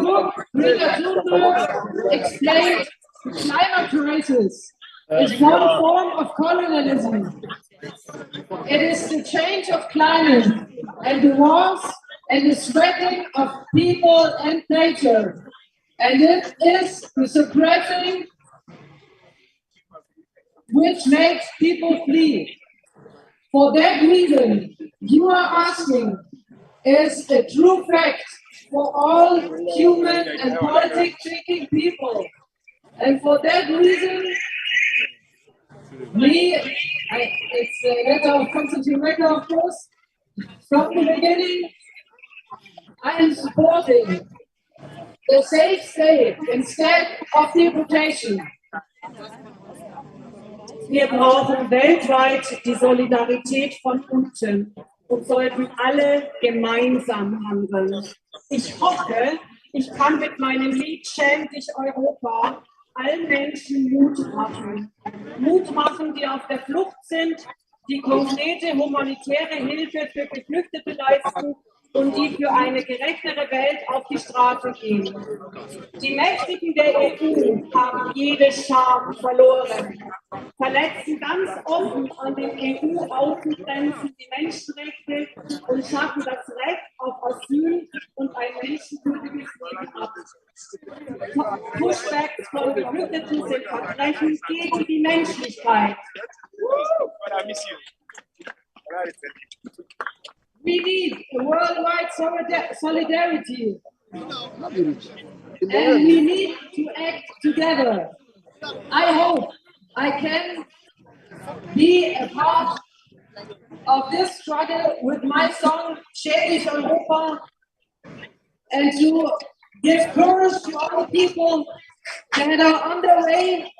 book Greta Thunberg explained climate crisis is one form of colonialism. It is the change of climate and the wars and the spreading of people and nature. And it is the suppressing which makes people flee. For that reason, you are asking, is a true fact for all human and politic-thinking people. And for that reason, it's a letter of Constantine Recker, of course, from the beginning, I am supporting the safe state instead of deportation. Wir brauchen weltweit die Solidarität von unten und sollten alle gemeinsam handeln. Ich hoffe, ich kann mit meinem Lied Schäm dich Europa allen Menschen Mut machen. Mut machen, die auf der Flucht sind, die konkrete humanitäre Hilfe für Geflüchtete leisten und die für eine gerechtere Welt auf die Straße gehen. Die Mächtigen der EU haben jede Scham verloren, verletzen ganz offen an den EU-Außengrenzen die Menschenrechte und schaffen das Recht auf Asyl und ein menschenwürdiges Leben ab. Pushbacks von Geflüchteten sind Verbrechen gegen die Menschlichkeit. We need a worldwide solidarity, and we need to act together. I hope I can be a part of this struggle with my song Schäm dich Europa, and to give courage to all the people that are on their way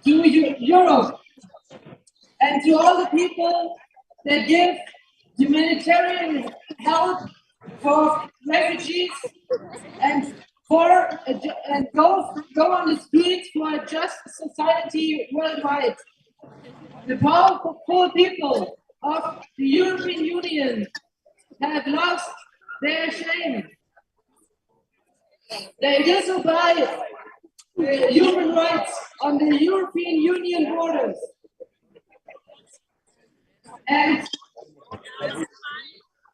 to Europe, and to all the people that give humanitarian help for refugees and go on the streets for a just society worldwide. The powerful people of the European Union have lost their shame. They disobey the human rights on the European Union borders. And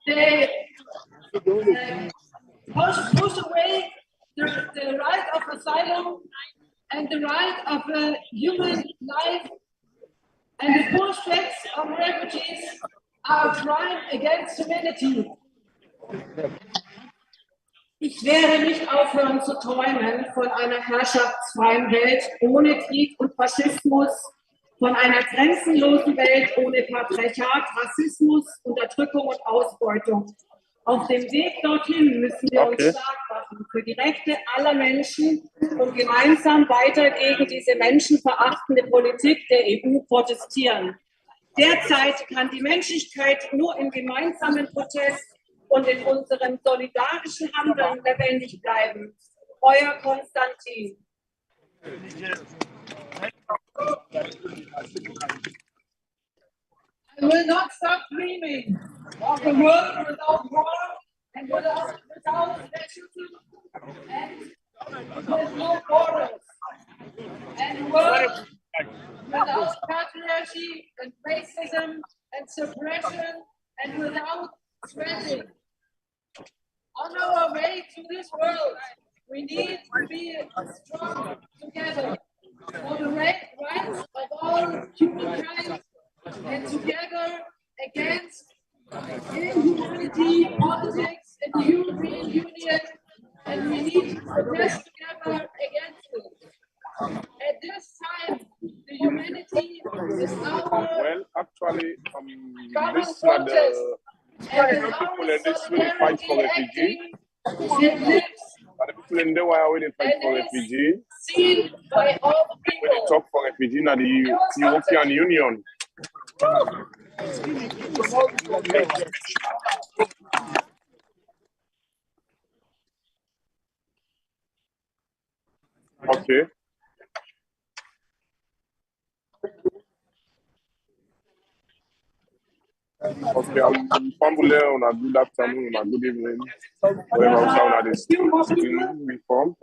they push away the right of asylum and the right of a human life, and the pushbacks of refugees are a crime against humanity. Ich werde nicht aufhören zu träumen von einer herrschaftsfreien Welt ohne Krieg und Faschismus, von einer grenzenlosen Welt ohne Patriarchat, Rassismus, Unterdrückung und Ausbeutung. Auf dem Weg dorthin müssen wir uns stark machen für die Rechte aller Menschen und gemeinsam weiter gegen diese menschenverachtende Politik der EU protestieren. Derzeit kann die Menschlichkeit nur im gemeinsamen Protest und in unserem solidarischen Handeln lebendig bleiben. Euer Konstantin. I will not stop dreaming of a world without war and without fascism and with no borders, and a world without patriarchy and racism and suppression and without spreading. On our way to this world, we need to be strong together for the rights of all humankind and together against inhumanity politics in the European Union, and we need to protest together against it. At this time, the humanity is our well, actually, common protest, and people in this really fight for refugees. it lives And the people in there were really fight for refugees. seen by all When they people. talk for refugees in the European Union. Okay. Okay, I'm Fambule on a good afternoon, on a good evening. Wherever we are the scheme reform.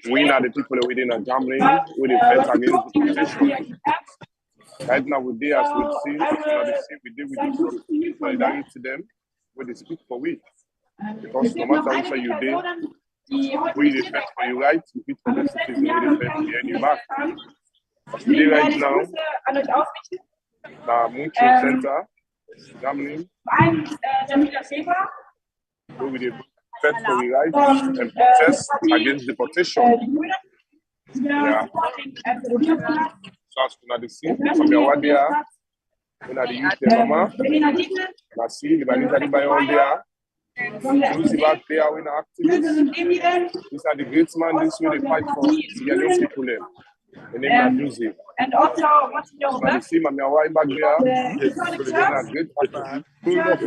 We are the people within a gambling with the fight against deportation. Right now, we do as we see, we deal with the solidarity to them, we they speak for we. Because no matter what you do, we defend for you right, we fit for the citizen, we defend for you back. Today, right now, the MUNICH Center, gambling, we will defend for you right and protest against deportation. Yeah. So as we see, from the Wadia, when I use the mama, I see the Banita by all there. Those back there when activists. These are the great man, this way they fight for young people. The name of Juicy. And also, what's your back? See, my wife back there. It's a great activist. Bring back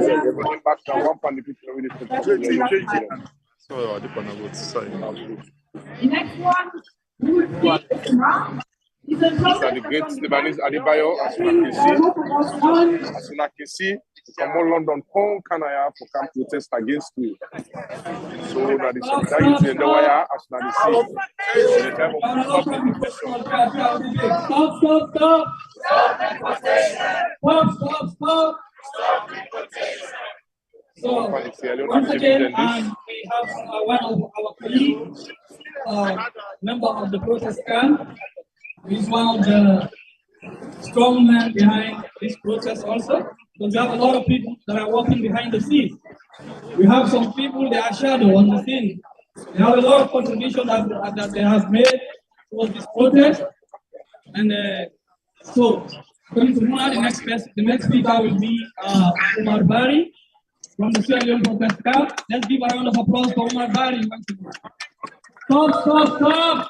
the one from the people with the So, I depend on what sorry. The next one would be these are the great Lebanese Adibayo, as you can see, from all London, home Canada for camp protest against you. So that is solidarity in the wire, as you can see. The time of So, once again, we have one of our colleagues, member of the protest camp. He's one of the strong men behind this protest also. Because we have a lot of people that are working behind the scenes. We have some people that are shadow on the scene. They have a lot of contribution that they have made towards this protest. And so, going to Muna, the next speaker will be Umar Bari from the Sierra Leone protest camp. Let's give a round of applause for Umar Bari. Stop, stop, stop!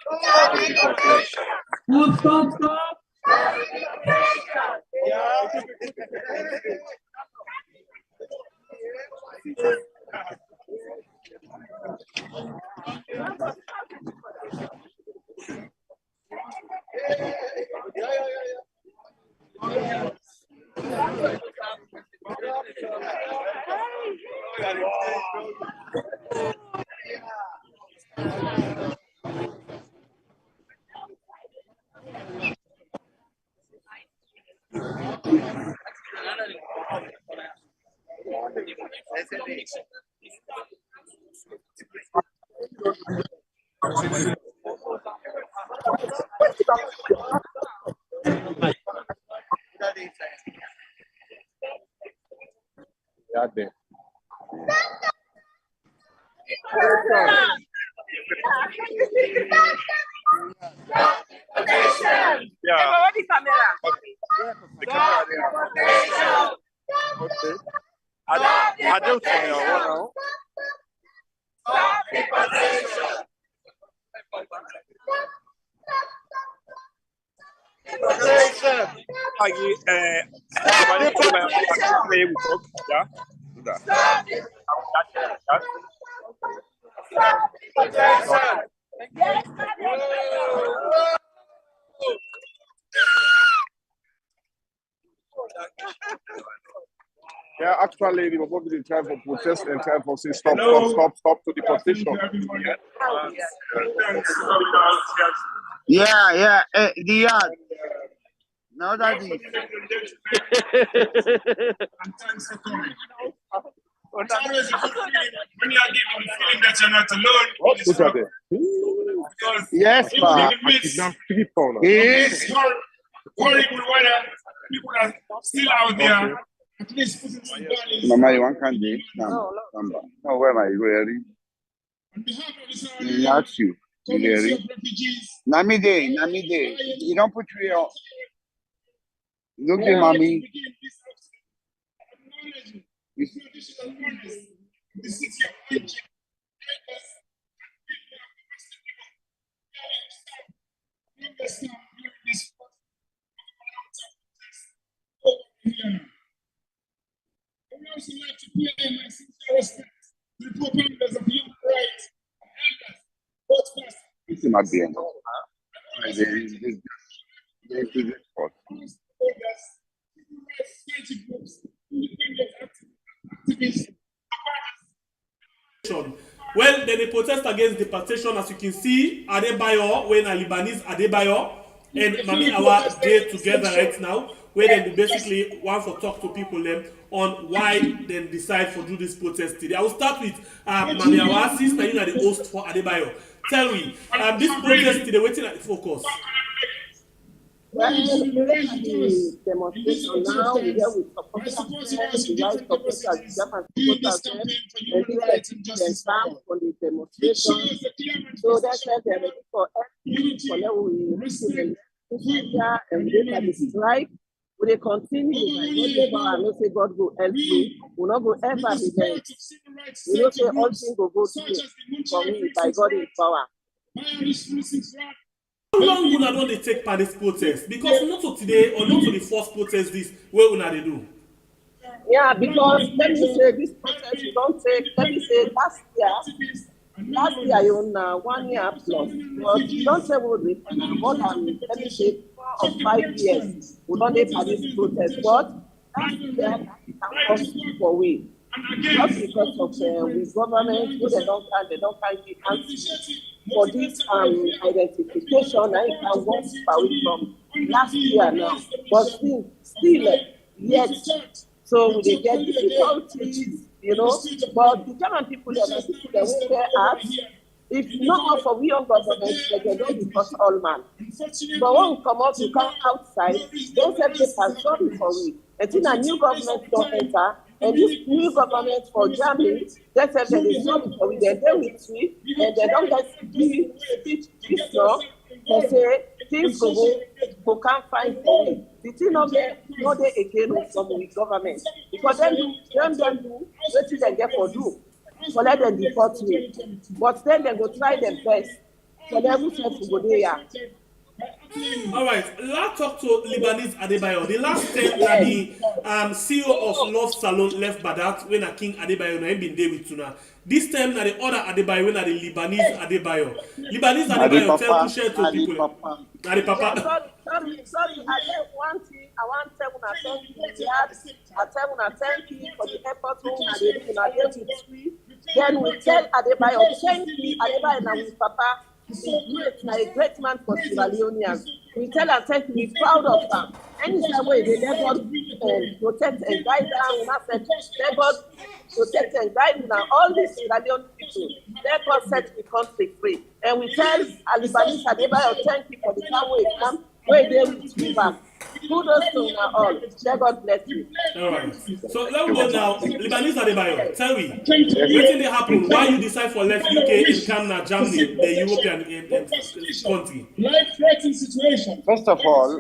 Stop, stop, stop! Yeah, there. Yeah. Okay. I don't know. Yeah, actually, we were going to try for protest and try for say stop to deportation. Yeah, Dion. No, Daddy. And thanks for coming. It's always a good feeling when you are given the feeling that you're not alone. Look at it. Yes, pa. This horrible weather, people are still out there. At least putting some dollars. Mama, you want candy? No, where am I? Really? On behalf of the He asked you. community of refugees, Namide. You don't put you on. Look at mommy. the traditional owners of the city of MUNICH. I would also like to pay my sincere respects to the proponents of human rights and elders, both past It's in my being. society groups, independent activists. Well, then they protest against deportation, as you can see, Adebayo, when a Lebanese Adebayo and Mami Awa they together right now, where they basically want to talk to people them on why they decide to do this protest today. I will start with Mami Awa, since you are the host for Adebayo. Tell me, this protest today, waiting at focus. Well, the demonstration now, we have with supporters, the right supporters, Japan supporters, and the farm for the demonstration. So that's why they're ready for everything for now. We and we have the strike. We they continue, I know say God will help me. We'll not go ever be there. We don't say all things will go through for me by God in power. How long will not they take part this protest? Because not to today or not to the first protest this where will they do? Yeah, because let me say this protest you don't take. Let me say last year you know 1 year plus. But you don't say what we more than let me say 4 or 5 years. We don't take part this protest, but last year it comes for we. Just because of the government, they don't give answers for this identification, and it can work away from last year now. But still yet, so we get difficulties, you know. But the German people, they are people that will care at. If not for we young government, they don't because all man. But when we come out, we come outside, they say they can sorry for we. Until a new government don't enter. And this new government for Germany, they said that they sorry for we, they're there with me, and they don't get speech this law, they say things go can't find for me. The thing not there again from the government. Because then do what they get for do. So let them deport me. But then they go try their best. So they will say to go there. All right, let's talk to Lebanese Adebayo. The last time that the CEO of Love Salon left Badat when a King Adebayo na been there with Tuna. This time na the other Adebayo when the Lebanese Adebayo. Lebanese Adebayo tell to share to people. Na the papa. Sorry, I have one thing. I want to tell you I thank you for the effort we Then we tell Adebayo, thank you, Adebayo and his papa. A great man for Leoneans. We tell and thank you, we're proud of them. Anytime they let God protect and guide them, we have said, let God protect and guide them. All these Leonean people, let God set the country free. And we tell Lebanese Adebayo, thank you for the time we come, where they will be back. Kudos to all. Let God bless you. All right. So let me go now. Lebanese Adebayo, tell me, what did they happen? Why you decide for left UK and come now Germany, the European country? Life-threatening situation. First of all,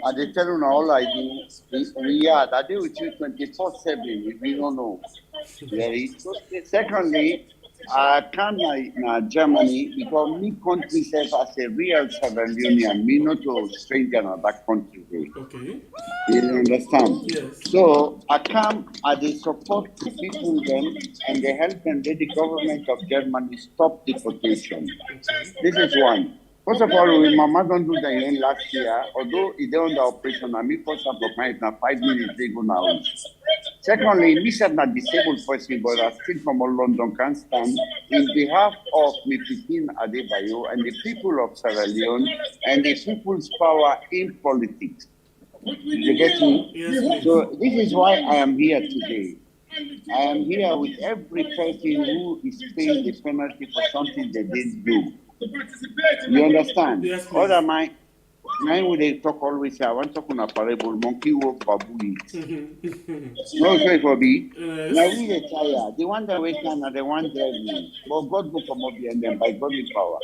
I tell you now all I do. We are. I do with you 24/7. We don't know. Secondly, I come to Germany because me country self as a real Southern Union, me not a stranger in that country. Okay. You understand? Yes. So I come and they support the people then and they help them let the government of Germany stop deportation. This is one. First of all, when Mama don't do the end last year, although it's under operation, I mean first of all, now 5 minutes they go now. Secondly, me said not disabled person, but I still from all London can stand in behalf of Mipikin Adebayo and the people of Sierra Leone and the people's power in politics. You get me? Yes. So this is why I am here today. I am here with every person who is paying the penalty for something they didn't do. You understand? Yes, please. Other my when they talk always say, I want to talk on a parable, monkey walk baboon. No say for me. Now we the tire. The one that we can and the one that but God will come up behind them by God's power.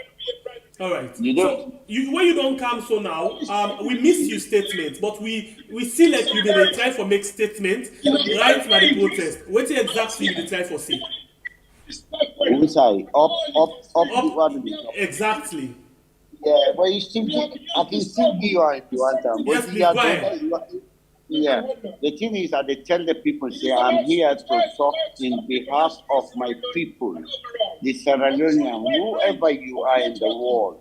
All right. You So when you don't come so now, we miss your statement, but we see like you did try for make statement right by the protest. What exactly you did try for say? We say up the family. Exactly. Yeah, but you still I can still give you if you want them. Yes, please, go ahead. Yeah, the thing is that they tell the people, say, I'm here to talk in behalf of my people, the Sierra Leonean, whoever you are in the world.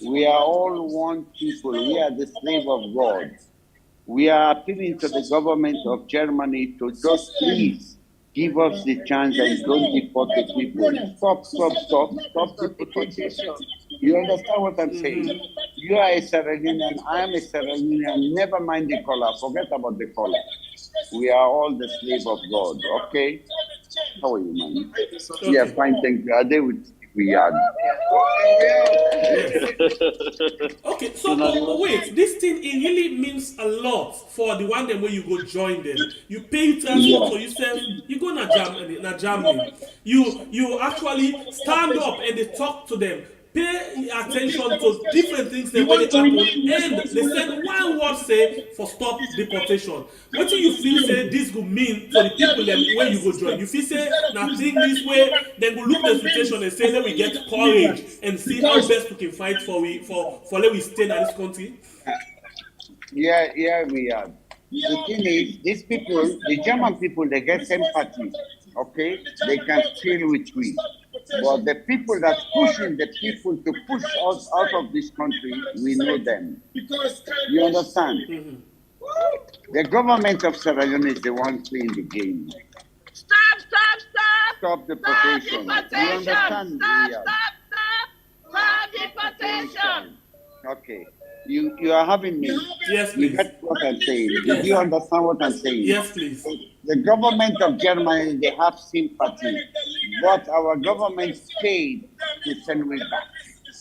We are all one people. We are the slave of God. We are appealing to the government of Germany to just please Give us the chance and don't deport the people. Stop deportation. You understand what I'm saying? You are a Sierra Leonean, I am a Sierra Leonean. Never mind the color. Forget about the color. We are all the slave of God. Okay? How are you, man? Okay. Yeah, fine. Thank you. Are they with Riyadh? Okay, so but wait, this thing it really means a lot for the one them where you go join them. You pay transport for yourself, you go na Germany. You actually stand up and they talk to them. Pay attention to different things that when they happen, and they send one word say for stop deportation. What do you feel say this could mean to the people them where you go join? You feel say now think this way, then go look the situation and say let we get courage and see how best we can fight for let we stay in this country. Yeah, we are. The thing is, these people, the German people, they get sympathy. Okay, they can feel with we. But the people that's pushing the people to push us out of this country, we know them. You understand? The government of Sierra Leone is the one playing the game. Stop deportation. You understand? Stop deportation. Okay. You are having me. Yes, You please. get what I'm saying. Yes. Do you understand what I'm saying? Yes, please. The government of Germany, they have sympathy, but our government paid to send me back.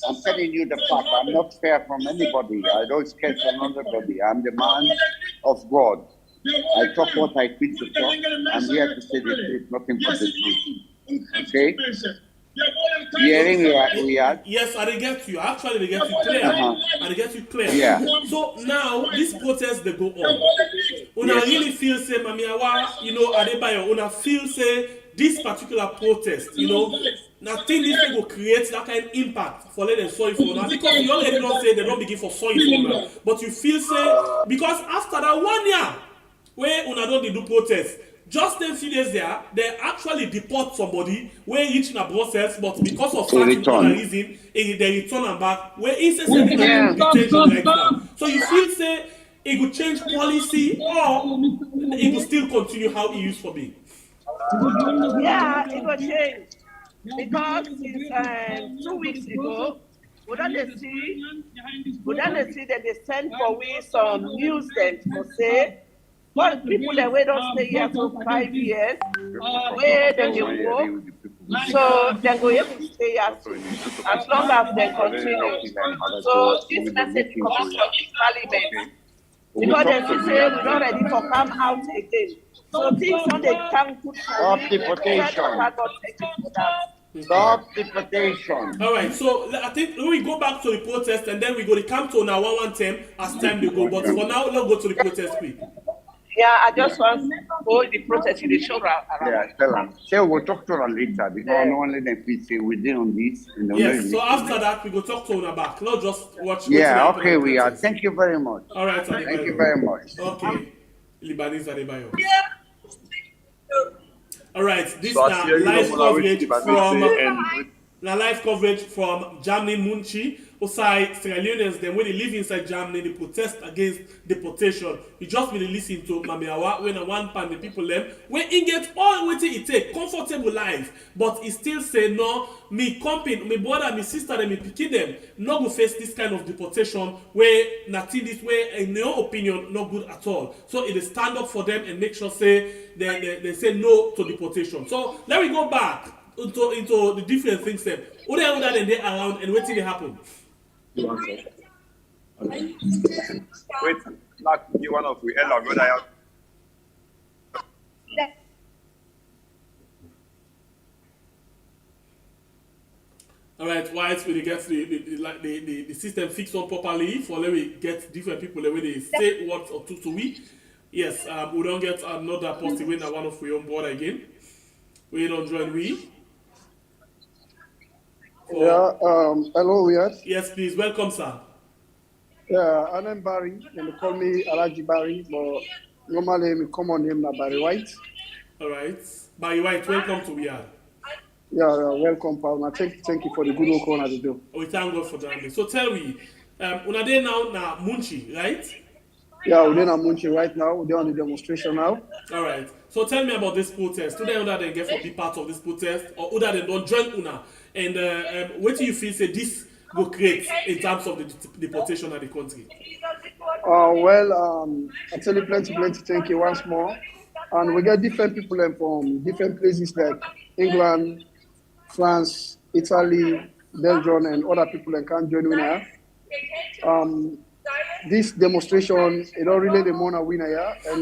I'm telling you the fact. I'm not fair from anybody. I don't scare from anybody. I'm the man of God. I talk what I feel to talk. I'm here to say the truth, nothing but the truth. Okay? Hearing we are. Yes, I dey get you. Actually, they get you clear. I dey get you clear. Yeah. So now this protest they go on. Una really feel say Mamiawa, Adebayo, una feel say this particular protest, now think this thing will create that kind of impact for let them sorry for una because you already don't say they don't begin for sorry for una, but you feel say because after that 1 year where una don't do protest. Just a few days there, they actually deport somebody where reach na Brussels, but because of certain other reason, they return them back. Where incessantly detention right now. So you feel say it could change policy or it could still continue how it used to be. Yeah, it will change because since 2 weeks ago, we don't see that they send for we some news them to say. But people that we don't stay here for 5 years, where then they work, so they go able to stay here as long as they continue. So this message comes from this parliament because they say we not ready for come out again. So things on the can put Stop deportation. Stop deportation. All right, so I think we go back to the protest and then we go to come to now 1 as time they go. But for now, let's go to the protest quick. Yeah, I just want to hold the protest in the show around. Yeah, tell them. So we'll talk to her later because no one let them feel say we did on this. Yes, so after that, we go talk to her back. Not just watch. Yeah, okay, we are. Thank you very much. All right, thank you very much. Okay, Lebanese Adebayo. All right, this is live coverage from Germany, MUNICH. Outside Sierra Leoneans, then when they live inside Germany, they protest against deportation. You just really listen to Mamiawa when a one pan the people them when it gets all what it take comfortable life, but he still say no. Me company, me brother, me sister, them, me pikin them not go face this kind of deportation where nothing this way in your opinion not good at all. So it is stand up for them and make sure say they say no to deportation. So let me go back into the different things then. Other than they around and waiting they happen. Wait, like you one of we Ella go there. All right, whilst we get the system fixed on properly for let me get different people the way they say words or two to we. Yes, we don't get another post when one of we on board again. We don't join we. Yeah, hello, Weird. Yes, please, welcome, sir. Yeah, I'm Barry, and they call me Alaji Barry, but normally my common name is Barry White. All right, Barry White, welcome to Weird. Yeah, welcome, Paul. Thank you for the good work on as you do. We thank God for that. So tell me, una day now na MUNICH, right? Yeah, we're in MUNICH right now. We're on the demonstration now. All right. So tell me about this protest. Who that they get for be part of this protest, or who that they don't join una? And what do you feel say this will create in terms of the deportation of the country? I tell you plenty, thank you once more. And we get different people from different places like England, France, Italy, Belgium, and other people that can join winner. This demonstration, it don't really the money winner here. And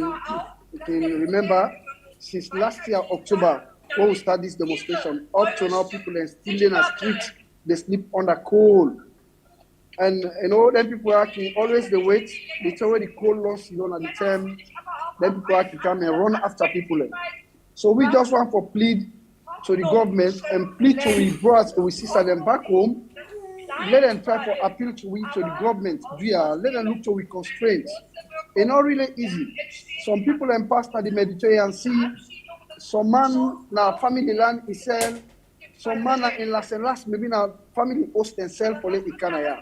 you can remember, since last year, October, when we start this demonstration, up to now, people are still in the street. They sleep under cold. And you know, then people actually always they wait, they tell where the cold loss is on at the time, then people actually come and run after people. So we just want for plead to the government and plead to we brothers and we sisters them back home. Let them try to appeal to the government via let them look to we constraints. It's not really easy. Some people in pass the Mediterranean Sea, some man now family land is sell, some man in last maybe now family host and sell for the Ikanaya.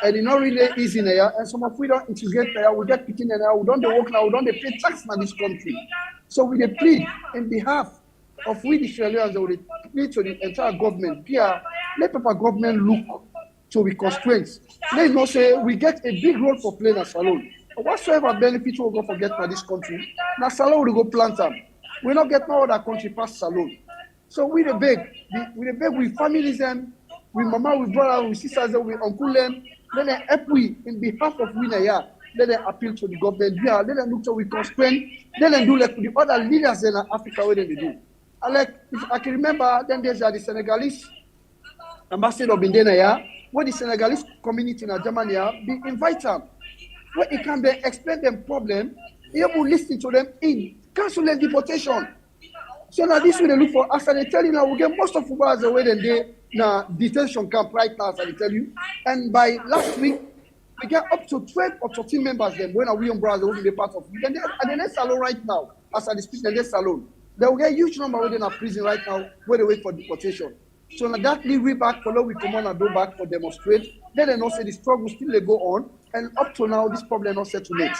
And it's not really easy now. And some of we don't integrate there, we get picking now, we don't work now, we don't pay tax in this country. So we plead in behalf of we the Leoneans, we plead to the entire government. Here, let the government look to the constraints. Let not say we get a big role for playing as salon. Whatsoever benefits we'll go forget for this country, now salon will go plant them. We not get no other country past salon. So we the beg, we families them, we mama, we brother, we sisters, we uncle them. Let them help we in behalf of we here. Let them appeal to the government here. Let them look to we constraint. Let them do like the other leaders in Africa where they do. And like if I can remember, then there's the Senegalese ambassador been there here. Where the Senegalese community in Germany be invite them, where he can then explain them problem, he will listen to them in cancel the deportation. So now this will they look for. As I tell you now, we get most of us away than they now detention camp right now, as I tell you. And by last week, we get up to 12 or 13 members then when we brothers will be part of it. And at the next salon right now, as I speak, the next salon, they will get a huge number within a prison right now where they wait for deportation. So now that leave we back, follow we come on and go back for demonstrate. Then they know say the struggle still they go on, and up to now this problem not settled yet.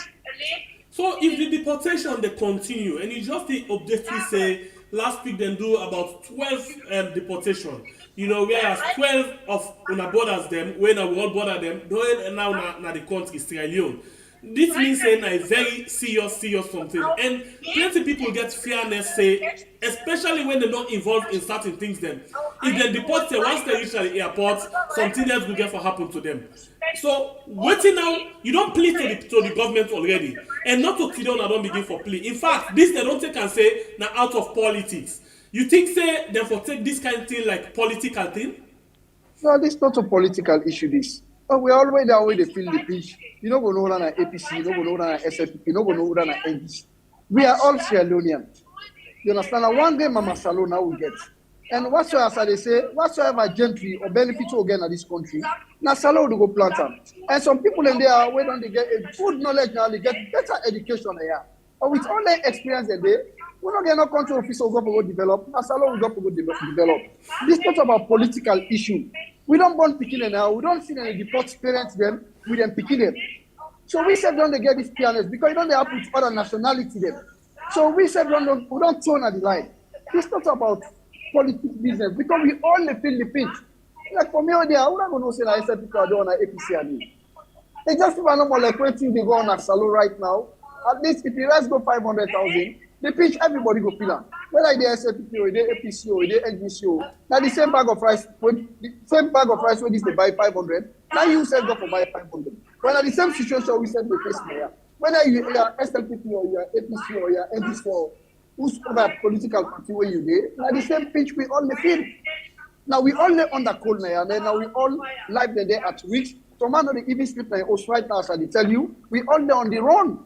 So if the deportation they continue, and you just the update we say last week they do about 12 deportation. You know, whereas 12 of una borders them, when we all border them, now na the country Sierra Leone. This means saying a very serious something, and plenty people get fearness say, especially when they're not involved in certain things. Then, if they deport them once they reach the airport, something else will get for happen to them. So waiting now, you don't plead to the government already, and not to Tidon, I don't begin for plea. In fact, this they don't take and say now out of politics. You think say therefore take this kind of thing like political thing? No, this is not a political issue. This. But we always that way they feel the pinch. You know, go know that APC, you know, go know that SFP, you know, go know that NDC. We are all Sierra Leoneans. You understand? Now, one day, Mama Salon now we get. And whatsoever, as they say, whatsoever gentry or benefit you again at this country, now Salon will go plant them. And some people in there, where don't they get a good knowledge now, they get better education here. But with all the experience in there, we don't get no country officer will go for go develop. Now Salon will go for go develop. This is not about political issue. We don't want picking now. We don't see any deport parents them. We them picking them. So we said don't they get this fairness because you don't have with other nationality them. So we said we don't turn at the line. It's not about politics business because we all feel the pinch. Like for me, I'm not going to say that I people are doing an APC and me. They just even know more like 20 they go on a salon right now. At least if the rest go 500,000, they pinch everybody go pillar. Whether they SFP or they APC or they NGC, now the same bag of rice, when this they buy 500, now you sell go for buy 500. When at the same situation we said we face here. Whether you are SLPP or you are APC or you are NGC or whosoever political party where you there, now the same pinch we all the feel. Now we all lay under cold now, and then now we all live the day at weeks. So man, the even sleep like us right now, as I tell you, we all lay on the run.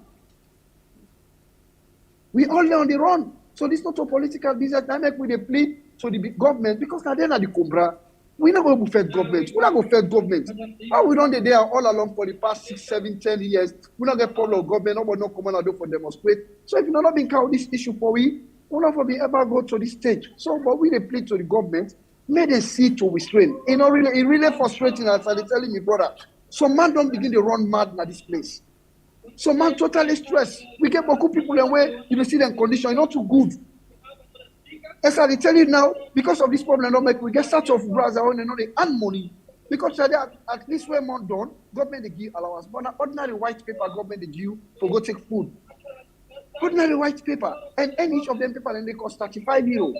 We all lay on the run. So this is not a political business. I make with a plea to the government because at the end of the Cobra, we not going to fed government. We not going to fed government. How we done the day all along for the past 6, 7, 10 years? We not get problem of government. Nobody not come on and do for demonstrate. So if you not been count this issue for we not be ever go to this stage. So but we they plead to the government. May they see to restrain. You know, really frustrating as I telling me, brother. So man don't begin to run mad in this place. So man totally stressed. We get beaucoup people away, you see them condition, not too good. As I tell you now, because of this problem, don't make we get such of brother on and they earn money. Because at least we're more done, government they give allowance. But an ordinary white paper, government they give for go take food. Ordinary white paper, and each of them paper, and they cost 35 euros.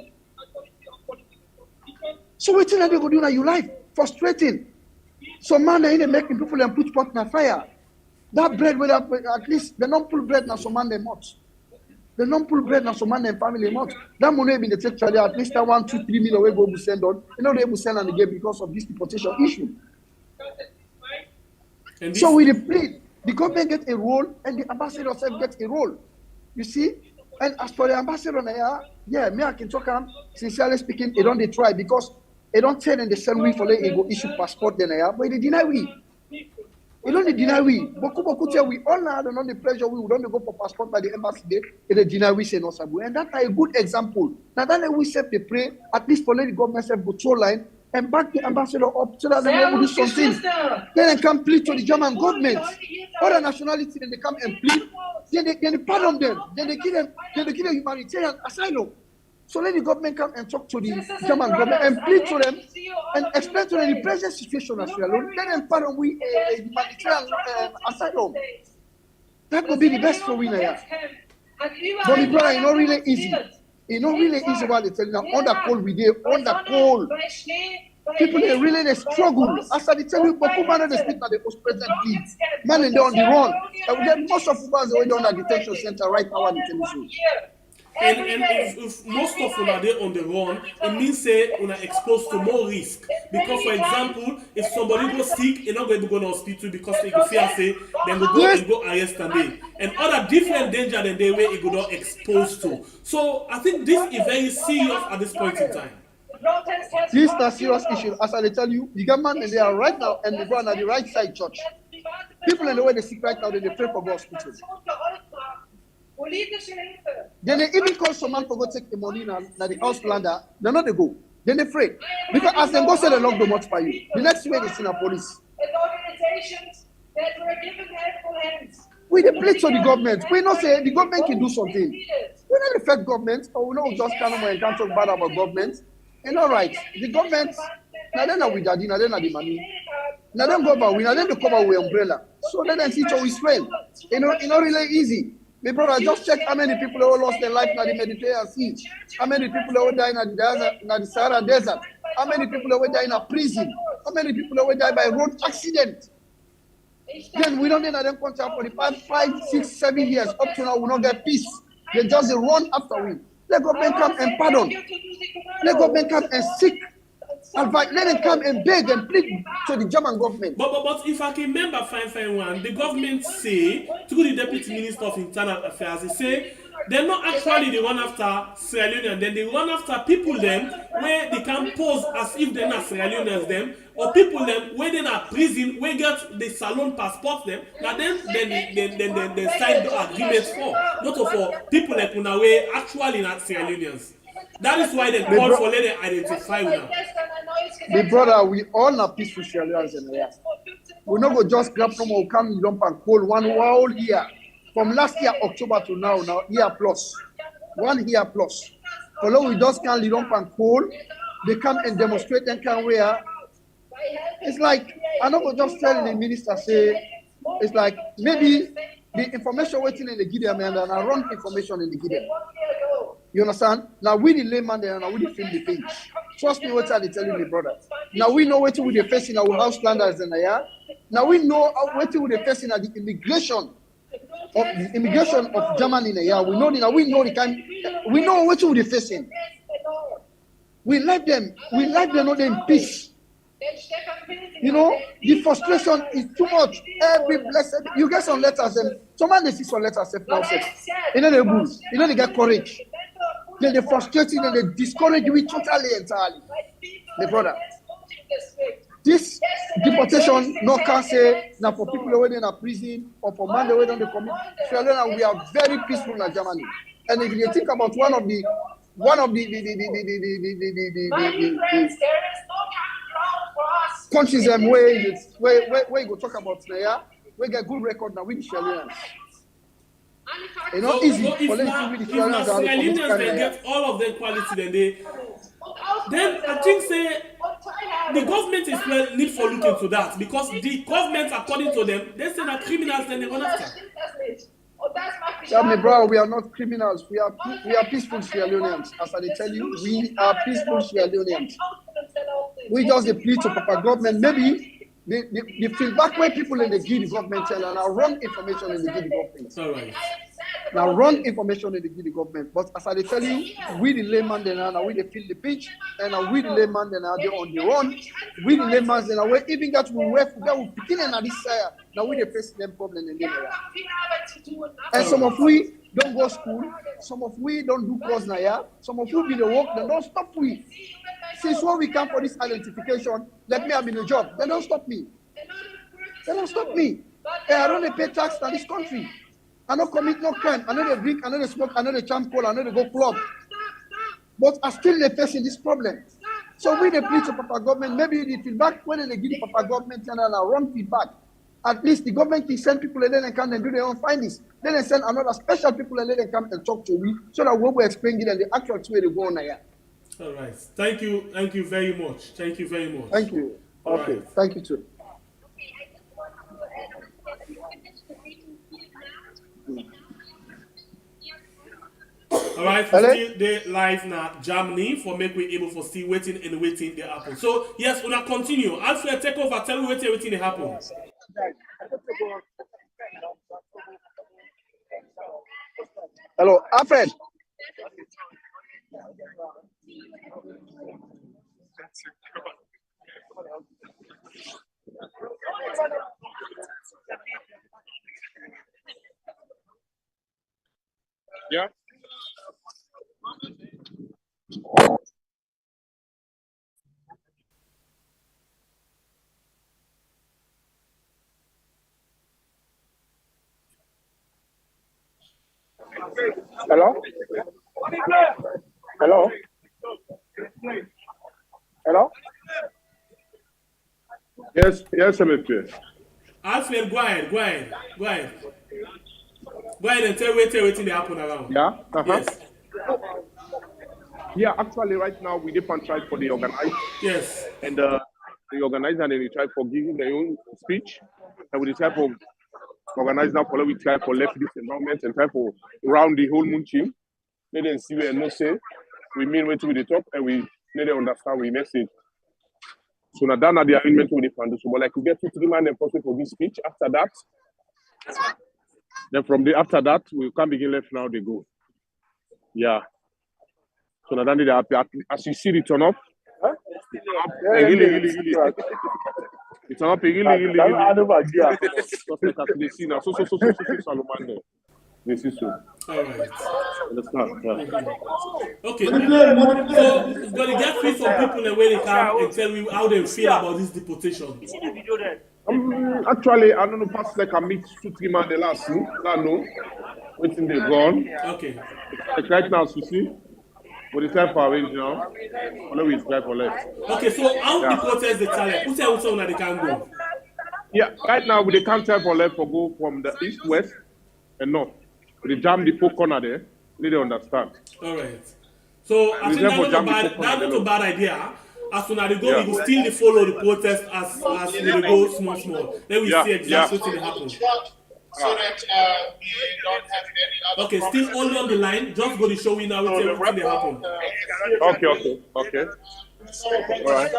So what thing are they go do now? You life frustrating. So man, they ain't making people and put pot in the fire. That bread, with at least the non-pull bread now, so man they much. The non-pull bread now, so man and family much. That money in the church at least that 1, 2, 3 million away go to send on. You know they will send on the game because of this deportation issue. So we plead, the government get a role and the ambassador self gets a role. You see? And as for the ambassador, yeah, me I can talk sincerely speaking, they don't try because they don't tell them the same way for them they go issue passport then but they deny we. They don't deny we. Boku tell we all now don't the pressure we don't go for passport by the embassy they deny we say no sabu. And that's a good example. Now that we set the pray, at least for the government set control line and back the ambassador up so that they will do something. Then they come plead to the German government. Other nationality then they come and plead. Then they pardon them. Then they give them humanitarian asylum. So let the government come and talk to the German government and plead to them and explain to them the present situation as well. Let them pardon we humanitarian asylum. That would be the best for we now. But the brother, it's not really easy. It's not really easy what they tell you now. On the cold we did, on the cold. People they really struggle. As I tell you, but people they speak at the post president league. Man, they're on the run. And we get most of us already on the detention center right now on the television. And if most of them are there on the run, it means say we are exposed to more risk. Because for example, if somebody goes sick, they're not going to go to hospital because they go fear say, then they go and go arrest and they. And other different danger than they were go not exposed to. So I think this is very serious at this point in time. This is a serious issue. As I tell you, the government and they are right now and they go on the right side church. People in the way they sick right now, they pray for God's hospital. Then they even call someone to go take the money now the house lander. They're not they go. Then they afraid. Because as they go say they lock the much for you. The next way they see the police. We the play to the government. We not say the government can do something. We not affect government or we not just come and can't talk bad about government. And all right, the government now then are with daddy, now then are the money. Now then go back, we now then they cover with umbrella. So let them see how we spend. It's not really easy. My brother, just check how many people who lost their life in the Mediterranean Sea. How many people who died in the Sahara Desert. How many people who died in a prison. How many people who died by road accident. Then we don't need them contact for the past 5, 6, 7 years. Up to now, we don't get peace. They just run after we. Let government come and pardon. Let government come and seek advice. Let them come and beg and plead to the German government. But if I can remember fine one, the government say, through the Deputy Minister of Internal Affairs, they say they're not actually the run after Sierra Leoneans, then they run after people them where they can pose as if they're not Sierra Leoneans them, or people them where they're not prison, where get the salon passport them, now then they sign the agreement for, not for people like Unawe actually not Sierra Leoneans. That is why they call for let them identify now. My brother, we all are peaceful Sierra Leoneans in here. We not go just grab from our come you don't and call one whole year. From last year October to now year plus. 1 year plus. For long we just can't lead up and call. They come and demonstrate and can wear. It's like I not go just tell the minister say it's like maybe the information waiting in the Gideon and I run information in the Gideon. You understand? Now we the layman there, now we the film the page. Trust me what I tell you, my brother. Now we know what we the facing our house standards in there. Now we know what we the facing at the immigration of Germany in there. We know the kind. We know what we the facing. We let them know them in peace. You know, the frustration is too much. Every blessed you get some letters and someone they see some letters now say, you know they boost, you know they get courage. Then they frustrate and they discourage you totally entirely. My brother. This deportation no can say now for people who are in a prison or for man who are in the community. We are very peaceful in Germany. And if you think about one of the countries where you go talk about now, we get good record now with the Chileans. It's not So easy if for them now to be the if now Leoneans and Sierra commit Leoneans crime they like get that. all of them quality, then I think say the government is well need for look into that because the government according to them they say that criminals then they run after. Tell me, bro, we are not criminals. We are peaceful Sierra Leoneans. As I tell you, we are peaceful Sierra Leoneans. We just the plea to Papa government. Maybe the feedback where people in the give the government tell and now wrong information in the give the government. All right. Now wrong information in the give the government. But as I tell you, we the layman then now we they feel the pinch, and now we the layman then now they on the run. We the layman then now we even got to work we beginning at this side. Now we they face them problem in the area. And some of we don't go school, some of we don't do course now, yeah. Some of you be the work, they don't stop we. Since when we come for this identification, let me have in a job. They don't stop me. They don't stop me. Hey, I don't pay tax in this country. I don't commit no crime. I know they drink, I know they smoke, I know they champ cola, I know they go club. But I still they facing this problem. So we the plead to Papa government, maybe the feedback when they give the Papa government and wrong feedback. At least the government can send people and then they come and do their own findings. Then they send another special people and then they come and talk to we so that we will explain it and the actual way they go on here. All right. Thank you very much. Thank you very much. Thank you. All Okay, right. thank you too. All right, we still dey live now Germany for make we able for see waiting and waiting they happen. So yes, we continue. Alfred, take over. Tell me waiting they happen. Hello, Alfred. Yeah. Hello? Hello? Hello? Yes, monsieur. Alfred, go ahead. Go ahead and tell waiting they happen around. Yeah? Yes. Yeah, actually right now we did try for the organized. Yes. And the organizer and they try for giving their own speech. And we try for organize now for we try for left this environment and try for round the whole moon team. Let them see where no say. We mean wait with the top and we let them understand we message. So now that the arrangement with the foundation. But like we get 2-3 man and for this speech. After that, then from the after that we can begin left now they go. Yeah. So now they are happy. As you see the turn up. Really. It turn up really. Just like as they see now. So Salomon. This is so. All right. Understand? Yeah. Okay. So we're gonna get free some people and when they come and tell me how they feel about this deportation. Actually, I don't know, past like I meet 2-3 man the last no. Waiting they gone. Okay. Like right now, you see. But it's time for arrange now. Only we try for left. Okay, so how the protest the talent? Who tell that they can go? Yeah, right now we can't try for left for go from the east, west, and north. We jam the 4 corner there. They don't understand. All right. So I think that's not a bad idea. As soon as they go, we will still follow the protest as we go small. Then we see exactly what will happen. So that we don't have any other. Okay, still only on the line. Just go to show me now what will happen. Okay. So all right.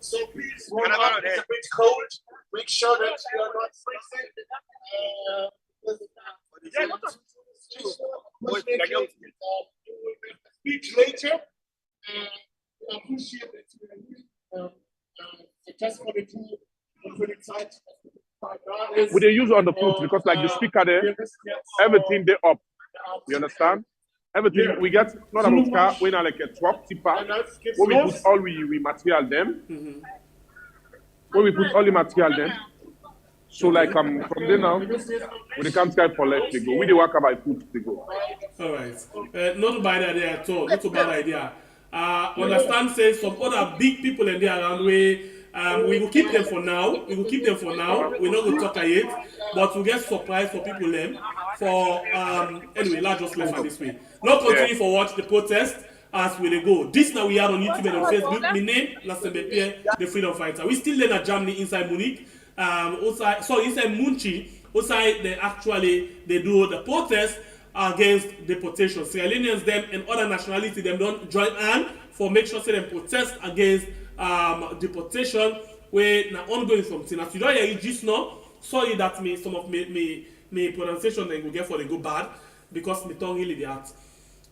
So please, run out. It's a bit cold. Make sure that you are not freezing. Speech later. I appreciate it. Just for the two sides. We they use on the foot because like the speaker there, everything they up. You understand? Everything we get not about car when I like a truck tipper. When we put all we material them. When we put all the material them. So like from there now, when they come sky for left they go. We they walk by foot they go. All right. Not a bad idea at all. Not a bad idea. Understand say some other big people in there around where we will keep them for now. We're not going to talk yet, but we'll get surprise for people them. for anyway, let's just left this way. Not continue for watch the protest as we dey go. This now we are on YouTube and on Facebook. My name Pierre, the freedom fighter. We still learn at Germany inside Munich. Inside Munich. Outside they do the protest against deportation. Sierra Leoneans them and other nationalities them don't join hand for make sure say them protest against deportation where now ongoing something. As you don't hear it just now, sorry that me some of me pronunciation they go get for they go bad because me tongue really the art.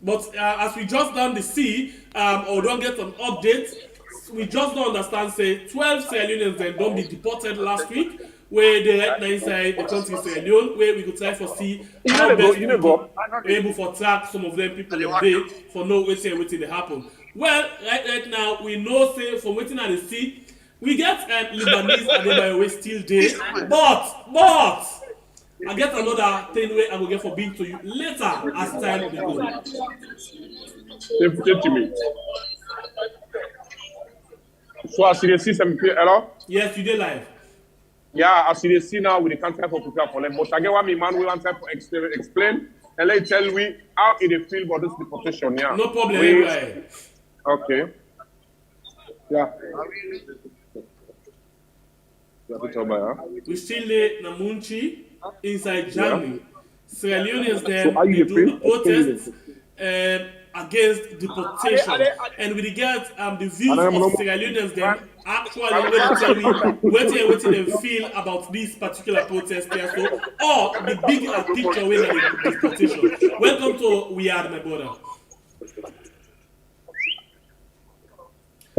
But as we just done the see or don't get an update, we just don't understand say 12 Sierra Leoneans then don't be deported last week where they right now inside the country Sierra Leone where we could try for see how best we able for track some of them people in day for no waiting they happen. Well, right now we know say from waiting at the sea we get Lebanese Adebayo still there, but I get another thing where I will get for being to you later as time goes. 50 minutes. So as you see some hello? Yes, you did live. Yeah, as you see now with the country for prepare for them. But I get what me man we want to explain and let tell we how it feel about this deportation. Yeah. No problem. Anyway. Okay. Yeah. We still lay Namunchi inside Germany. Sierra Leoneans there so they do a protest against deportation, and we get the views of Sierra Leoneans them actually waiting they feel about this particular protest there, so or the bigger picture with the deportation. Welcome to We Are My Brother.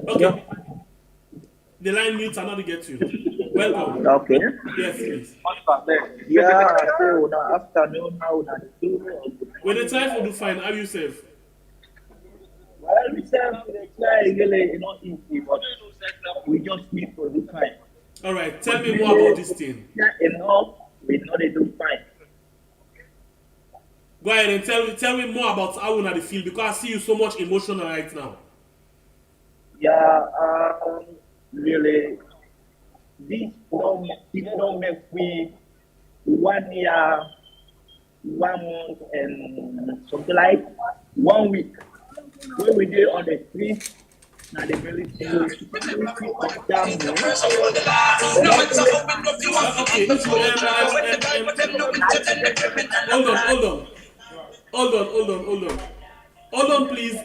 Okay. The line mutes are not to get you. Welcome. Okay. Yes, please. Yeah, so now afternoon now when the time for do fine, how you safe? Well, we say we try really not easy, but we just need to do fine. All right, tell me more about this thing. Yeah, enough, we know they do fine. Go ahead and tell me more about how you they feel because I see you so much emotional right now. Yeah, really. This don't make we 1 year, 1 month, and something like 1 week. When we did on the street, now the military Hold on, please.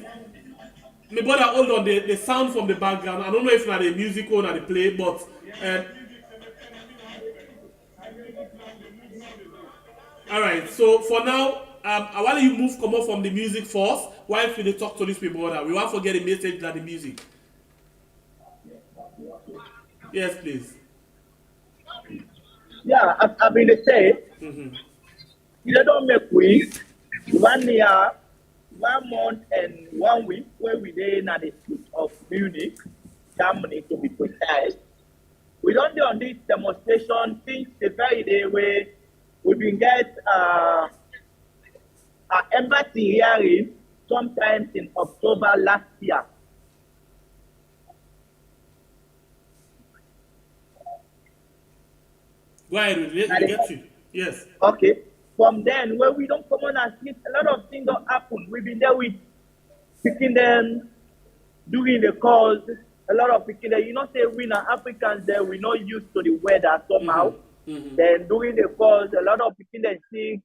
My brother, hold on. The sound from the background. I don't know if not the music or not the play, but. All right. So for now, I want you move come up from the music first. While we talk to this my brother, we won't forget the message that the music. Yes, please. Yeah, I mean they say. You don't make weeks, 1 year, 1 month, and 1 week where we did at the street of Munich, Germany to be precise. We don't do on this demonstration since the very day where we've been get an embassy hearing sometimes in October last year. Go ahead, let get you. Yes. Okay. From then, where we don't come on and see, a lot of things don't happen. We've been there with picking them, doing the calls, a lot of picking them. You know, say we are Africans there, we're not used to the weather somehow. Then doing the calls, a lot of picking them sick.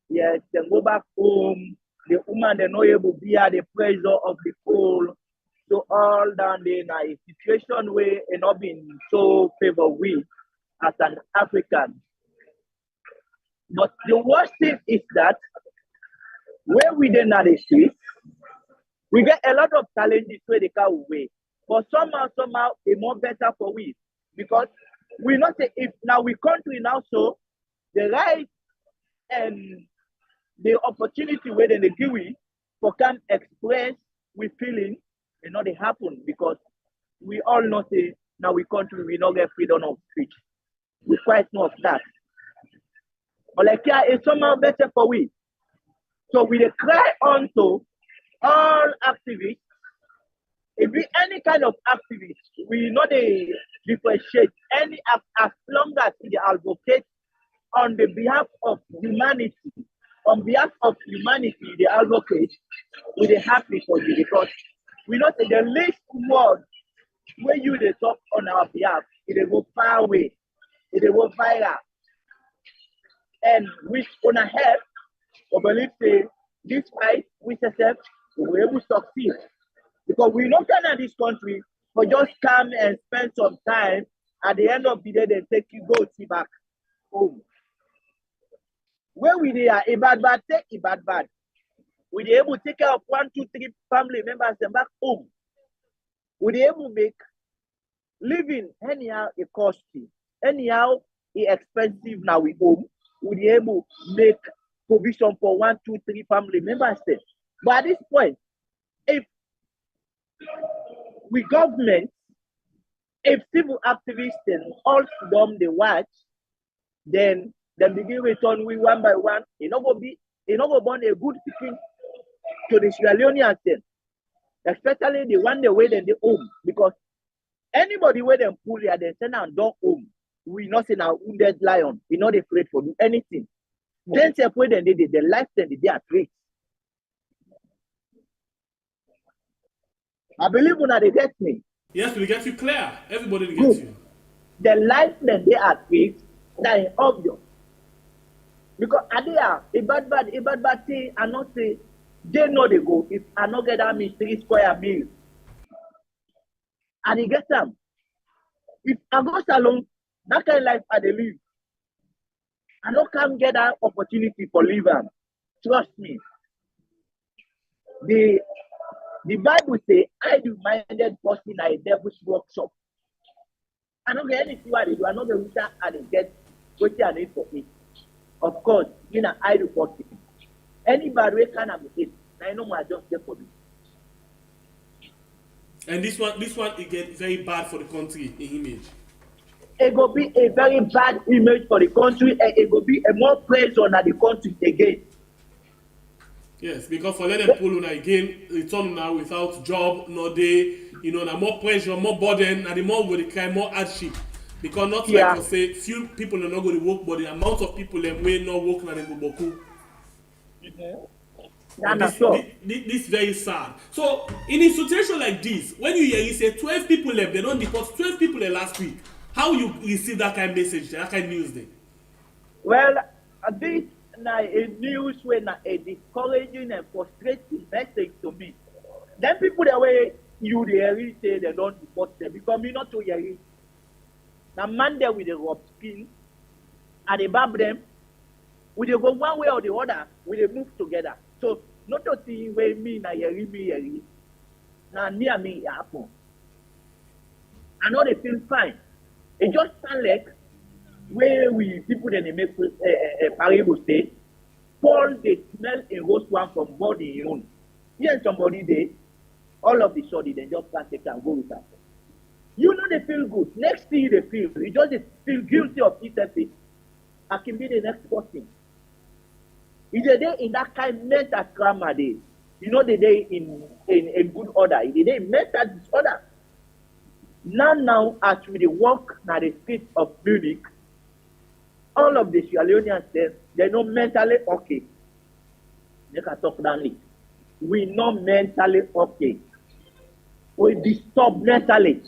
Yes, then go back home. The woman, they're not able to bear the pressure of the cold. So all down there now, a situation where it not been so favorable with as an African. But the worst thing is that where we then are the streets, we get a lot of challenges where they can't wait. But somehow, it's more better for we. Because we not say if now we country now so the right and the opportunity where they give we for can express we feeling it not they happen because we all know say now we country we not get freedom of speech. We quite know of that. But like yeah, it's somehow better for we. So we cry on to all activists. If we any kind of activist, we know they differentiate any as long as they advocate on the behalf of humanity, they advocate, we are happy for you because we know that the least word where you they talk on our behalf, it will go far away, it will go viral. And with on a help, we believe say this fight with yourself, we will able to succeed. Because we not come in this country, but just come and spend some time. At the end of the day, they take you go see back home. Where we they are a bad take a bad. We they able to take care of 1, 2, 3 family members and back home. We they able to make living anyhow a costly, anyhow a expensive now we home. We they able to make provision for 1, 2, 3 family members. But at this point, if we government, if civil activists and all them they watch, then they begin return we one by one. It not go born a good picking to the Leoneans then, especially the one the way that they home because anybody where them pull here, they send and don't home. We not say now wounded lion. We not afraid for do anything. Then say when they did the life then they are afraid. I believe when they get me. Yes, we get you clear. Everybody gets you. The life that they are afraid, that is obvious. Because they are a bad thing, and not say they know they go. If I not get that me 3 square meals, and they get them. If I go salon, that kind of life I they live. I don't come get that opportunity for live them. Trust me. The Bible say, I do minded person a devil's workshop. I don't get anything what they do. I don't get which I get what I need for it. Of course, in an idle person. Anybody who can have it, I know I just get for me. And this one it get very bad for the country in image. It will be a very bad image for the country, and it will be a more pressure on the country again. Yes, because for them pull on again, return now without job, no day, na more pressure, more burden, and the more go to cry, more hardship. Because not like you say, few people are not going to work, but the amount of people that may not work na them go boku. This is very sad. So in a situation like this, when you hear you say 12 people left, they don't deport 12 people last week. How you receive that kind of message, that kind of news then? Well, this na a news when a discouraging and frustrating message to me. Then people the way you the say they don't deport them because me not to hear it. Now man there with the rough skin and they bab them, we they go one way or the other, we they move together. So not to see where me na me now near me happen. I know they feel fine. It just sound like where we people then they make a parable say, Paul they smell a roast one from body own. Here somebody they all of the sudden they just can't take and go with that. You know they feel good. Next thing they feel, you just feel guilty of it. I can be the next person. Is a day in that kind mental trauma day. You know the day in good order. Is a day mental disorder. Now as we walk na the streets of Munich, all of the Leoneans they're not mentally okay. They can talk down it. We not mentally okay. We disturb mentally.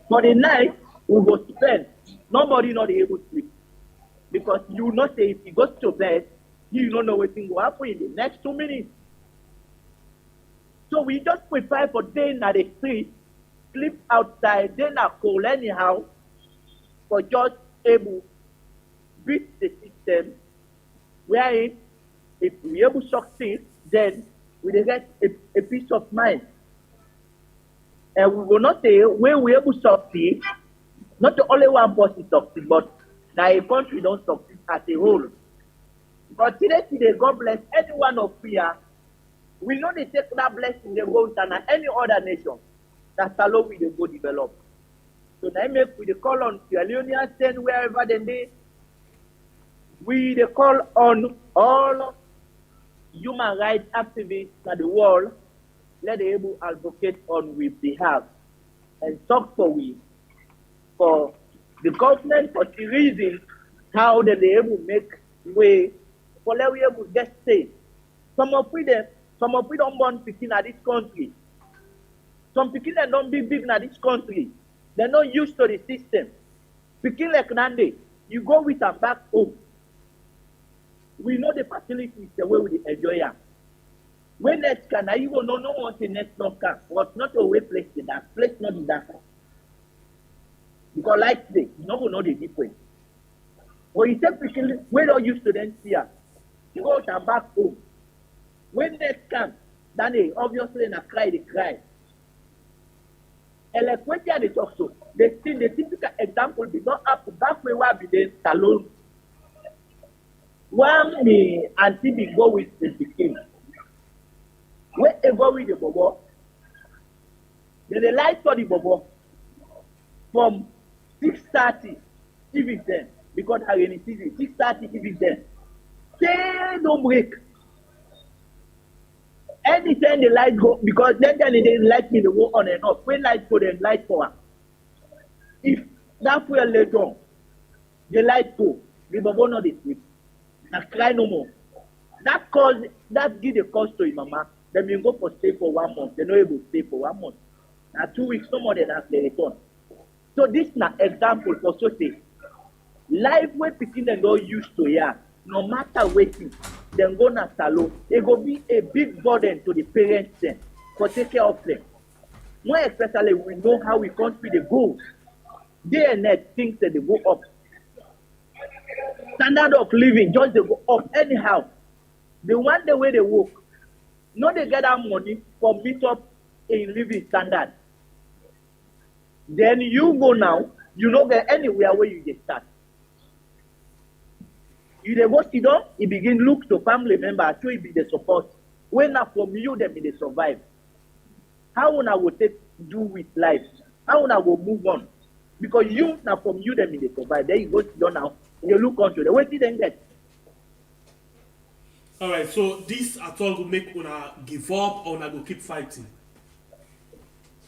For the night, we go to bed. Nobody not able to sleep. Because you not say if you go to bed, you don't know what will happen in the next 2 minutes. So we just prepare for day in the street, sleep outside, then are cold anyhow, for just able to beat the system, wherein if we able to succeed, then we get a peace of mind. And we will not say when we able to succeed, not the only one person succeed, but now a country don't succeed as a whole. But today, God bless any one of here. We know they take that blessing, they go to any other nation. That's how we go develop. So now make we call on Leoneans and wherever they we call on all human rights activists in the world, let them able to advocate on we behalf and talk for we. For the government, for the reason, how they able make way for let we able get stay. Some of we don't born picking at this country. Some picking that don't be big in this country. They're not used to the system. Picking like Nande, you go with them back home. We know the facilities the way we enjoy them. When next can I even know no one say next not can, but not a way place to that. Place not in that. Because like today, you don't know the difference. When you take picking, we don't used to them here. You go to back home. When next can, then they obviously na cry, they cry. And like when they talk so, the typical example did not happen back when we were in Salon. When me and TV go with the king, when they go with the bobo, then the light for the bobo from 6:30 even then, because I rainy season, 6:30 even then. They don't break. Anytime the light go, because then they light me the go on and off. When light go, then light power. If that fuel later on, the light go, the bobo not the sleep. I cry no more. That give the cost to your mama. Then you go for stay for 1 month. They're not able to stay for 1 month. Now 2 weeks, no more than that they return. So this is an example for society. Life where people they don't used to here, no matter waiting, then go na salon. It go be a big burden to the parents then for take care of them. More especially we know how we country they go. Day and night things that they go up. Standard of living just they go up anyhow. The one the way they work, no they get that money for meet up in living standard. Then you go now, you don't get anywhere where you get start. You dey go sit down, you begin look to family members, so it be the support. When not from you, them they survive. How una go take do with life? How una go move on? Because you not from you, them they survive. Then you go sit down now, you look onto the way did they get. All right, so this at all will make una give up or una go keep fighting.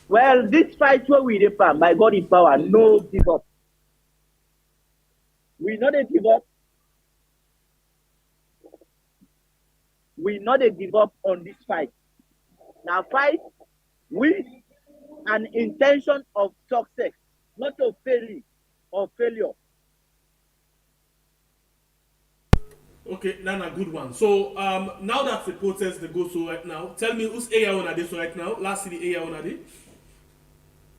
Well, this fight where we dey by God in power, no give up. We know they give up. We not they give up on this fight. Now fight with an intention of success, not of failure or failure. Okay, that's a good one. So now that the protest they go so right now, tell me whose area on this so right now? Last city area on this?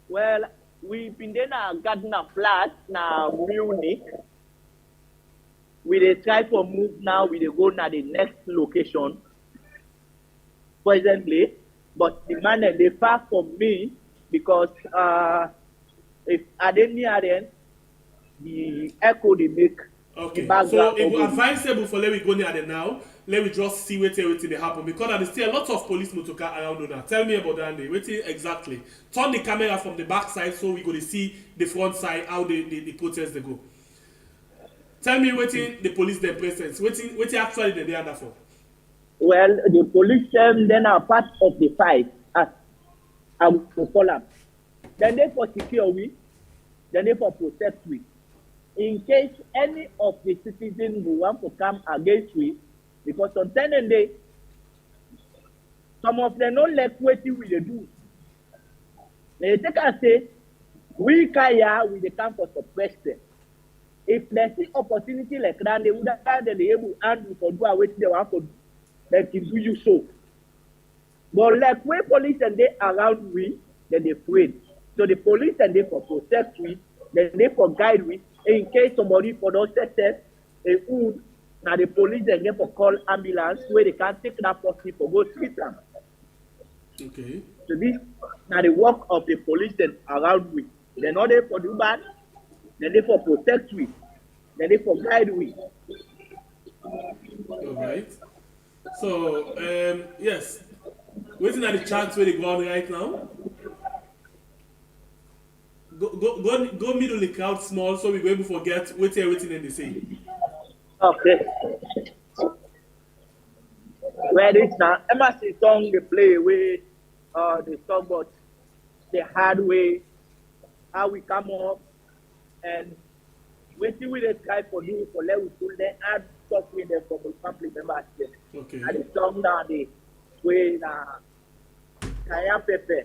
Well, we've been there na Gardner Flat na Munich. We dey try for move now, we dey go na the next location presently, but the man they far from me because if I didn't near them, the echo they make. Okay, so it will advisable for let we go near them now. Let me just see what everything they happen because there's still a lot of police motor car around now. Tell me about that. Wait exactly. Turn the camera from the back side so we go to see the front side how the protest they go. Tell me what the police their presence. What actually they are there for? Well, the police then are part of the fight as I will call them. Then they for secure we, then they for protect we. In case any of the citizens who want to come against we, because on 10 and day, some of them don't like what we do. They take and say, we kaya we come for suppress them. If they see opportunity like that, they would have had the able and for do what they want to do. They can do you so. But like when police and they around we, then they afraid. So the police and they for protect we, then they for guide we. In case somebody for those set a wound, now the police and they for call ambulance where they can take that person for go treat them. Okay. So this now the work of the police and around we. They're not there for do bad. Then they for protect we. Then they for guide we. All right. So yes, waiting at the chance where they go on right now. Go middle the crowd small so we go able to forget what everything they say. Okay. Well, it's now Emerson song they play with the song about the hard way, how we come up and Waiting with the try for do for let we told them add stuff with them for the family members. Okay. And the song now the way na kaya pepe.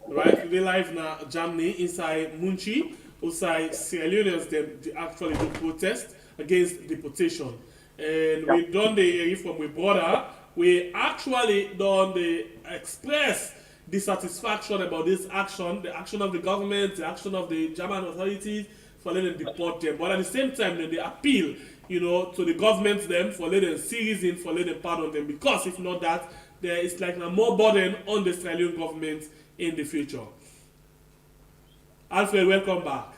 Right, we live now Germany inside MUNICH, outside Sierra Leoneans they actually do protest against deportation. And we done the hearing from my brother, we actually done the express dissatisfaction about this action, the action of the government, the action of the German authorities for letting them deport them. But at the same time, then they appeal, you know, to the government them for letting them see reason for letting them pardon them. Because if not that, there is like a more burden on the Australian government in the future. Alfred, welcome back.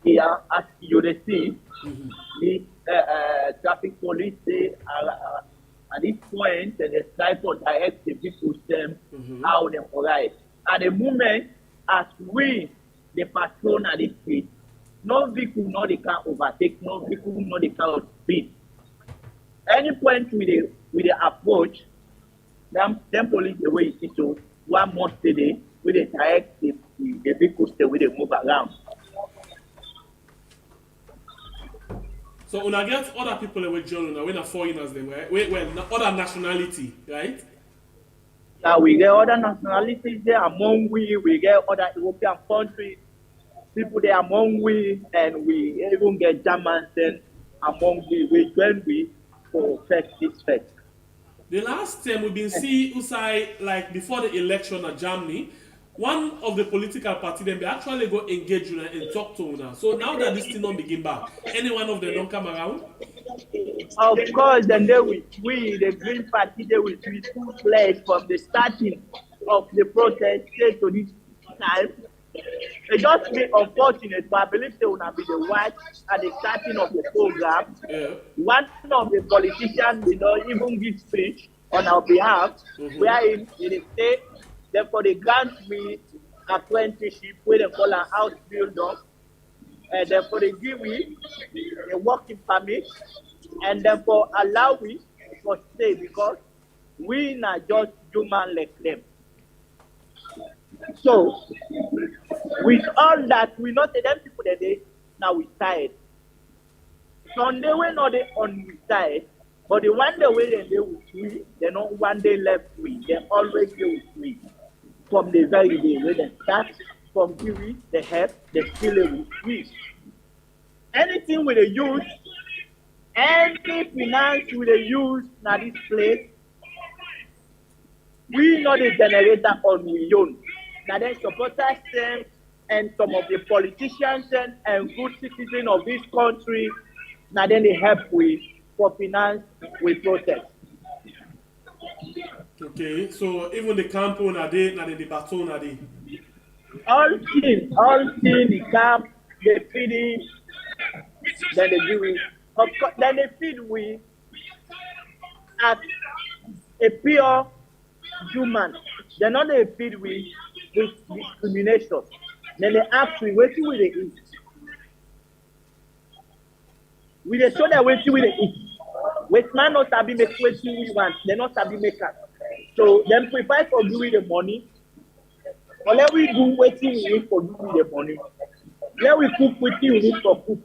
Yeah, as you see, the traffic police say at this point they try to direct the people them how they arrive. At the moment, as we the patrol at the street, no vehicle no they can overtake, no vehicle no they can speed. Any point with the approach, them police the way it is so 1 month today, we they direct the vehicles the way they move around. So when I get other people with join, when are foreigners them, right? Well, other nationality, right? Yeah, we get other nationalities there among we get other European countries, people there among we, and we even get Germans then among we join we for fetch this fetch. The last time we've been seeing Usai, like before the election in Germany, one of the political party them they actually go engage una and talk to una. So now that this thing don't begin back, any one of them don't come around? Of course, then they will, we the Green Party, they will be full pledged from the starting of the protest to this time. It just be unfortunate, but I believe they will not be the ones at the starting of the program. Yeah. One of the politicians did not even give speech on our behalf, where in the state, therefore they grant me apprenticeship, where they call an house builder, and therefore they give me a working permit, and therefore allow me to stay because we not just human like them. So, with all that, we not tell them people that they now we tired. Sunday we not they on we tired, but the one day we they with we, they not one day left we. They always go with we. From the very day when they start, from Kiwi, they have, they still with we. Anything with the use, any finance with the use now this place, we know the generator on we own. Now then supporters them and some of the politicians and good citizens of this country, now then they help with for finance with protest. Okay, so even the campaign are they, now the baton are they? All things, the camp, they feeding, then they do it. Of course, then they feed we as a pure human. They're not they feed with discrimination. Then they ask we waiting with the eat. We they show that waiting with the eat. Wait man not be make waiting we want. They not be makers. So them prepare for doing the money. Or let we do waiting we need for doing the money. Let we cook waiting we need for cook.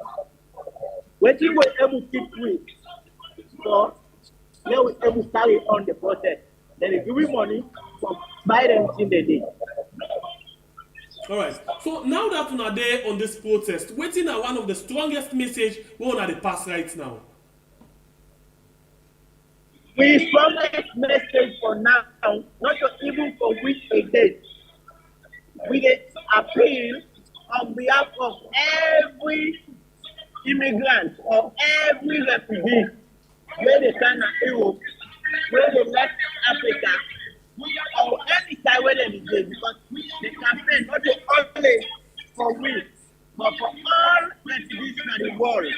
Waiting we able to keep with. So let we able to carry on the process. Then they give we money for buy them in the day. All right. So now that we are there on this protest, waiting are one of the strongest message we want to pass right now. We strongest message for now, not even for which again. We appeal on behalf of every immigrant or every refugee where they come to Europe, where they left Africa, or any side where they live, because the campaign not only for we, but for all refugees in the world.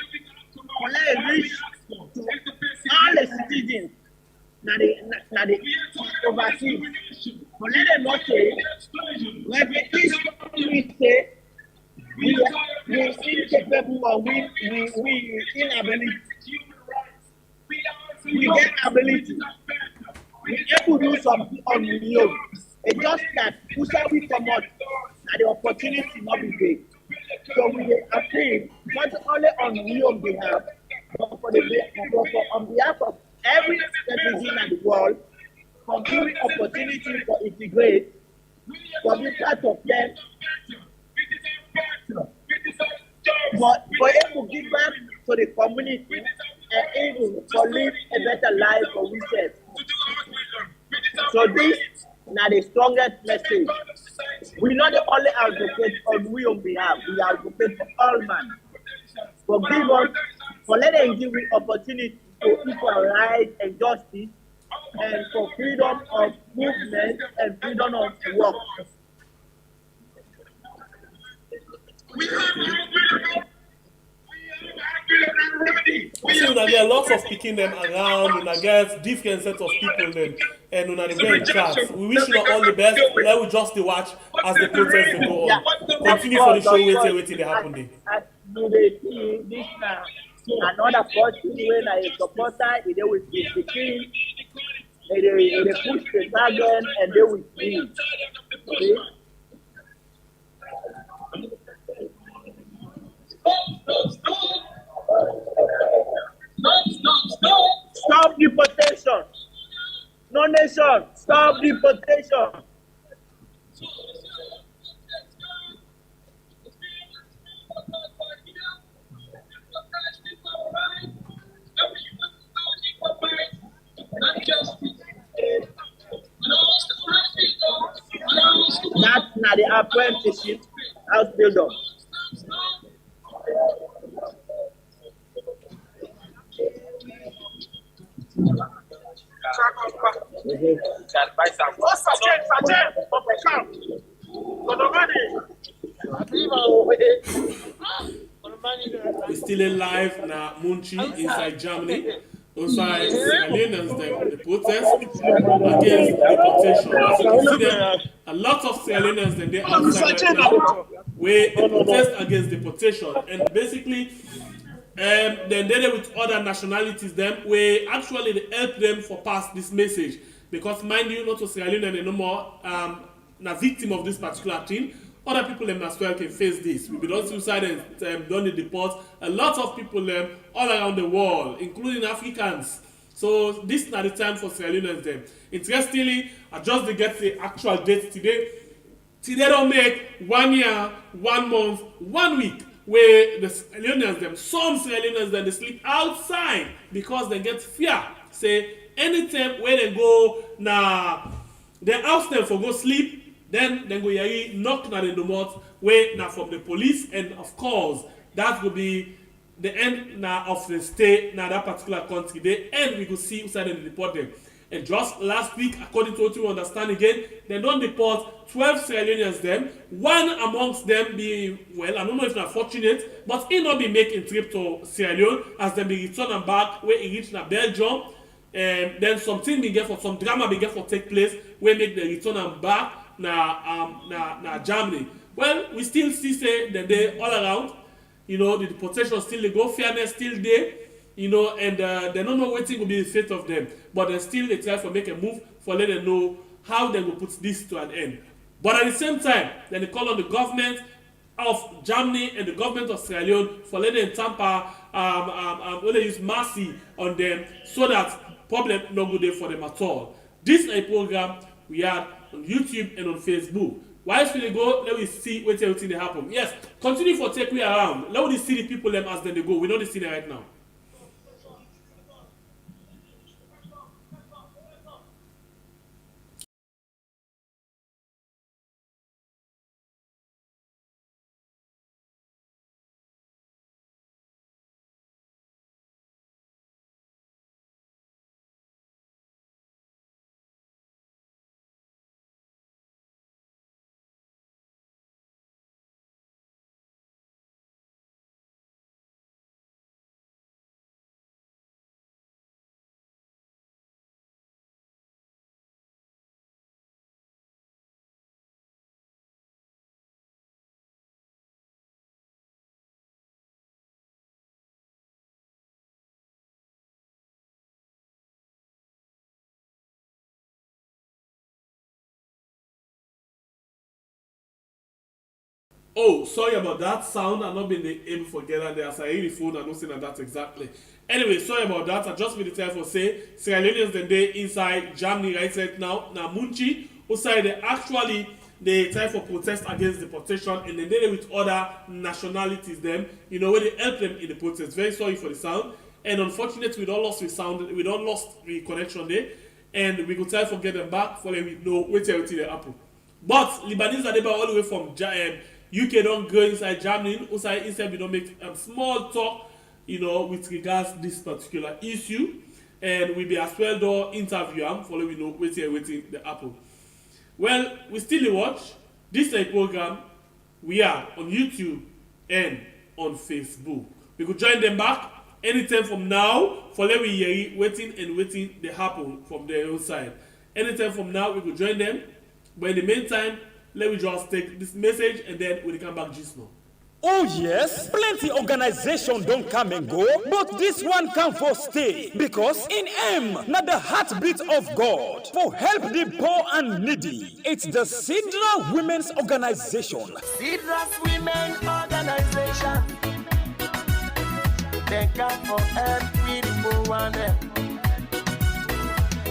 For let it reach to all the citizens na the overseas. For let them not say, refugees we say, we incapable or we inability we get ability. We able to do something on we own. It's just that Usa we come out and the opportunity not be big. So we appeal not only on we own behalf, but on behalf of every citizen in the world, for giving opportunity for integrate, for being part of them, but for able to give back to the community and able to live a better life for ourselves. So this now the strongest message. We not the only advocate on we on behalf, we advocate for all man. For give us, for let them give we opportunity for equal rights and justice, and for freedom of movement and freedom of work. See, una get lots of picking them around, una get different sets of people them, and una dey in chats. We wish you all the best. Let we just watch as the protests dey go on. Continue for the show, waiting they happen there. And do they see this now? Another person when I supporter, they will be the king, they push the dragon, and they will win. Okay? Stop deportation. No nation. Stop deportation. That's not the apprenticeship house builder. We still alive na MUNICH inside Germany. Inside Leoneans them, the protest against deportation. As you can see them, a lot of Leoneans them they outside right now where they protest against deportation, and basically then they with other nationalities them where actually they help them for pass this message, because mind you, not to Sierra Leone no more na victim of this particular thing. Other people them as well can face this. We be done suicide and done the deport. A lot of people them all around the world, including Africans. So this is not the time for Sierra Leoneans them. Interestingly, I just to get the actual date today. Today don't make 1 year, 1 month, 1 week where the Sierra Leoneans them, some Sierra Leoneans them they sleep outside because they get fear. Say anytime where they go now, they ask them for go sleep. Then go yari knock na the domot where now from the police, and of course that will be the end now of the stay now that particular country. The end we could see inside and deport them. And just last week, according to what we understand again, they don't deport 12 Sierra Leoneans them. One amongst them be, well, I don't know if they're fortunate, but he not be making trip to Sierra Leone as they be returning back where he reach na Belgium. Then something be get for some drama be get for take place where make the return and back na Germany. Well, we still see say that they all around, you know, the deportation still they go, fairness still there, you know, and they don't know what will be the fate of them, but they still they try to make a move for let them know how they will put this to an end. But at the same time, then they call on the government of Germany and the government of Sierra Leone for letting them tamper, only use mercy on them so that problem no good there for them at all. This is a program we had on YouTube and on Facebook. Whilst we go, let me see what everything they happen. Yes, continue for take we around. Let me see the people them as they go. We know the scene right now. Oh, sorry about that sound. I've not been able to get that there. As I hear the phone, I don't say that exactly. Anyway, sorry about that. I just made the time for say Sierra Leoneans then they inside Germany right now. Now MUNICH, outside they actually they try for protest against deportation and then they with other nationalities them, you know, where they help them in the protest. Very sorry for the sound. And unfortunately we don't lost the sound, we don't lost the connection there. And we could try to get them back for we know wait until they happen. But Lebanese are there all the way from UK don't go inside Germany, outside instead we don't make small talk, you know, with regards to this particular issue. And we be as well do interview them for we know waiting the apple. Well, we still watch this program. We are on YouTube and on Facebook. We could join them back anytime from now for let we hear waiting the happen from their own side. Anytime from now we could join them. But in the meantime, let me just take this message and then we'll come back just now. Oh yes, plenty organization don't come and go, but this one come for stay because in M, not the heartbeat of God, for help the poor and needy. It's the Sidra Women's Organization. Sidra's Women Organization. They come for help with the poor and them.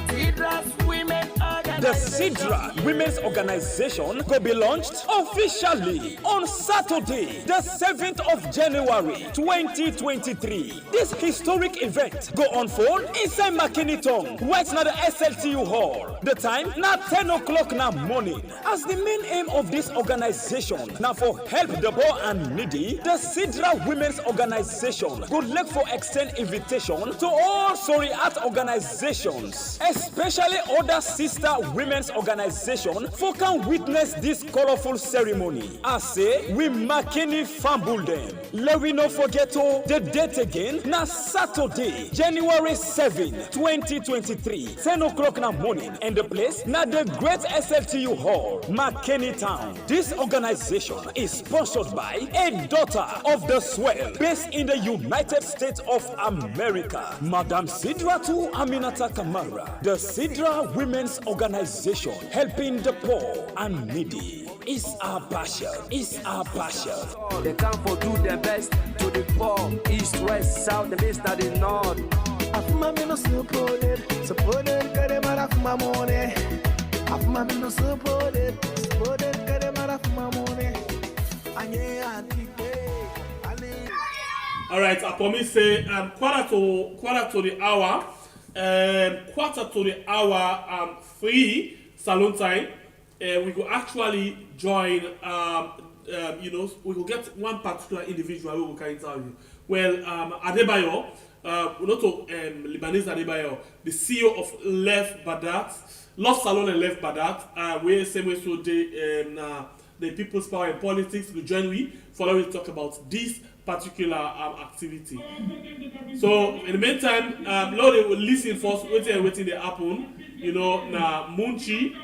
Sidra's Women The Sidra Women's Organization will be launched officially on Saturday, the 7th of January, 2023. This historic event go unfold inside McKinneyton, right now the SLTU Hall. The time, now 10 o'clock now morning. As the main aim of this organization, now for help the poor and needy, the Sidra Women's Organization would like for extend invitation to all Soriat organizations, especially other sister women's organization for can witness this colorful ceremony. I say we McKinney fumble them. Let we not forget the date again. Now Saturday, January 7, 2023, 10 o'clock in the morning, and the place now the Great SLTU Hall, McKinney Town. This organization is sponsored by a daughter of the swell based in the United States of America, Madam Sidratu Aminata Kamara. The Sidra Women's Organization helping the poor and needy is our passion. Is our passion. They come for do their best to the poor, east, west, south, the east, and the north. Afuma me no supported, kare mara afuma money. Afuma me no supported, kare mara afuma money. Anye antike. All right, I promise say quarter to the hour. Quarter to the hour free salon time. We could actually join. You know, we could get one particular individual who can interview. Well, Adebayo, not Lebanese Adebayo, the CEO of Love Salon and Left Badat. We same way so the People's Power and Politics will join me for we talk about this particular activity. So in the meantime, Lord, they will listen first, waiting they happen. You know, now MUNICH,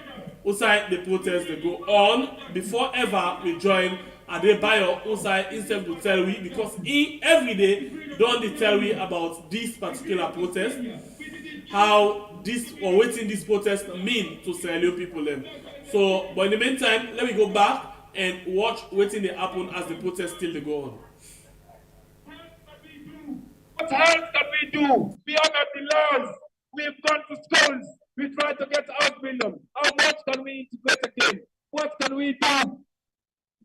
outside the protest they go on before ever we join Adebayo outside instead to tell we because he every day don't they tell we about this particular protest, how this or waiting this protest mean to Sierra Leone people them. So, but in the meantime, let me go back and watch waiting they happen as the protest still they go on. What else can we do beyond the laws? We've gone to schools. We try to get house building. How much can we integrate again? What can we do?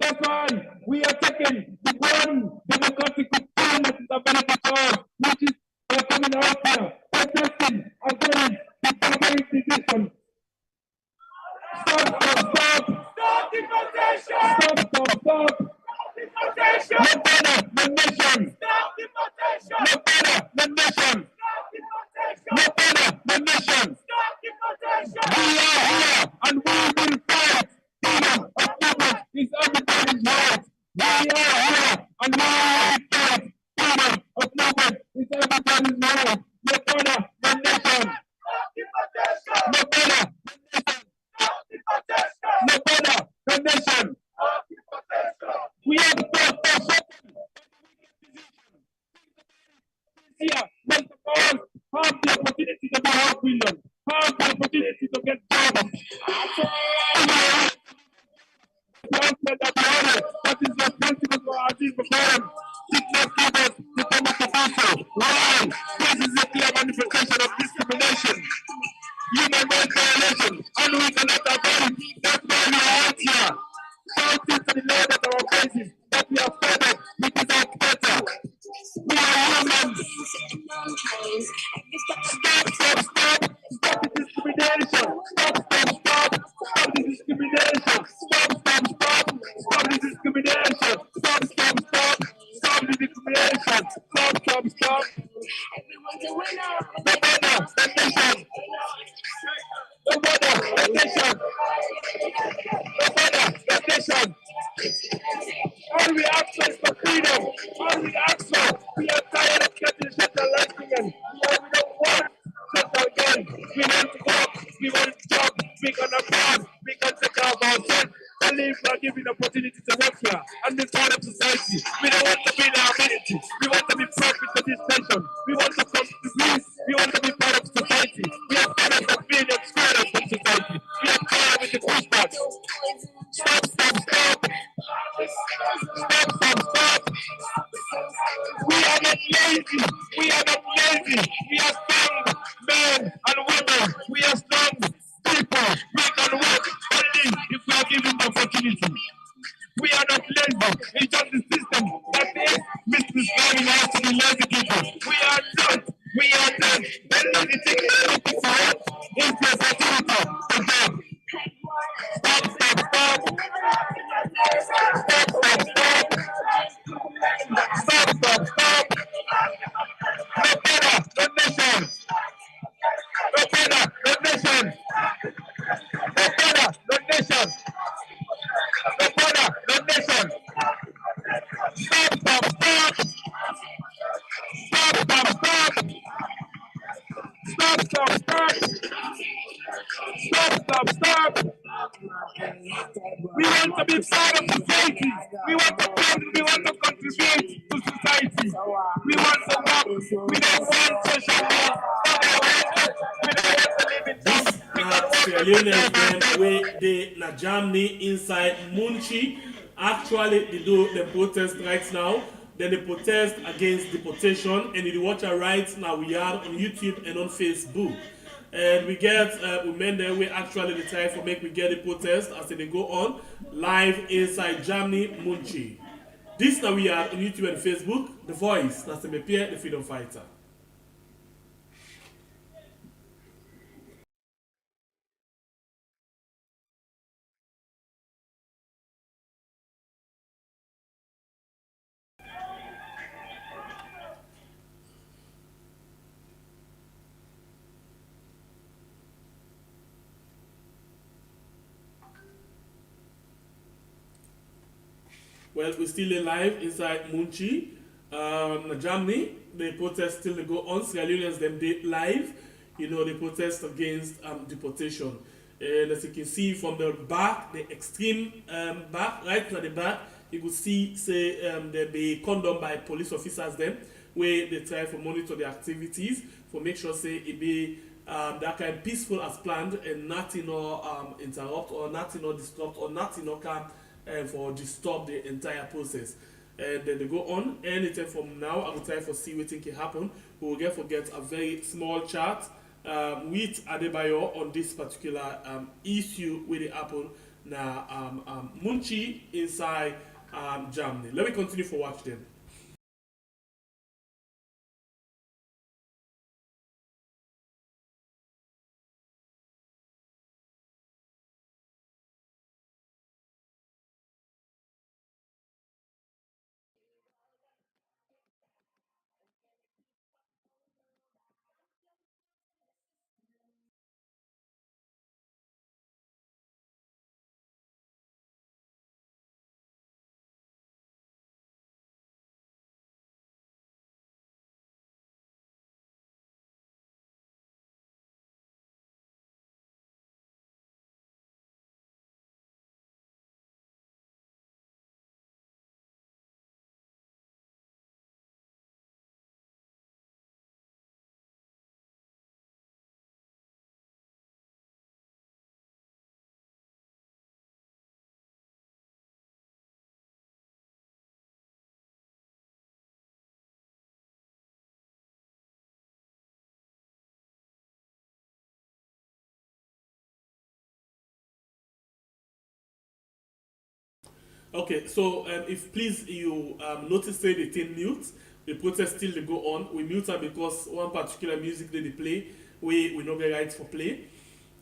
That's why we are taking the one democratic plan that is available to us, which is coming out here, protesting against the primary decision. Stop deportation! Stop deportation! No better than nation! Stop deportation! No better than nation! Stop deportation! No better than nation! Stop deportation! We are here and we will fight! Freedom of movement is everybody's right! We are here and we will fight! Freedom of movement is everybody's right! No better than nation! Stop deportation! No better than nation! Stop deportation! No better than nation! Stop deportation! We have fought for something. Here, most of us have the opportunity to be house builders, have the opportunity to get jobs. That is your Stop the discrimination. Stop the discrimination. Stop the discrimination. Stop the discrimination. Stop. Everyone's a winner. The nation. The nation. All we ask for is for freedom. All we ask for, we are tired of getting shut down like women. We don't want shut down again. We want to work, we want to job, we can afford, we can take care of ourselves. Only if we are given the opportunity to work here and be part of society. We don't want to be in our amenity. We want to be profit for this nation. We want to contribute. We want to be part of society. We are tired of being excluded from society. We are tired with the pushback. Stop. We are not lazy. We are strong men and women. We are strong people. We can work only if we are given the opportunity. We are not lazy. It's just the system that is misdescribing us to be lazy people. We are not. The lazy thing is looking for us is the opportunity to job. Stop. The nation. Stop. We want to be part of society. We want to contribute to society. We want to work. We don't want social media. We don't want to live in town. Sierra Leoneans then where they na Germany inside MUNICH. Actually they do the protest right now. Then they protest against deportation, and in the watcher right now we are on YouTube and on Facebook. And we get women there we actually the time for make we get the protest as they go on live inside Germany MUNICH. This now we are on YouTube and Facebook. The voice that's the Pierre, the freedom fighter. Well, we're still alive inside MUNICH, Germany. The protest still go on. Sierra Leoneans them they live. The protest against deportation. And as you can see from the back, the extreme back, right at the back, you could see say they be condemned by police officers them, where they try to monitor the activities for make sure say it be that kind of peaceful as planned and nothing or interrupt or nothing or disrupt or nothing or can for disturb the entire process. And then they go on anytime from now. I will try for see what can happen. We will get a very small chat with Adebayo on this particular issue where it happen now MUNICH inside Germany. Let me continue for watch them. Okay, so if please you notice say the thing mute, the protest still they go on. We mute them because one particular music they play, we no get rights for play,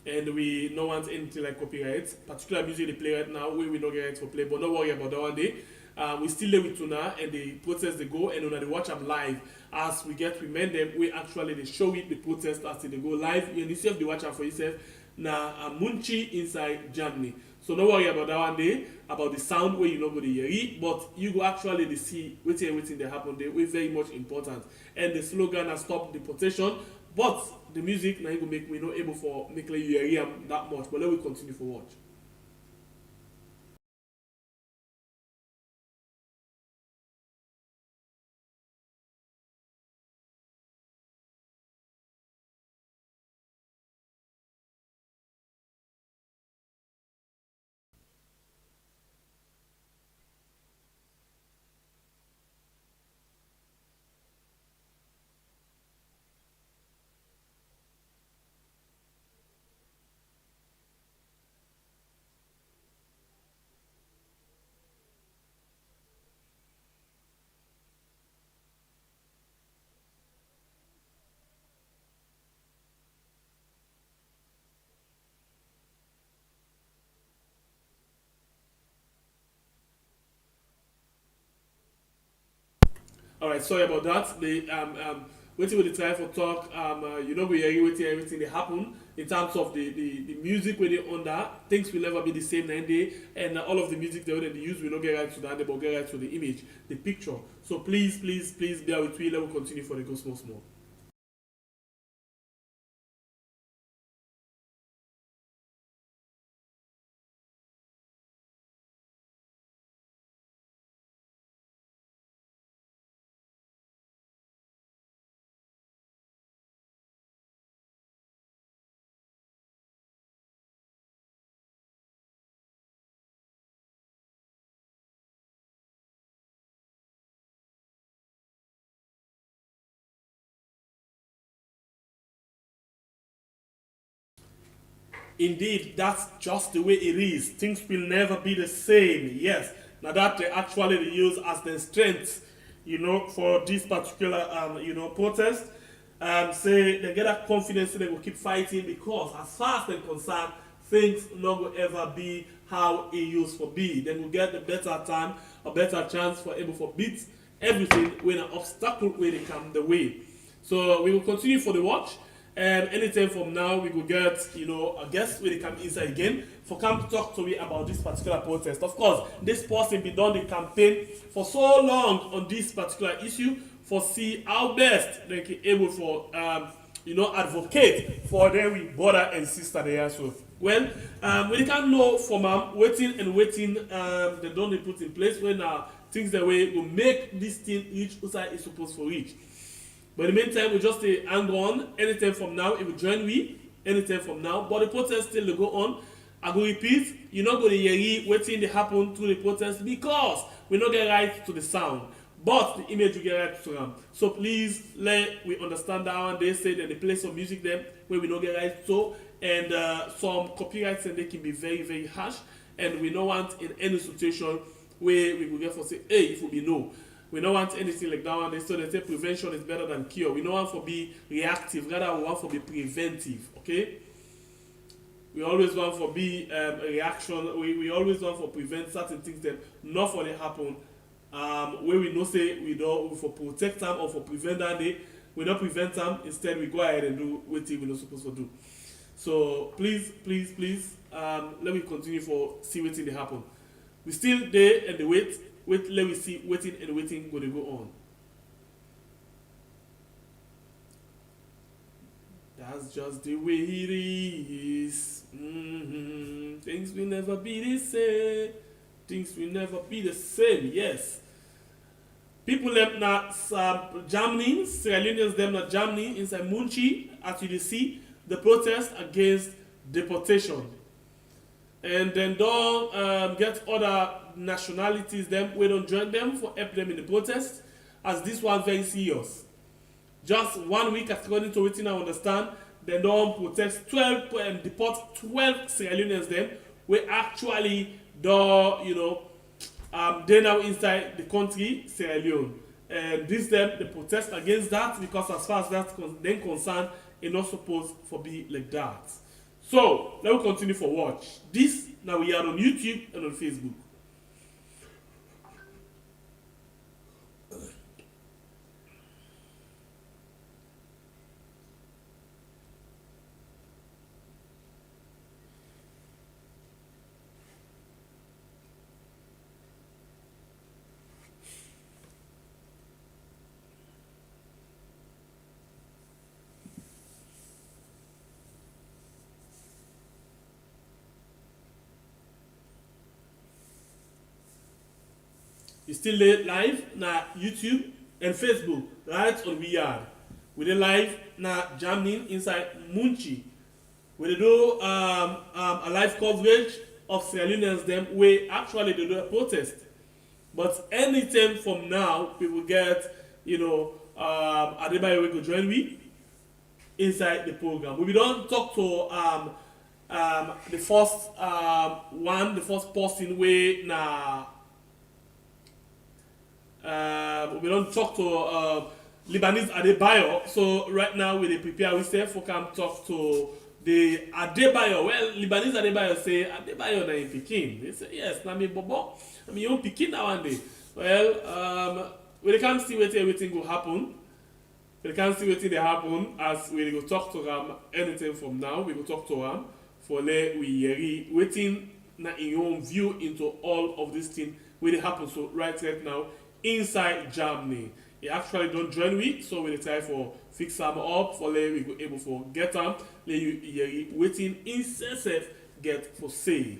and we no want anything like copyright. Particular music they play right now, we no get rights for play. But don't worry about that one day. We still there with Tuna and the protest they go, and when they watch them live as we get remind them, we actually they show it the protest as they go live. You yourself they watch them for yourself. Now MUNICH inside Germany. So don't worry about that one day, about the sound where you not go to hear it, but you go actually to see everything that happened there. We're very much important. And the slogan has stopped deportation, but the music now you go make me not able for make like you hear that much. But let me continue for watch. All right, sorry about that. The waiting with the try for talk. You know we are waiting everything that happen in terms of the music where they under things will never be the same 9 day, and all of the music they already use will not get right to that, but get right to the image, the picture. So please bear with me. Let me continue for the go small. Indeed, that's just the way it is. Things will never be the same. Yes. Now that they actually use as their strength, for this particular, protest, say they get that confidence they will keep fighting because as far as they're concerned, things not will ever be how it used to be. Then we'll get a better time, a better chance for able to beat everything when an obstacle where they come the way. So we will continue for the watch. And anytime from now, we will get, a guest when they come inside again for come to talk to me about this particular protest. Of course, this person been done the campaign for so long on this particular issue for see how best they can able for, advocate for their brother and sister there. So, well, we can know from waiting, they don't put in place when things the way will make this thing reach outside is supposed to reach. But in the meantime, we just hang on. Anytime from now, it will join me. Anytime from now. But the protest still go on. I go repeat, you're not going to hear waiting to happen through the protest because we not get right to the sound. But the image will get right to them. So please let we understand that one. They say that they play some music there where we not get right to. And some copyrights and they can be very, very harsh. And we don't want in any situation where we will get for say, hey, if we be no. We don't want anything like that one. So they say prevention is better than cure. We don't want to be reactive, rather we want to be preventive. Okay? We always want to be a reaction. We always want to prevent certain things that not for they happen. Where we know say we don't for protect them or for prevent that day. We don't prevent them. Instead, we go ahead and do what we're not supposed to do. So please, let me continue for see what they happen. We still there and the wait, let me see waiting gonna go on. That's just the way it is. Things will never be the same. Things will never be the same. Yes. People them not Germany, Sierra Leoneans them not Germany inside MUNICH, as you see the protest against deportation. And then don't get other nationalities them we don't join them for help them in the protest, as this one very serious. Just 1 week according to what I understand, they don't protest 12 and deport 12 Sierra Leoneans them we actually do they now inside the country Sierra Leone. And this them they protest against that because as far as that's then concerned, it's not supposed to be like that. So let me continue for watch. This now we are on YouTube and on Facebook. It's still live na YouTube and Facebook, right on VR. We dey live na Germany inside MUNICH. We dey do a live coverage of Leoneans them where actually they do a protest. But anytime from now, we will get, Adebayo will go join me inside the program. We don't talk to the first the first person way na. We don't talk to Lebanese Adebayo. So right now we prepare ourselves for come talk to the Adebayo. Well, Lebanese Adebayo say Adebayo na in Pekin. They say yes, na me bobo. I mean you Pekin now one day. Well, we can't see what everything will happen. We can't see what they happen as we go talk to them anything from now. We go talk to them for let we waiting na in your own view into all of this thing will happen. So right now inside Germany. He actually don't join me, so we try for fix them up for let we go able for get them. Let you waiting incessant get for say.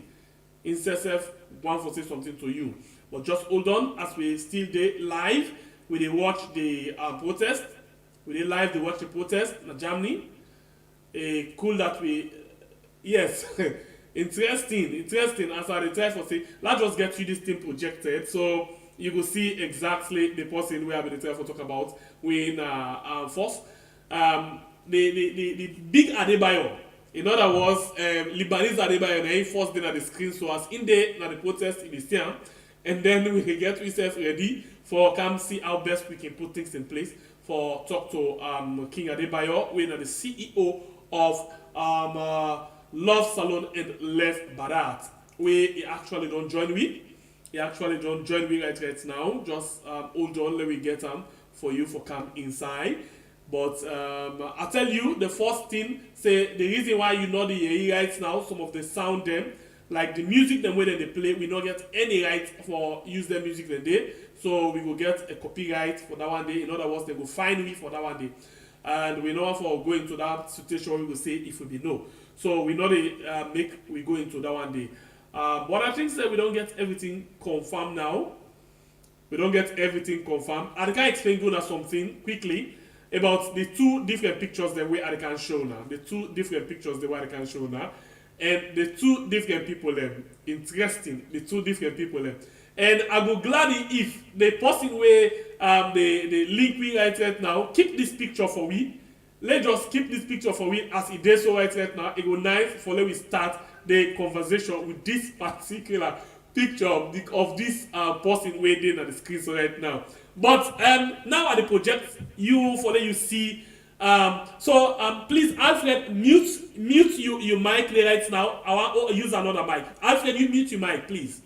Incessant want for say something to you. But just hold on as we still dey live. We dey watch the protest. We dey live they watch the protest in Germany. Cool that we yes. interesting as I try for say let's just get you this thing projected. So you will see exactly the person we have been trying to talk about when first. The big Adebayo, in other words, Lebanese Adebayo, na first day at the screen, so as in there, na the protest in the stand, and then we can get ourselves ready for come see how best we can put things in place for talk to King Adebayo, we are the CEO of Love Salon and Left Barat. We actually don't join me. He actually don't join me right now. Just hold on, let me get them for you for come inside. But I tell you, the first thing, say the reason why you know the hear right now, some of the sound them, like the music them way that they play, we don't get any right for use their music the day. So we will get a copyright for that one day. In other words, they will fine me for that one day. And we know for going to that situation, we will say if we be no. So we know they we go into that one day. But I think that we don't get everything confirmed now. We don't get everything confirmed. I can explain to you something quickly about the two different pictures the way I can show now. The two different pictures the way I can show now. And the two different people them. Interesting. The two different people them. And I go gladly if the person where the link we right now, keep this picture for we. Let's just keep this picture for we as it is so right now. It go nice for let we start the conversation with this particular picture of this person waiting at the screen so right now. But now at the project, you for let you see. Please, Alfred, mute your mic right now. I want to use another mic. Alfred, you mute your mic, please.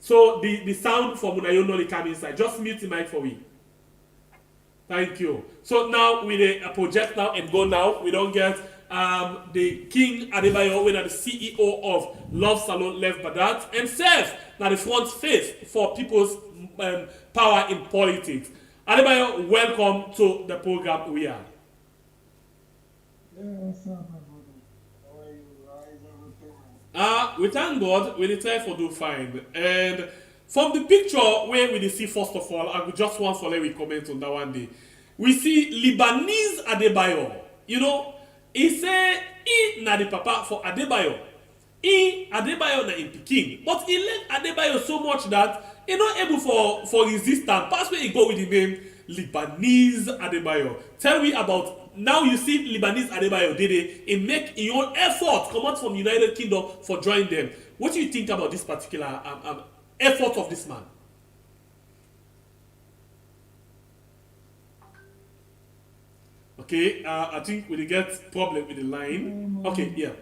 So the sound from Unayo no come inside. Just mute the mic for me. Thank you. So now with the project now and go now, we don't get the King Adebayo, when the CEO of Love Salon Left Badat, and serve now the front face for people's power in politics. Adebayo, welcome to the program we are. We thank God, we try for do fine. And from the picture where we see first of all, I would just want for let me comment on that one day. We see Lebanese Adebayo. You know, he say he na the papa for Adebayo. He Adebayo na in Peking. But he led Adebayo so much that he not able for resistance. Pass where he go with the name Lebanese Adebayo. Tell me about now you see Lebanese Adebayo did it. He make his own effort come out from United Kingdom for join them. What do you think about this particular effort of this man? Okay, I think we get problem with the line. Okay, yeah.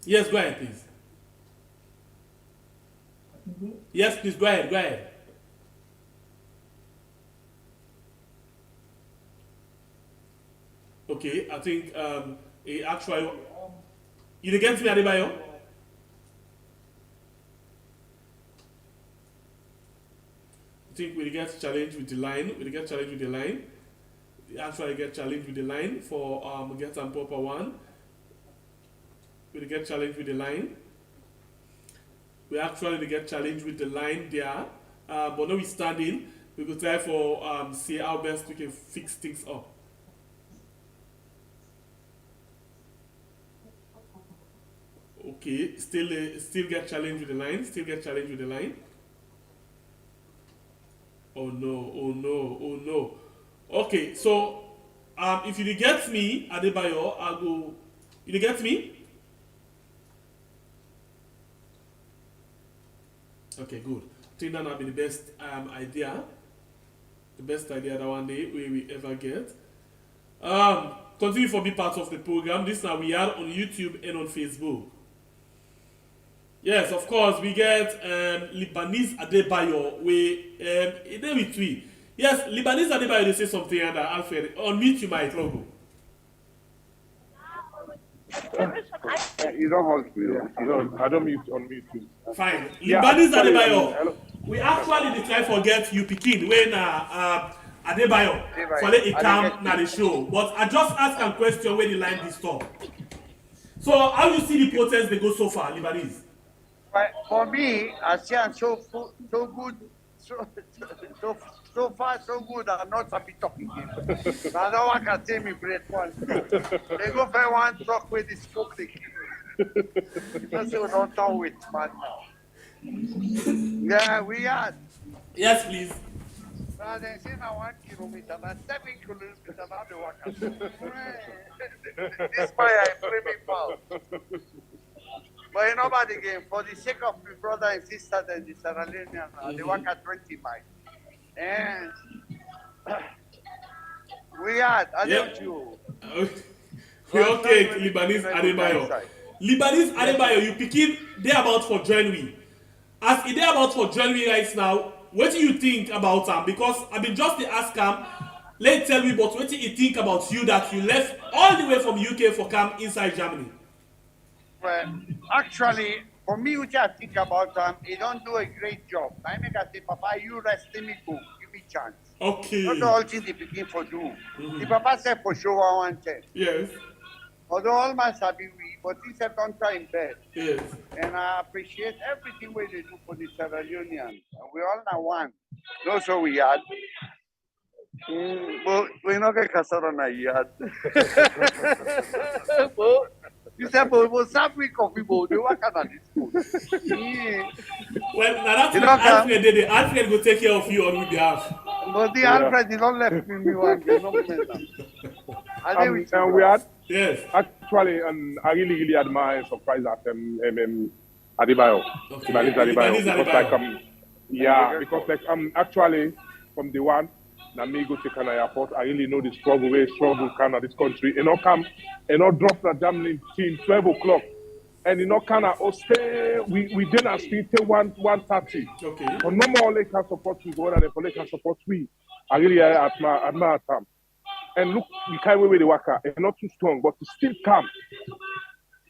Yes, go ahead, please. Yes, please, go ahead, go ahead. Okay, I think actually, you get me, Adebayo? I think we get challenged with the line. We get challenged with the line. We actually get challenged with the line for get and proper one. We get challenged with the line. We actually get challenged with the line there. But notwithstanding, we could try for see how best we can fix things up. Okay, still get challenged with the line. Still get challenged with the line. Oh no! Oh no! Oh no! Okay, so if you get me, Adebayo, I'll go. You get me? Okay, good. I think that will be the best idea. The best idea that one day we ever get. Continue for be part of the program. This now we are on YouTube and on Facebook. Yes, of course, we get Lebanese Adebayo. With three. Yes, Lebanese Adebayo, they say something and Alfred. Unmute you mic, logo. You don't hold me. I don't mute on mute. Fine. Yeah, Lebanese actually, Adebayo. We actually try forget you picking when Adebayo for let it come na the show. But I just ask a question when the line is stop. So how you see the protest they go so far, Lebanese? For me, I see I'm so good, so far so good. I'm not happy talking. Now no one can tell me great one. They go for one talk with this public. Because we don't talk with man now. Yeah, we are. Yes, please. Now they say now 1 kilometer, now 7 kilometers now they walk. This why I blaming foul. But you know about the game, for the sake of my brother and sister and the Sierra Leoneans, they work at 20 miles. And we are, I don't you. Okay, Lebanese Adebayo. Lebanese Adebayo, you picking they about for January. As it they about for January right now, what do you think about them? Because I been just to ask him, let's tell me, but what do you think about you that you left all the way from UK for camp inside Germany? Well, actually, for me, which I think about he don't do a great job. I make I say, Papa, you rest, let me go, give me chance. Okay. Not all things they begin for do. The Papa said for sure I want chance. Yes. Although all my sabi we, but he said don't try in bed. Yes. And I appreciate everything we they do for the Sierra Leoneans. We all now one. Those who we had. But we're not going to cast on a yard. You said, but we'll serve me coffee, but they work on this food. Well, now that's what Alfred did. Alfred will take care of you on your behalf. But the Alfred did not left me one. And we had, yes. Actually, I really admire and surprise at Adebayo. Okay. Adebayo. Because yeah, because like actually from the one that me go to Canada airport, I really know the struggle Canada this country. You know, come and not drop the Germany team 12 o'clock. And you know, Canada stay we didn't stay till 1:30. Okay. But no more they can support we go and they can support we. I really admire them. And look, the kind way they work it's not too strong, but it's still calm.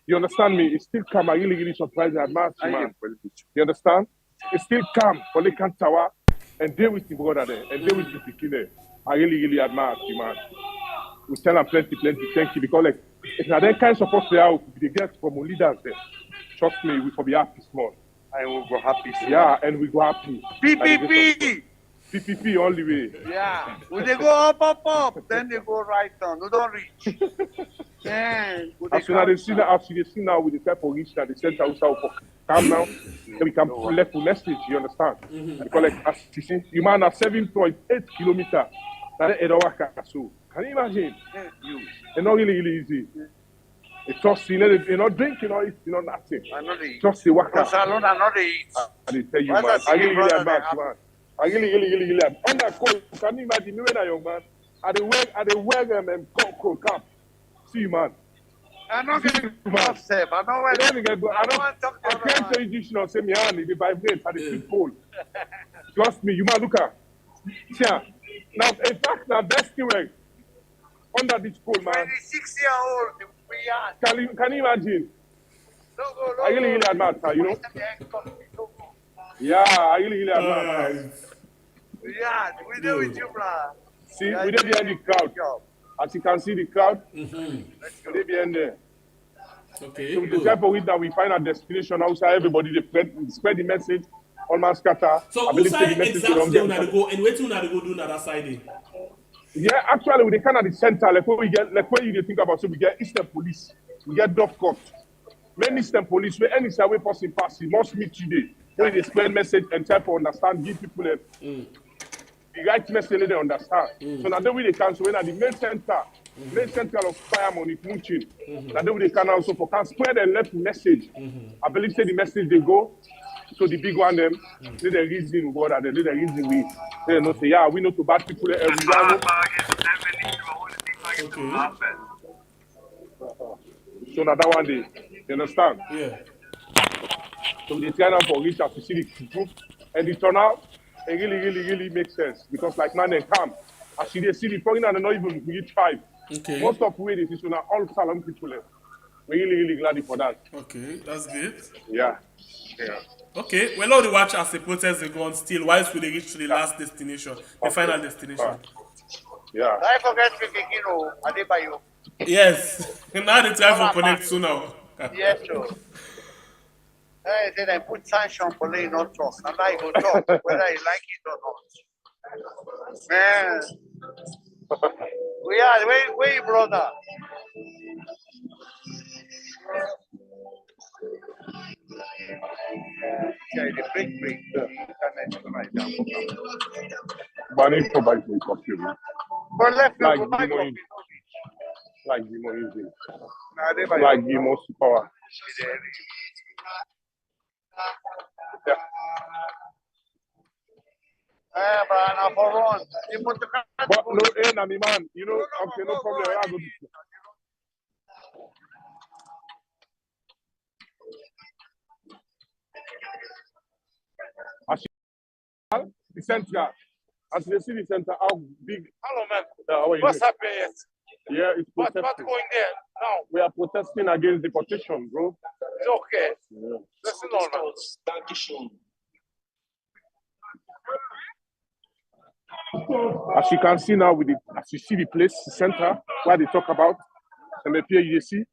You understand me? It's still calm. I really surprised and admire man. You understand? It's still calm. For they can tower and deal with the brother there and deal with the pikin there. I really admire you, man. We tell them plenty, thank you. Because like if now that kind of support they get from our leaders there. Trust me, we will be happy small. I will go happy. Yeah, and we go happy. PPP only way. Yeah. When they go up, then they go right down. We don't reach. Then as soon as they see now with the type of reach that the center also come now, then we can left for message, you understand? Because like as you see, you man have 7.8 kilometers. That is so. Can you imagine? It's not really easy. Just you know, drink, you know, it's nothing. I know the Just the waka. salon, I know the eat. I did tell you, Why man. does I Big really Brother admire they man. I really admire. On that call, can you imagine me when I young man? I the wear coat cap. See, man. I know get upset. I know when I can't tell you, you know, say me hand, it vibrates, and it feel cold. Trust me, you man, look at. Yeah. Now, in fact, now best thing right under this cold, man. 26-year-old, we are. Can you imagine? No, I really admire her, you know. Yeah, I really admire her. Yeah, we there with you, brother. See, we're there behind the crowd. As you can see, the crowd. We're behind there. Okay. So the type of it that we find our destination outside, everybody they spread the message, almost scatter. So outside exactly when they go and waiting when they go do another side. Yeah, actually, we kind of the center, like what we get, like what you think about. So we get Eastern Police, we get Dove Court. Many Eastern Police, where any side way person pass, he must meet today. When they spread message and try to understand, give people the right message they understand. So now that way they can, so when at the main center of fire money, munching. Now that way they can also for can spread and left message. I believe say the message they go. So the big one them, they the reason what are they the reason they know say yeah we know to bad people So now that one day, you understand? Yeah. So they try now for reach out to see the group and the turnout, it really makes sense because like man they come. As you see the foreigner and not even reach 5. Okay. Most of where this is now all Salon people. We're really glad for that. Okay, that's good. Yeah. Okay, well, all the watch as the protest they go on still, whilst we reach to the last destination, the final destination. Yeah. I forget speaking, you know, Adebayo. Yes, now they try to connect soon now. Yes, sure. Then I put sanction for letting not talk. And I go talk, whether I like it or not. Man. We are, where brother? Yeah, the break. But I need to buy some coffee. But left like go buy coffee. Like the more easy. Like the most power. Yeah. But for run. But no, man, you know, okay, no problem. I go to the center. As you see the center, how big. Hello, man. What's happening? Yeah, it's what's protesting. going there now? We are protesting against deportation, bro. It's okay. Yeah. That's normal. As you can see now, as you see the place, the center, where they talk about, and here you see,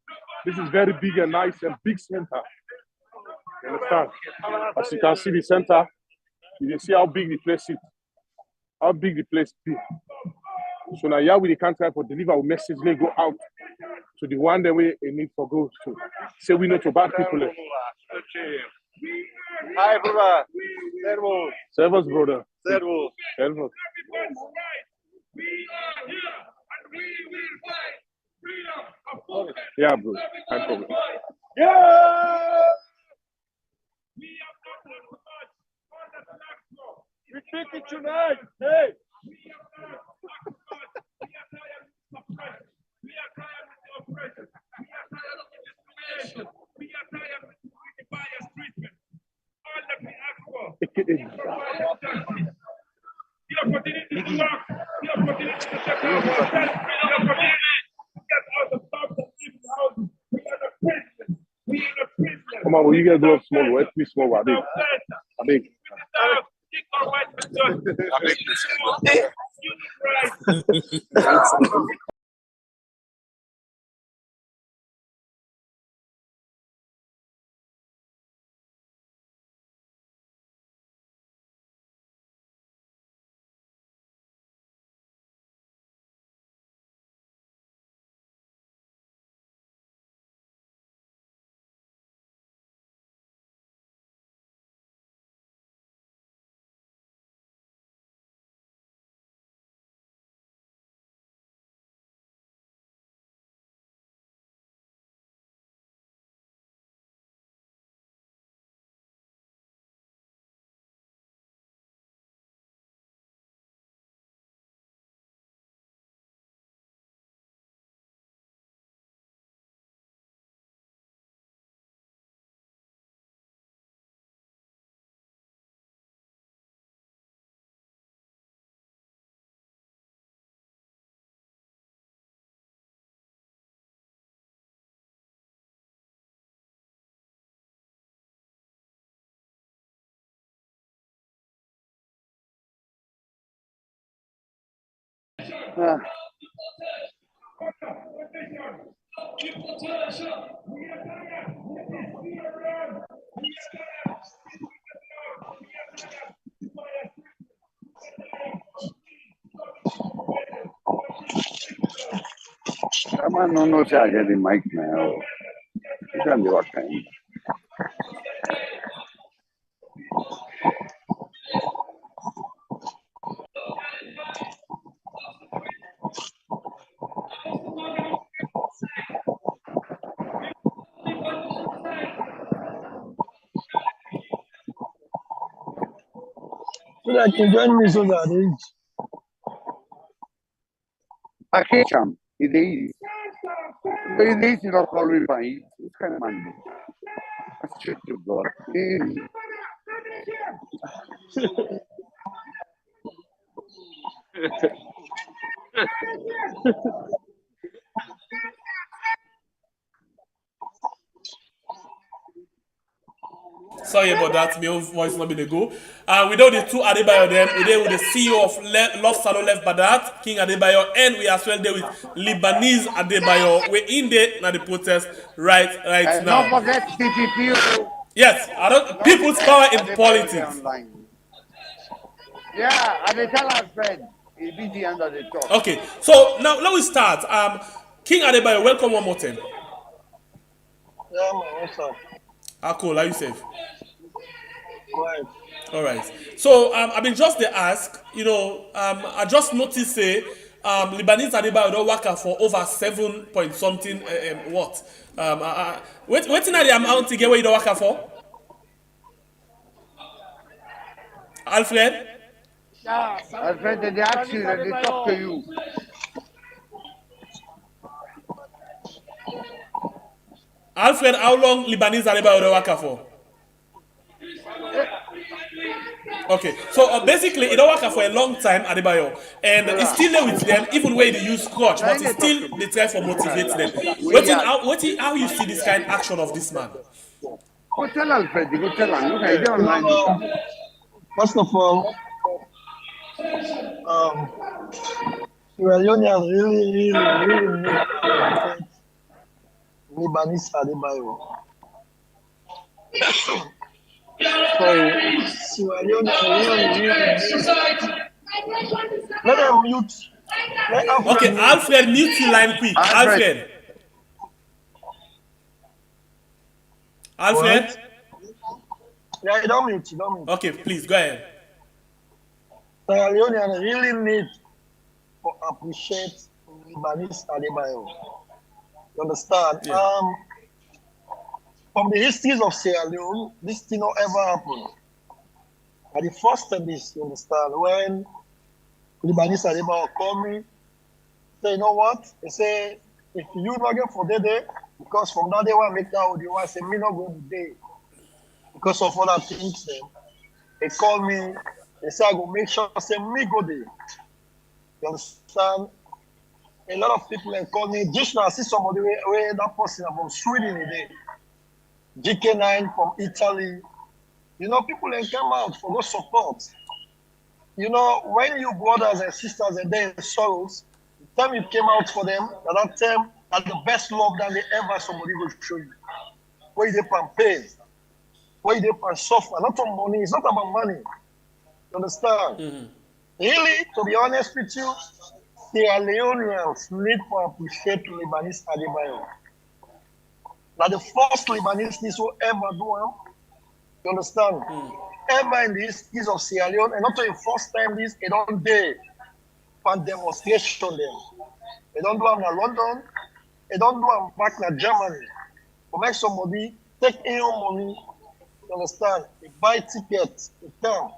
this is very big and nice and big center. You understand? As you can see the center, you can see how big the place is. How big the place is. So now here we can't try to deliver our message, they go out to the one that we need for go to. Say we know to bad people. Hi, brother. Servus. Servus, brother. Servus. Servus. Yeah, bro. No problem. Yeah! We take it tonight. Hey! Come on, will you get go up small? Wait, me small, I big. I big. Come on, no, say I get the mic now. You can't do what kind. So that I can join me so that I can't jump. It is. It is not always fine. It's kind of man. That's shit to God. Sorry about that, my own voice not been a go. We know the two Adebayo them. We there with the CEO of Love Salon Left Badat, King Adebayo, and we as well there with Lebanese Adebayo. We're in there now the protest right And now. don't forget CPP. Yes, I don't. People's power in politics. Yeah, and they tell our friend. He'll be the end of the talk. Okay, so now let me start. King Adebayo, welcome one more time. yeah, man, what's up? How cool are you safe? Right. All right. So I've been just to ask, you know, I just noticed say Lebanese Adebayo don't work for over 7 point something what? Waiting at the amount to get where you don't work for? Alfred? Alfred, they ask you and they talk to you. Alfred, how long Lebanese Adebayo don't work for? Okay, so basically, it don't work for a long time, Adebayo, and it's still there with them, even when they use crutch, but it's still they try to motivate them. How you see this kind of action of this man? Go tell Alfred, go tell him. Look, I don't online. First of all, Leoneans really need to Lebanese Adebayo. So, Sierra Leone let them mute. Okay, Alfred, mute your line quick. Alfred. Alfred? Yeah, you don't mute. Okay, please, go ahead. Sierra Leone really need to appreciate Lebanese Adebayo. You understand? Yeah. From the histories of Sierra Leone, this thing not ever happened. And the first time is, you understand, when Lebanese Adebayo call me, say, you know what? They say, if you not get for day, because from that day when I make that audio, I say, me not go today. Because of other things, they call me, they say, I go make sure, I say, me go there. You understand? A lot of people call me, just now I see somebody where that person from Sweden today. GK9 from Italy. You know, people can come out for those support. You know, when you brothers and sisters and they in sorrows, the time you came out for them, that time, that's the best love that they ever somebody will show you. Where they can pay, where they can suffer. Not on money, it's not about money. You understand? Mm-hmm. Really, to be honest with you, Sierra Leoneans need to appreciate Lebanese Adebayo. Now the first Lebanese this will ever do, you understand? Ever in the histories of Sierra Leone, and not the first time this, they don't do for demonstration them. They don't do them in London, they don't do them back in Germany. To make somebody take in your money, you understand? They buy tickets, they come.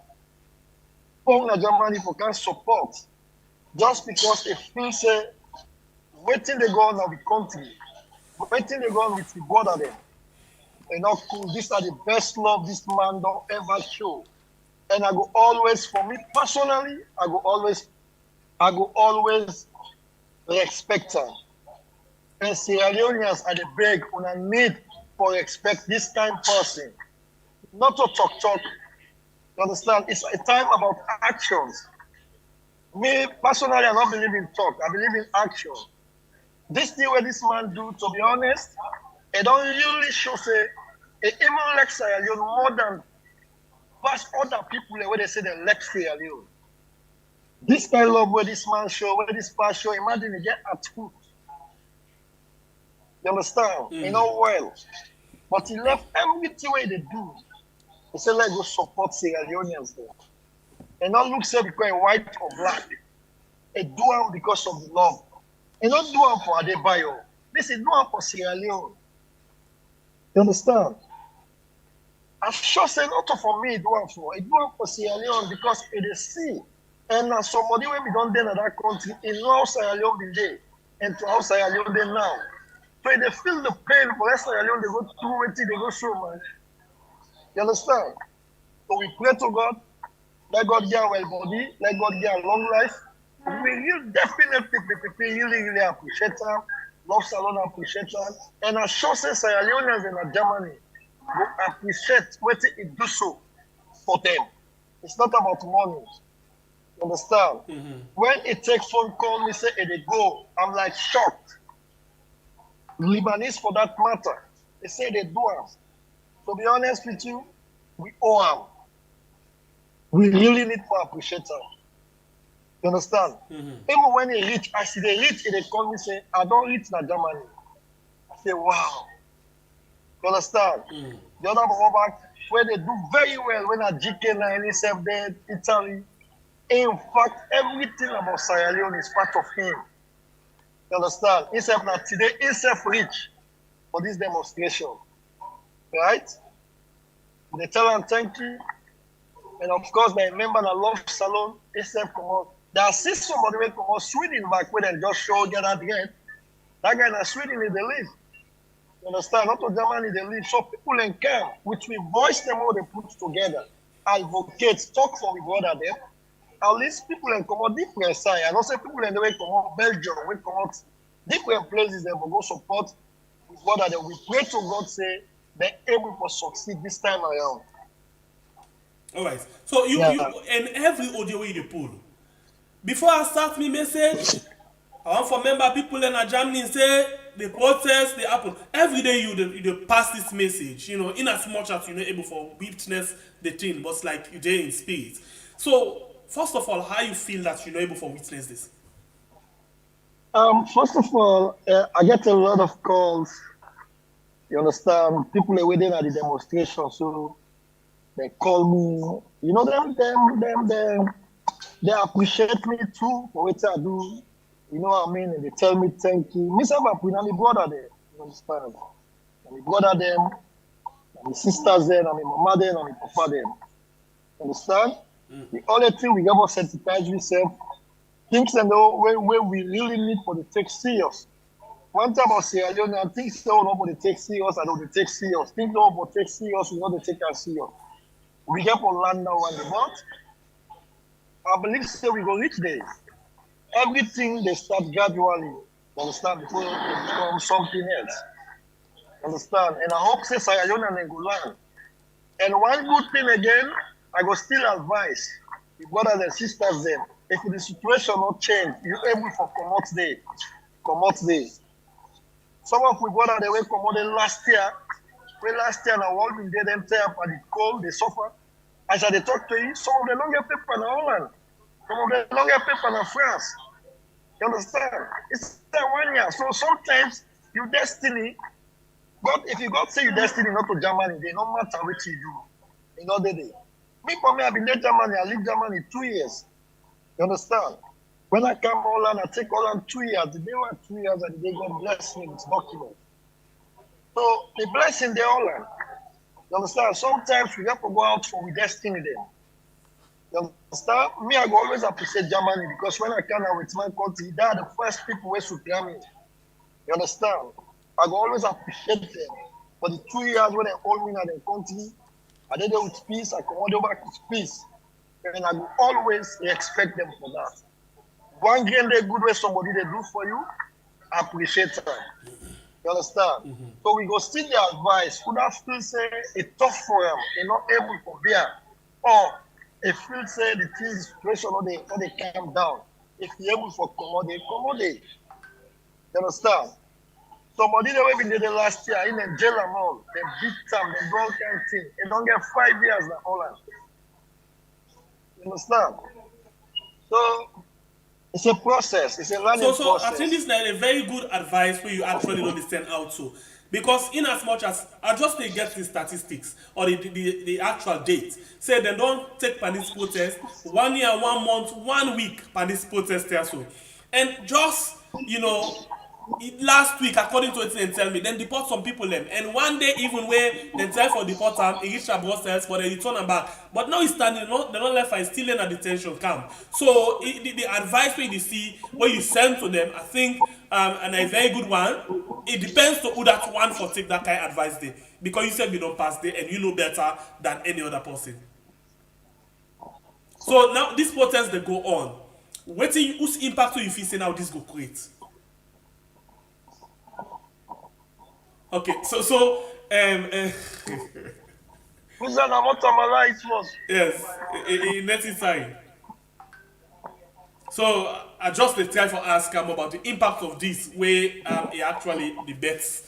Come to Germany for can support. Just because they feel say, waiting they go on of the country. Waiting they go on with the border them. You know, cool. These are the best love this man don't ever show. And I go always, for me personally, I go always respect her. And Sierra Leoneans are the beg on a need for respect this kind of person. Not to talk. You understand? It's a time about actions. Me, personally, I don't believe in talk. I believe in action. This thing where this man do, to be honest, it don't really show say, it even like Sierra Leone more than past other people where they say they like Sierra Leone. This kind of love where this man show, where this past show, imagine he get at foot. You understand? You know well. But he left everything where they do. He said, let's go support Sierra Leoneans there. And not look say because white or black. They do it because of the love. And not do it for Adebayo. They say do it for Sierra Leone. You understand? I sure say not for me, do it for Sierra Leone because it is see. And somebody when we don't do in that country, in how Sierra Leone been there, and to how Sierra Leone there now. So they feel the pain for that Sierra Leone, they go through it, they go through, man. You understand? So we pray to God, let God get a well body, let God get a long life. We will definitely really appreciate them. Love Salon appreciate them. And I sure say Sierra Leoneans in Germany will appreciate what it do so for them. It's not about money. You understand? When it takes phone call, me say they go. I'm like shocked. Lebanese for that matter. They say they do us. To be honest with you, we owe them. We really need to appreciate them. You understand? Even when they reach, I see they reach, they call me say, I don't reach in Germany. I say, wow. You understand? The other Robert, where they do very well when a GK9 is there, Italy. In fact, everything about Sierra Leone is part of him. You understand? Himself now today, himself rich for this demonstration. Right? They tell him thank you. And of course, they remember the Love Salon, himself come out. They assist somebody when come out Sweden back when they just show get that again. That guy in Sweden, they live. You understand? Not to Germany, they live. So people in camp, which we voice them all, they put together. Advocates, talk for we brother them. At least people in come out different side. I don't say people in the way come out Belgium, we come out different places, they will go support with brother them. We pray to God, say they're able to succeed this time around. All right. So you and every audio you pull. Before I start my message, I want to remember people in Germany say the protest, they happen. Every day you pass this message, you know, in as much as you're not able to witness the thing, but like you're there in spirit. So, first of all, how you feel that you're not able to witness this? First of all, I get a lot of calls. You understand? People are waiting at the demonstration, so they call me. You know they appreciate me too for what I do. You know what I mean? And they tell me thank you. Myself, I'm my brother there. You understand? I'm my brother them, I'm my sisters there, I'm my mama there, I'm my papa there. You understand? The only thing we ever sensitize ourselves, things and where we really need for the take serious. One time about Sierra Leone, and things don't know about the take serious, I know the take serious. Things don't about take serious, we know the take as serious. We get on land now and the month. I believe so we go reach there. Everything they start gradually, understand, before it becomes something else. Understand? And I hope say Sierra Leone and go land. And one good thing again, I go still advise the brothers and sisters then, if the situation not change, you're able to come out there. Some of we brothers they went come out there last year. When last year now all been there them tear up at the cold, they suffer. As I talk to you, some of them don't get paper in Holland. Some of them don't get paper in France. You understand? It's 1 year. So sometimes your destiny, God, if you God say your destiny not to Germany, they no matter what you do. You know they. Me for me, I've been in Germany, I lived Germany 2 years. You understand? When I come to Holland, I take Holland 2 years. The day was 2 years and the day God bless me with documents. So the blessing they Holland. You understand? Sometimes we have to go out for the destiny then. You understand? Me, I go always appreciate Germany because when I come out with my country, they are the first people who supply me. You understand? I go always appreciate them. For the 2 years when they hold me in their country, I did it with peace, I come over with peace. And I will always expect them for that. One grain they good way somebody they do for you, I appreciate them. You understand? So we go still the advice. Could have still say it's tough for them, they're not able to bear. Or if you say the things situation or they calm down, if you're able for commodity. You understand? Somebody that we did the last year in a jail amount, they beat them, they go kind thing. They don't get 5 years in Holland. You understand? So it's a process, it's a learning So process. I think this is a very good advice where you actually understand how to. Because in as much as I just they get the statistics or the actual date, say they don't take Panis protest 1 year, 1 month, 1 week Panis protest there so. And just last week, according to what they tell me, then deport some people them. And one day, even where they tell for deport them, he reach Brussels, but they return them back. But now he's standing, they're not left, he's still in a detention camp. So the advice where you see, what you send to them, I think, and a very good one. It depends to who that one for take that kind of advice there. Because you said we don't pass there, and you know better than any other person. So now these protests they go on. Waiting, whose impact do you feel say now this go create? Okay, so yes, necessary. So I just try for ask him about the impact of this, where actually the bets.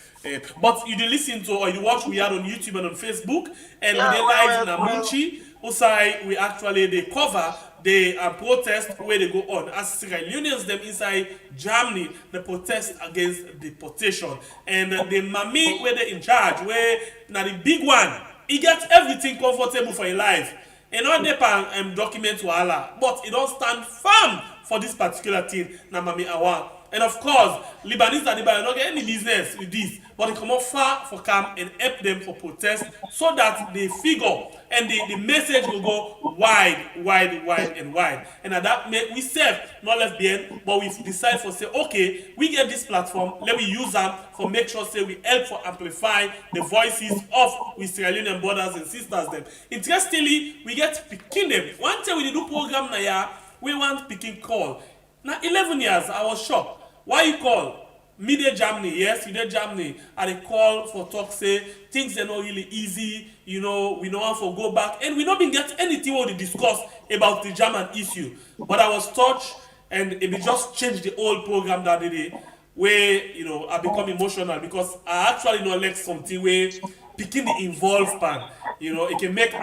But you did listen to or you watch we had on YouTube and on Facebook, and we did live in MUNICH. Also, we actually they cover the protest where they go on as Leoneans them inside Germany, the protest against deportation, and the mommy where they in charge, where now the big one, he gets everything comfortable for your life. And all the document wahala, but it don't stand firm for this particular thing. Na mami awa. And of course, Lebanese and Lebanese don't get any business with this, but they come out far for come and help them for protest so that the figure and the message will go wide. And at that we serve not left behind, but we decide for say, okay, we get this platform, let me use them for make sure say we help for amplify the voices of we Sierra Leonean brothers and sisters them. Interestingly, we get picking them. One time we do program na ya, we want picking call. Now 11 years, I was shocked. Why you call? Me dey Germany, yes, you dey Germany. And they call for talk, say things are not really easy, we don't want to go back. And we not been get anything what they discuss about the German issue. But I was touched and it just changed the whole program that day where I become emotional because I actually know like something where picking the involved pan, it can make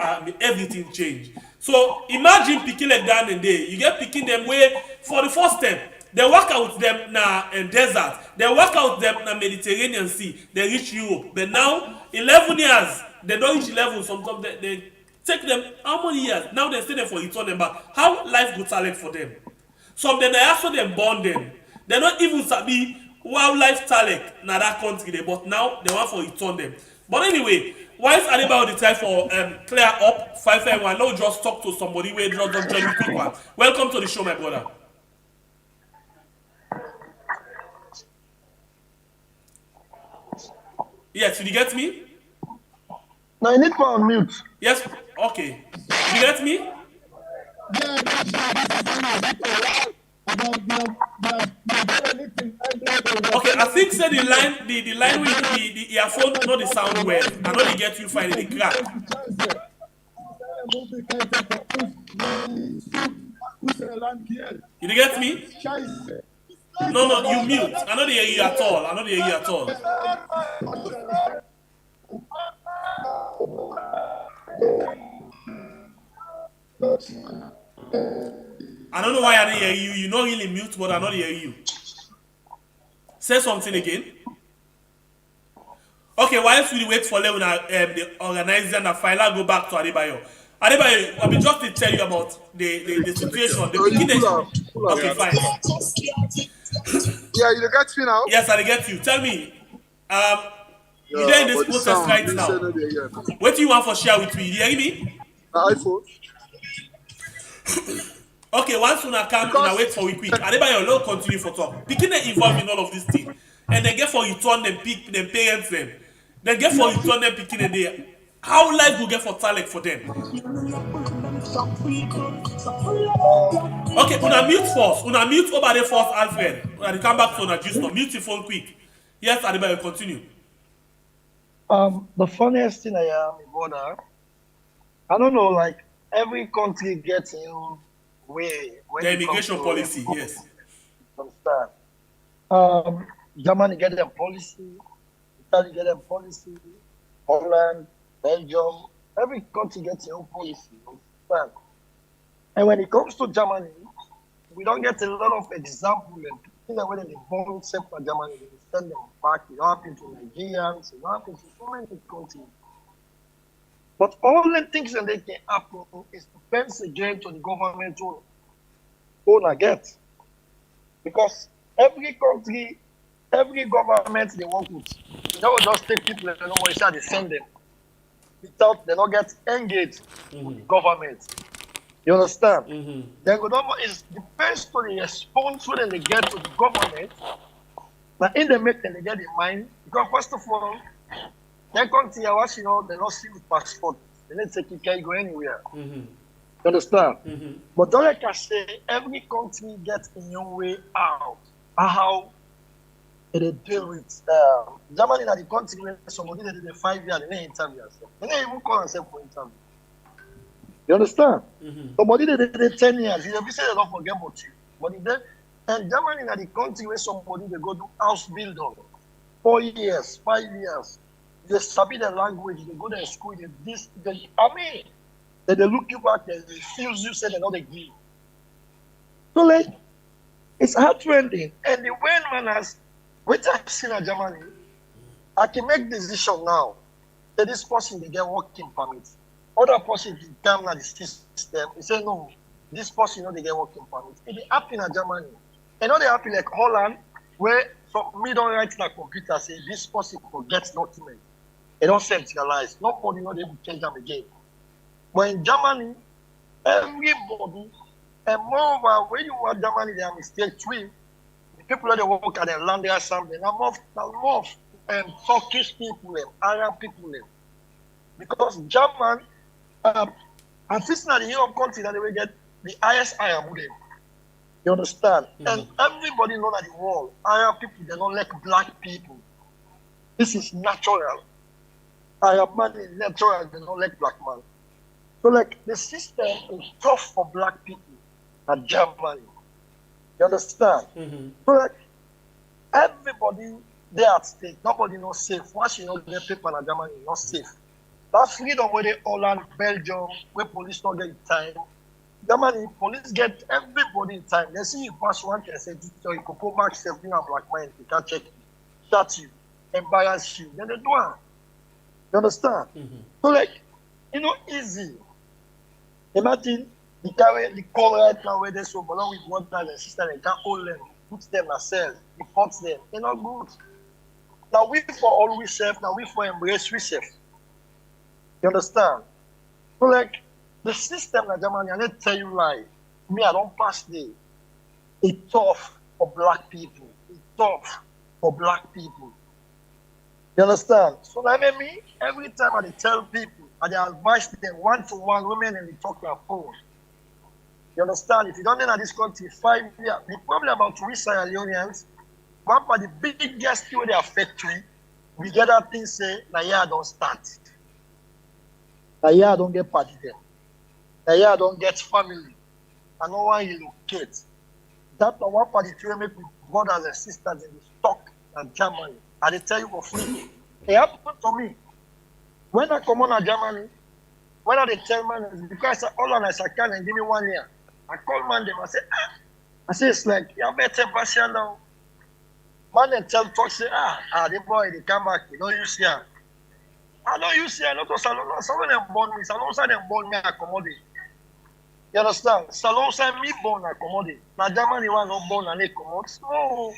everything change. So imagine picking like that and day. You get picking them where for the first step, they work out them na desert, they work out them na Mediterranean Sea, they reach Europe. But now 11 years, they don't reach 11. Sometimes they take them how many years? Now they stay there for return them back. How life go talent for them? Some then they also them born them. They not even sabi wildlife talent na that country, but now they want for return them. But anyway, why is anybody the time for clear up 551? Now just talk to somebody where just don't join me quick one. Welcome to the show, my brother. Yes, did you get me? No, you need to unmute. Yes, okay. Did you get me? Okay, I think say the line with the earphone not the sound well. I know they get you fine in the crack. Did you get me? No, you mute. I know they hear you at all. I don't know why I didn't hear you. You not really mute, but I not hear you. Say something again. Okay, while we wait for them, the organizer and the filer go back to Adebayo. Adebayo, I mean just to tell you about the situation. Okay, fine. Yeah, you get me now? Yes, I get you. Tell me, you're there in this protest right now. What do you want for share with me? You hear me? iPhone. Okay, once una come, una wait for we quick. Adebayo, no continue for talk. Picking them involved in all of this thing, and they get for return them pick them parents them. They get for return them picking them there. How life will get for talent for them? Okay, una mute first. Una mute over there first, Alfred. Una come back to una just now. Mute your phone quick. Yes, Adebayo, continue. The funniest thing I am, brother, I don't know, like every country gets its own way. When The it comes immigration to policy, yes. Understand? Germany get their policy, Italy get their policy, Holland, Belgium, every country gets its own policy. Understand? And when it comes to Germany, we don't get a lot of examples. You know, when they born except for Germany, they send them back. It happens to Nigerians, it happens to so many countries. But all the things that they can happen is depends again to the government own get. Because every country, every government they work with, they don't just take people and know what they send them. Without they don't get engaged with the government. You understand? Then it depends to the response when they get to the government. But in the making, they get in mind. Because first of all, they country, you know, they don't see with passport. They don't take you can go anywhere. You understand? But don't like I say, every country gets in your way out. How they deal with Germany are the country where somebody that did 5 years, they didn't interview yourself. They didn't even call themselves for interview. You understand? Somebody that did 10 years, you say they don't forget about you. But then, and Germany are the country where somebody they go to house builder 4 years, 5 years. They study the language, they go to school, they look you back, they refuse you, say they know they give. So like, it's heart-rending. And the way man has, which I've seen in Germany, I can make decision now that this person they get working permit. Other person they come at the system, they say no, this person you know they get working permit. It happen in Germany. And now they happen like Holland, where some me don't write like computer say this person forgets document. They don't centralize. Nobody know they will change them again. But in Germany, everybody, and moreover, when you want Germany, they are mistake too. The people that they work at the land there something, more Turkish people, Arab people. Because German, and this now the Europe country that they will get the highest Arab with them. You understand? And everybody know that the world, Arab people, they don't like black people. This is natural. Arab man is natural, they don't like black man. So like the system is tough for black people at Germany. You understand? So like everybody there at stake, nobody not safe. Once you know the people in Germany, not safe. That freedom where they Holland, Belgium, where police don't get time. Germany, police get everybody in time. They see you pass one can say, you could go back 17 and black man, they can't check you, shut you, embarrass you. Then they do it. You understand? So like, you know, easy. Imagine the carry the call right now where they so belong with one brother and sister, they can't hold them, put them ourselves, deport them. They're not good. Now we for always safe, now we for embrace we safe. You understand? So like the system in Germany, I need to tell you like, me I don't pass the it's tough for black people. It's tough for black people. You understand? So like me, every time I tell people, I advise them one-to-one women and they talk their phone. You understand? If you don't know this country 5 years, the problem about we Leoneans, one of the biggest thing they affect we get that thing say, now yeah, don't start. Now yeah, don't get party there. Now yeah, don't get family. I know why you locate. That one party to make with brothers and sisters in the stock and Germany. And they tell you for free. It happened to me. When I come on to Germany, when I tell man, because all on I can and give me 1 year. I call man them, I say, it's like, you better pass here now. Man and tell talk, say, the boy, they come back, you don't use here. I don't use here, not to salon, someone them born me, salon side them born me accommodate. You understand? Salon side me born accommodate. Now Germany one not born and they accommodate. No.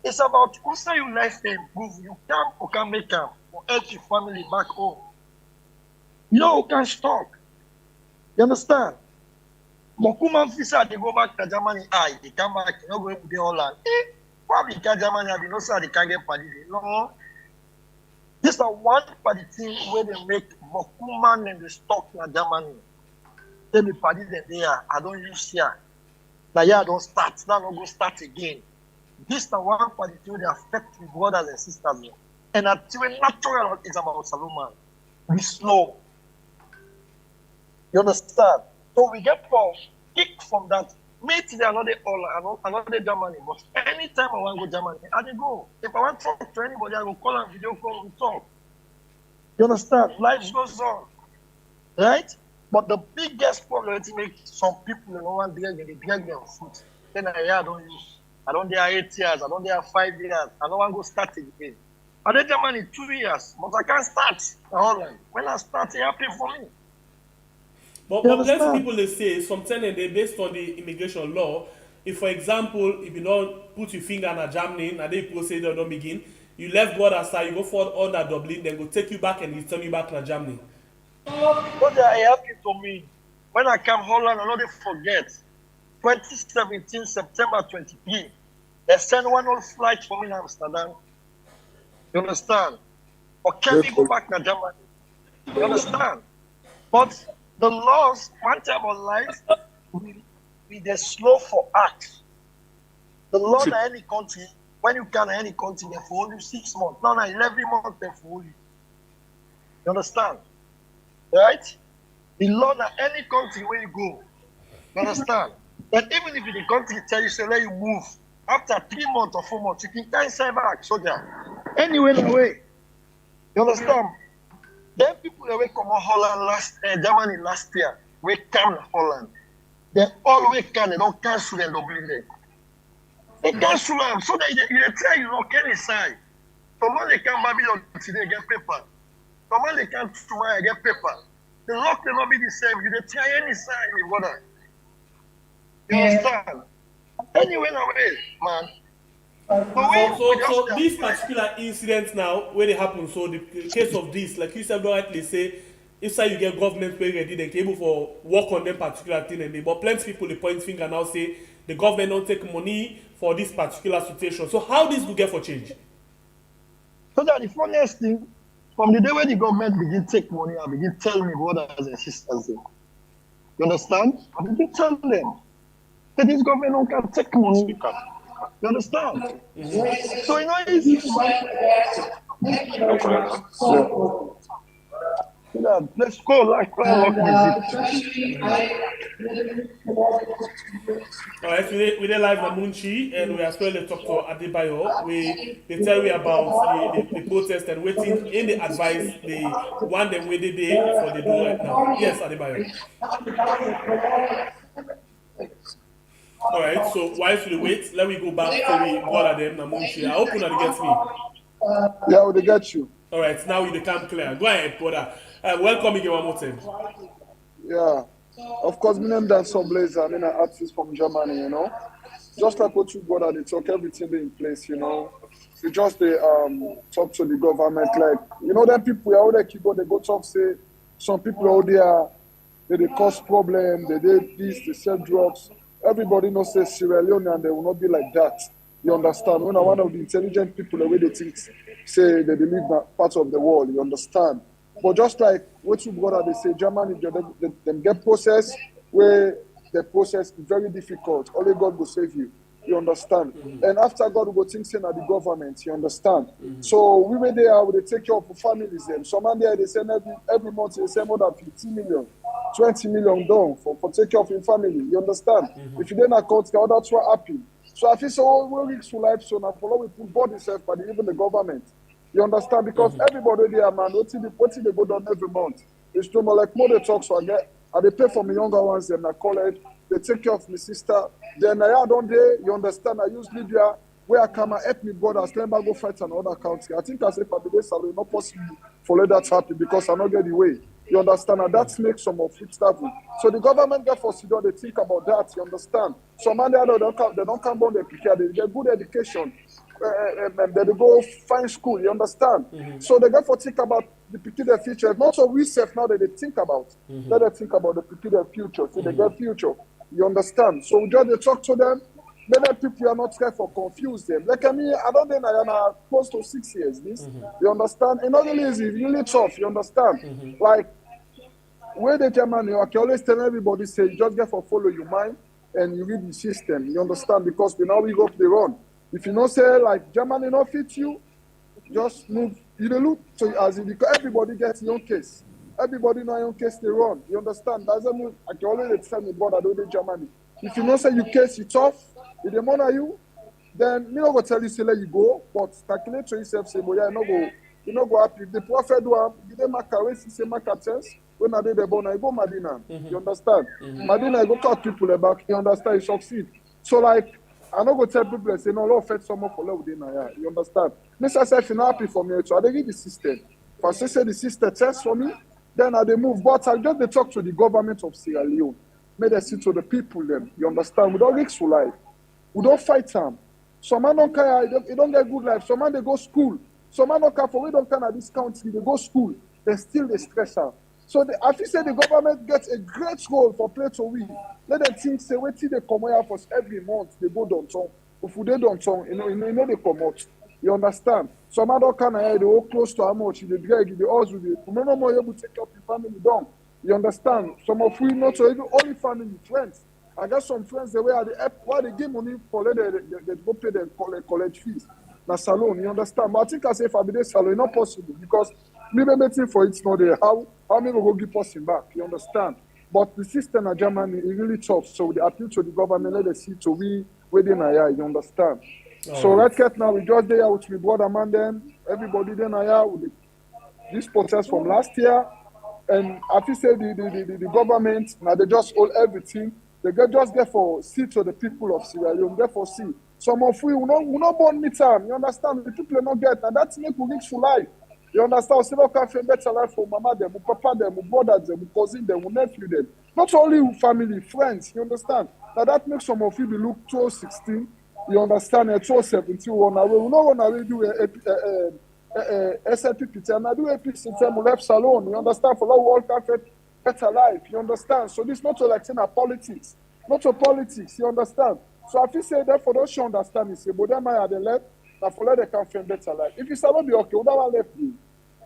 It's about who say your life to improve. You can make them or help your family back home. You can stop. You understand? Mokuman Fisa, they go back to Germany. They come back, you know, go to the Holland. Probably can Germany have no say they can't get party. No. This is one party thing where they make Mokuman and the stock in Germany. They be party there. I don't use here. Now yeah, I don't start. Now I go start again. This is the one party thing they affect the brothers and sisters. And that's natural is about Salomon. Be slow. You understand? So we get kicked from that. Maybe they are not another Germany, but anytime I want to go Germany, I dey go. If I want to talk to anybody, I will call and video call, we talk. You understand? Life goes on. Right? But the biggest problem is make some people don't want to drag their foot. Then I don't use. I don't dare 8 years, I don't dare 5 years, I don't want to go start again. I did Germany 2 years, but I can't start Holland. When I start, it happened for me. But plenty people they say sometimes they based on the immigration law. If, for example, if you don't put your finger on Germany and they procedure don't begin, you left border aside, you go forward under Dublin, then go take you back and return you back to Germany. What they happened to me when I came Holland, I don't forget. 2017 September 23, they sent one whole flight for me in Amsterdam. You understand? Or can we go back to Germany? You understand? But the laws, one time of life, they're slow for act. The law in any country, when you can any country, they for only 6 months. Now, 11 months, they for you. You understand? Right? The law in any country where you go. You understand? But even if the country tell you, say, let you move, after 3 months or 4 months, you can send back, soldier. Anyway, you understand? Then people that come on Holland Germany last year, we come to Holland. They always can, they don't cancel them, Dublin there. They cancel them, so they tell you, no, can inside. Someone they come Babylon today, get paper. Someone they come tomorrow, get paper. The lock will not be the same, you they try any side, my brother. You understand? Anyway, man. So this particular incident now, where it happened, so the case of this, like you said, rightly say, inside you get government pay ready, they able for work on them particular thing, and but plenty people they point finger now say the government don't take money for this particular situation. So how this will get for change? So that the funniest thing, from the day when the government begin take money, I begin tell me brothers and sisters, you understand? I begin tell them that this government don't take money. You understand? So you know it's let's go like Alright, we did live on MUNICH and we are still to talk to Adebayo. They tell me about the protest and waiting in the advice the one them where they for the do right now. Yes, Adebayo. Alright, so whilst we wait, let me go back to we bother them na MUNICH. I hope you not get me. Yeah, they get you. Alright, now we become clear. Go ahead, brother. Welcome again one more time. Yeah. Of course, my name is Blazer. I'm an artist from Germany, you know. Just like what you brother, they talk everything in place, you know. We just talk to the government, like, you know, them people out there, they go talk, say, some people out there, they cause problem, they did this, they sell drugs. Everybody knows say Sierra Leone and they will not be like that. You understand? When one of the intelligent people, the way they think, say they believe that part of the world, you understand? But just like what you brother, they say Germany, they get process where the process is very difficult. Only God will save you. You understand? And after God will go think saying at the government, you understand? So we were there, they take care of families. Them. Some man there, they send every month, they send more than 15 million. 20 million down for take care of your family. You understand? If you didn't account, that's what happened. So I feel so we reach to life so now follow we put body self but even the government. You understand? Because everybody there, man, what they go down every month. It's too much like more they talk so they pay for my younger ones and I call it, they take care of my sister. Then I don't they, you understand, I use Libya where I come and help me brothers, let me go fight another country. I think as if I be this salary not possible for let that happen because I not get the way. You understand? And that makes some of it stuff. So the government get for they think about that, you understand? Some man they don't come on the PK, they get good education. They go find school, you understand? So they get for think about the PK future. Not so we self now that they think about. Let them think about the PK future. So they get future. You understand? So we just they talk to them. Many people are not trying for confuse them. Like I mean, I don't think I am close to 6 years. This, you understand? And not only is it really tough, you understand? Like where the Germany, I can always tell everybody say you just get for follow your mind and you read the system. You understand? Because we now we go the run. If you not say like Germany not fit you, just move. You don't look to as if because everybody gets your own case. everybody know your case they run. You understand? Doesn't mean I can always tell me brother do the Germany. If you know say you case you tough, if they honor you, then me not go tell you say let you go, but calculate to yourself say, but yeah, you no go happy. If the prophet do you dey mark away say mark a test. When I did the born, I go Medina. You understand? Medina, I go talk people about. You understand? You succeed. So like, I not go tell people say no, Lord fed someone for love within. You understand? Mr. Self, you're not happy for me. So I dey give the system. If I say the system test for me, then I dey move. But I just dey talk to the government of Sierra Leone. Make them see to the people them. You understand? We don't risk for life. We don't fight them. Some man don't care. They don't get good life. Some man they go school. Some man don't care for we don't care at this country. They go school. They still they stress out. So I feel say the government gets a great role for play to win. Let them think say wait till they come here for every month they go downtown. If they downtown, you know they come out. You understand? Some other kind of they all close to how much they drag, they also they no more able to take up the family down. You understand? Some of we not even only family friends. I got some friends the way why they give money for they go pay them college fees. Na salon, you understand? But I think I say if I be there salon, it's not possible because me waiting for it's not there. How me go give person back? You understand? But the system in Germany is really tough. So they appeal to the government, let them see to we within here, you understand? So right now we just there with my brother man then, everybody then here with this process from last year. And I feel say the government now they just hold everything. They just get for see to the people of Sierra Leone, get for see. Some of we not born me time, you understand? The people not get, and that's make we reach for life. You understand? We still can't find better life for mama them, papa them, brothers them, cousin them, nephew them. Not only family, friends, you understand? Now that makes some of you be look 2016, you understand, 2017, one away. We not want to do SLP and I do AP system, we left salon, you understand? For all can't find better life, you understand? So this not like saying politics, not to politics, you understand? So I feel say that for those who understand it, say, but them are the left, and for they can find better life. If you say not be okay, who that left you?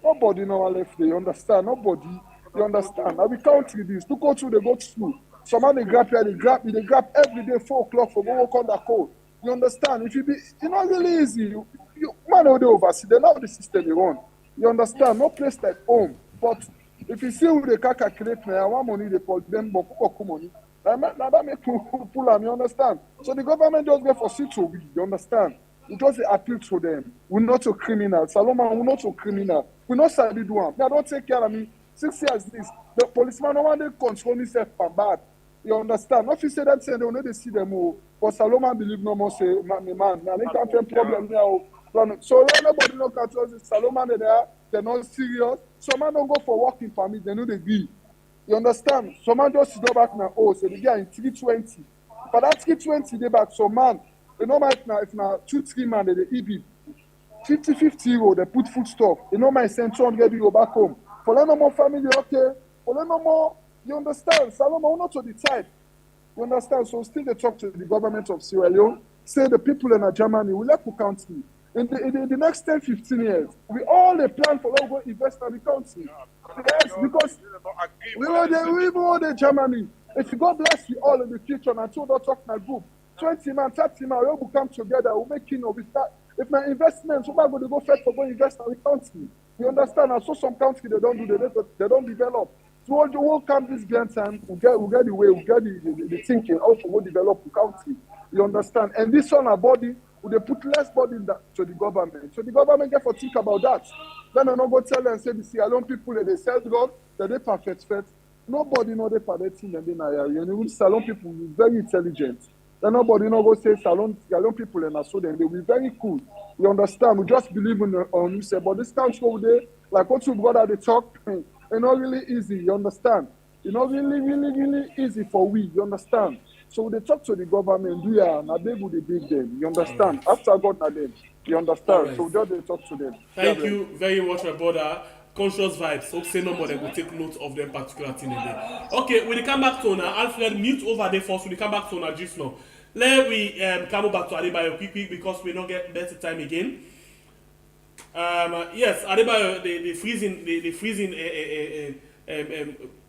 Nobody know our left there, you understand? Nobody, you understand? Now we country this, to go through, they go to school. Some man they grab here, they grab every day 4 o'clock for go work on the code. You understand? If you be, it's not really easy. You man over there oversee, they know the system you run. You understand? No place like home. But if you see who they can calculate now, I want money they call them, but who money. Now that make pull them, you understand? So the government just get for sit to we, you understand? We just appeal to them. We're not a criminal. Saloma, we're not a criminal. We're not side do one. They don't take care of me. 6 years this. The policeman no one they control himself for bad. You understand? Not if you say that say they will not see them all. But Saloma believe no more say man. Now they can't have problem now. So nobody no control this. Saloma they're not serious. Some man don't go for working permit, they know they be. You understand? Some man just go back now, so they get in 320. For that 320 they back, so man, you know now if now 2-3 man they EB 50 euro, they put food stuff. You know my send 200 euro back home. For no more family, okay. For no more, you understand? Saloma not to the type. You understand? So still they talk to the government of Sierra Leone, say the people in Germany will let the country. In the next 10-15 years, we all plan for all go invest in the country. Yes, because we all the Germany. If you God bless you all in the future, and I told her talk my group, 20 man, 30 man, we all will come together, we'll make we start. If my investments, we're going to go first for go invest in the country. You understand? I saw some countries they don't do, they don't develop. So all the whole countries behind time, we get the way, we get the thinking, how to go develop the country. You understand? And this one, our body, they put less body to the government. So the government get to think about that. Then I not go tell them, say, the Sierra Leone people, that they sell drugs, that they perfect fit. Nobody know they perfect thing and they know. And the Sierra Leone people are very intelligent. Then nobody know go say Sierra Leone people and so then they will be very cool. You understand? We just believe on you say, but this country over there, like what you brother they talk, it's not really easy, you understand? It's not really easy for we, you understand? So they talk to the government, and they will big them. You understand? After God na them. You understand? Right. So just they talk to them. Thank you very much, my brother. Conscious vibes. So say no more, they will take note of them particular thing again. Okay, when they come back to now, Alfred, mute over there first. When they come back to now, just now. Let we come back to Adebayo quick because we don't get better time again. Yes, Adebayo, the freezing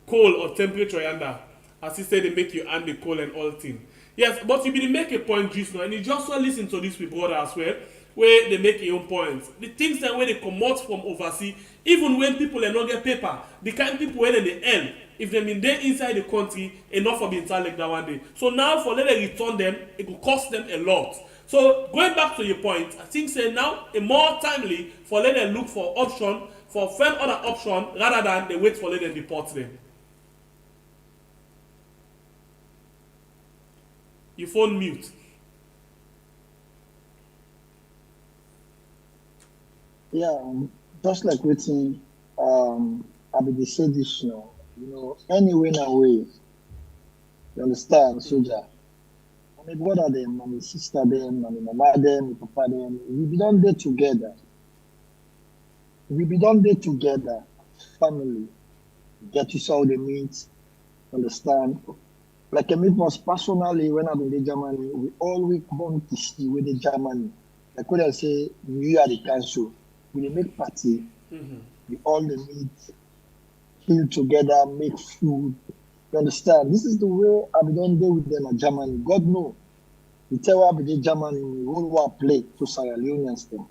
cold or temperature yonder. As he said, they make you and the cold and all things. Yes, but you didn't make a point just now, and you just want to listen to this with brother as well, where they make your own points. The things that where they come out from overseas, Even when people are not get paper, the kind of people when they help, if they been there inside the country, enough for being like that one day. So now for let them return them, it will cost them a lot. So going back to your point, I think say now a more timely for let them look for option, for find other option rather than they wait for let them deport them. Your phone mute. Yeah, just like waiting, I be the say this now. You know, any way na way. You understand, soldier? My brother them, my sister them, my mama them, my papa them. We be done there together. We be done there together. Family. Get to saw the meet. Understand? Like me personally, when I'm in the Germany, we always want to see with the Germany. Like when I say, we are the council. We make party. We all meet, chill together, make food. You understand? This is the way I've done there with them in Germany. God know. You tell what the Germany World War play to Sierra Leoneans them.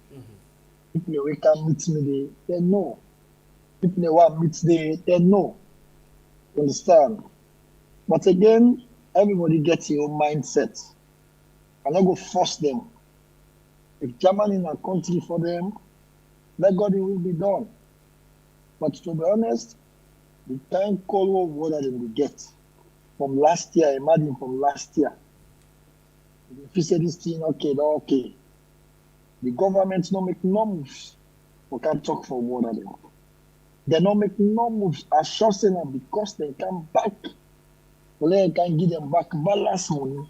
People they can meet me, they know. People they want meet they know. You understand? But again, everybody gets your own mindset. I'm not going to force them. If Germany is a country for them, let God it will be done. But to be honest, the kind Cold War water that we get from last year, imagine from last year. If you say this thing, okay, okay. The government don't make no moves. We can't talk for water them. They don't make no moves. I sure say that because they come back, they can give them back balance money.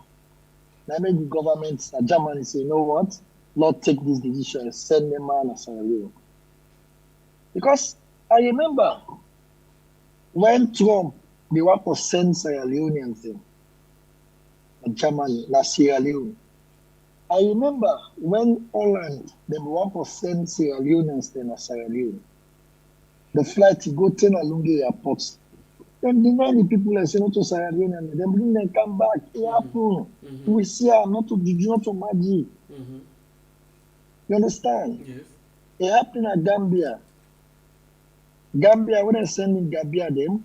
That make the government Germany say, you know what? Not take this decision and send them man as Sierra Leone. Because I remember when Trump, they want to send Sierra Leoneans in Germany, Sierra Leone. I remember when Holland, they want to send Sierra Leoneans in Sierra Leone. The flight to go to Lungi airport. Then deny the people and say not to Sierra Leone and then bring them come back. It happen. We see her not to do not to magic. You understand? Yes. It happened at Gambia. Gambia, when I send in Gambia them,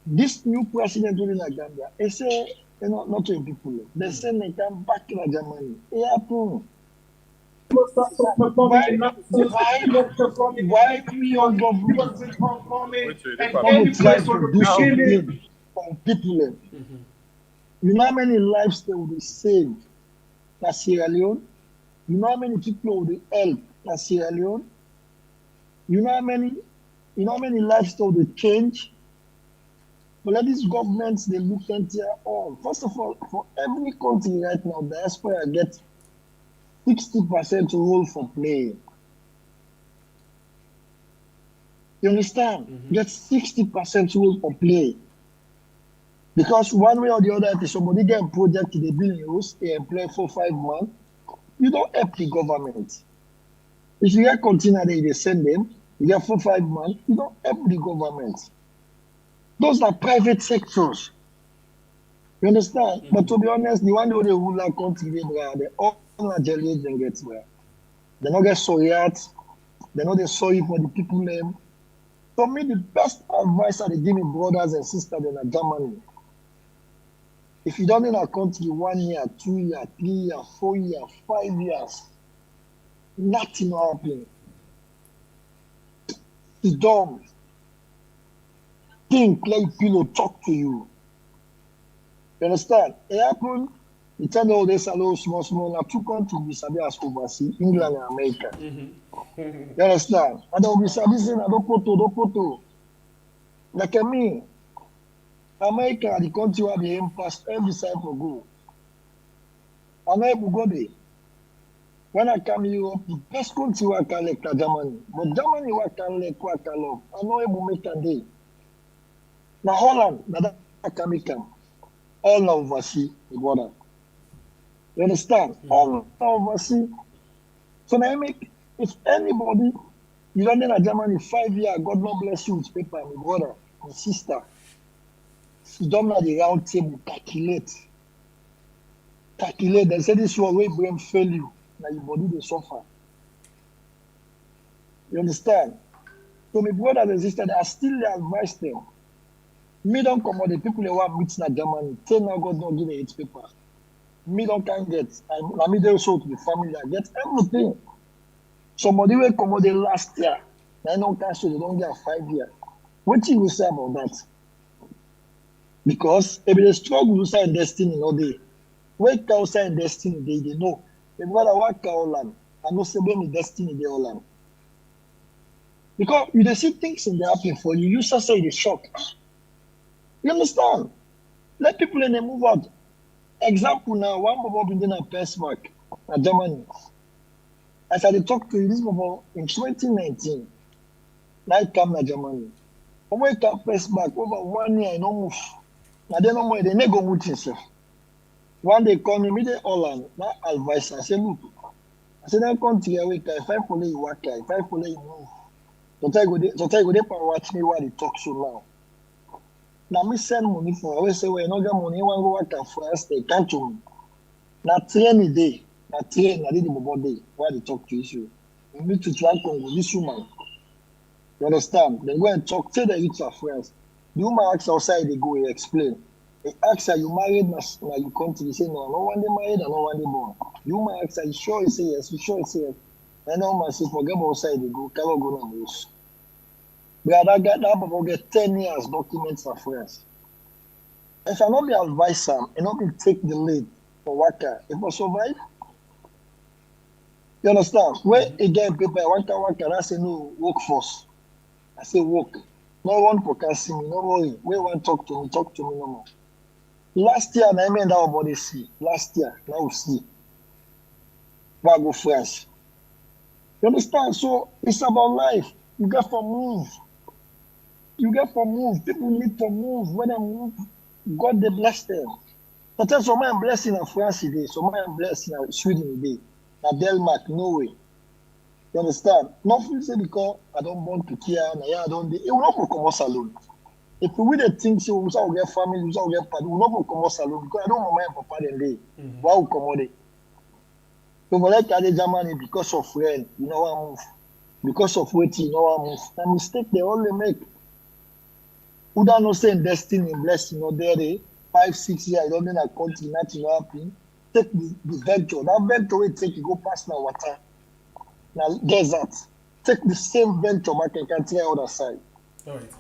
this new president in Gambia, they say, you know, not to people. They send them come back to Germany. It happened. Why we all government try to do something for people? You know how many lives they will be saved in Sierra Leone? You know how many people will be helped in Sierra Leone? You know how many lives they will change? But let these governments they look into all. First of all, for every country right now, diaspora get 60% role for play. You understand? Get 60% role for play. Because one way or the other, if somebody get a project in the billions, they employ 4-5 months, you don't help the government. If you get container they send them, you get 4-5 months, you don't help the government. Those are private sectors. You understand? But to be honest, the one who they rule our country, they all Nigerians then get where. They don't get sorry out. They know they sorry for the people name. For me, the best advice I give me brothers and sisters in Germany. If you don't in a country 1 year, 2 years, 3 years, 4 years, 5 years, nothing will happen. It's dumb. Think like people talk to you. You understand? It happened. You tell all this alone small. Now 2 countries we sabi as overseas, England and America. You understand? And then we sabi saying don't photo. Like me, America, the country where they aim past every side for go. And I will go there. When I come Europe, the best country where I can like Germany. But Germany where I can like what I can love. I know I will make a day. Now Holland, that I can make them. All now overseas, the border. You understand? All now overseas. So now I make, if anybody, you don't in Germany 5 years, God not bless you with paper, my brother, my sister. You don't know the round table, calculate. They say this one way brain fail you. Now your body they suffer. You understand? So my brothers and sisters, I still advise them. Me don't come out the people who are meeting in Germany. Tell now God don't give me 8 paper. Me don't can get. I me they show to the family. I get everything. Somebody will come out the last year. I don't can show they don't get 5 years. What you will say about that? Because if they struggle to say destiny all day, wake outside destiny they know. If brother work all land, I know say when the destiny they all land. Because you see things in the happen for you, you just say the shock. You understand? Let people in the move out. Example now, one Bobo been in a press mark at Germany. As I talk to you, this Bobo in 2019, I come to Germany. I wake up press back over 1 year, I no move. I don't know where they never move himself. One day call me the Holland, not advice. I say, look, I said, I come to your week, if I follow you work, if I follow you move. So I go there and watch me while they talk so now. Now me send money for, I always say, well, you don't get money, you want to go work at first, they can't to me. Now train a day, I did the mobile day, while they talk to you. You need to try Congo, this woman. You understand? Then go and talk, tell the youth of friends. The woman asks outside, they go, they explain. They ask her, you married, now you come to, you say, no, no one they married, and no one they born. The woman asks her, you sure you say yes, you sure you say yes. And the woman say, forget outside, they go, cannot go now, boss. But that Baba get 10 years documents of friends. If I not be advisor and not be take the lead for worker, it will survive. You understand? When again people worker, I say no workforce. I say work. No one can see me, no worry. When one talk to me no more. Last year, I mean that body see. Last year, now we see. Why go France? You understand? So it's about life. You got to move. You get for move. People need to move. When they move, God they bless them. Sometimes some man blessing in France today, some man blessing in Sweden today, na Denmark, Norway. You understand? Nothing say because I don't want to care, I don't. It will not come out alone. If we the things we shall get family, we shall get party, we will not come out alone because I don't want my papa them day. Why will come out there? So we like the Germany because of friend, you know I move. Because of waiting, you know I move. A mistake they only make. Who don't know say destiny blessing or there 5, 6 years, I don't know that country, nothing happen. Take the venture. That venture will take you go past now water. Now desert. Take the same venture back and can tell other side. Alright.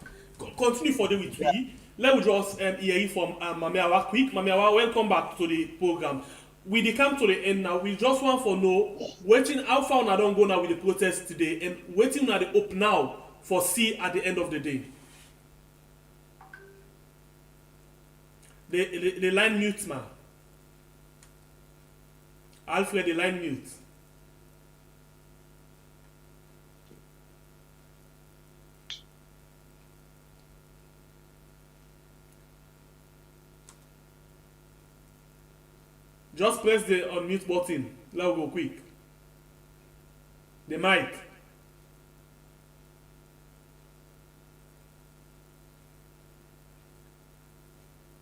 Continue for the with me. Let me just hear from Mamiawa quick. Mamiawa, welcome back to the program. We come to the end now. We just want to know waiting how far I don't go now with the protest today and waiting at the hope now for see at the end of the day. The line mute, man. Alfred, the line mute. Just press the unmute button. Let's go quick. The mic.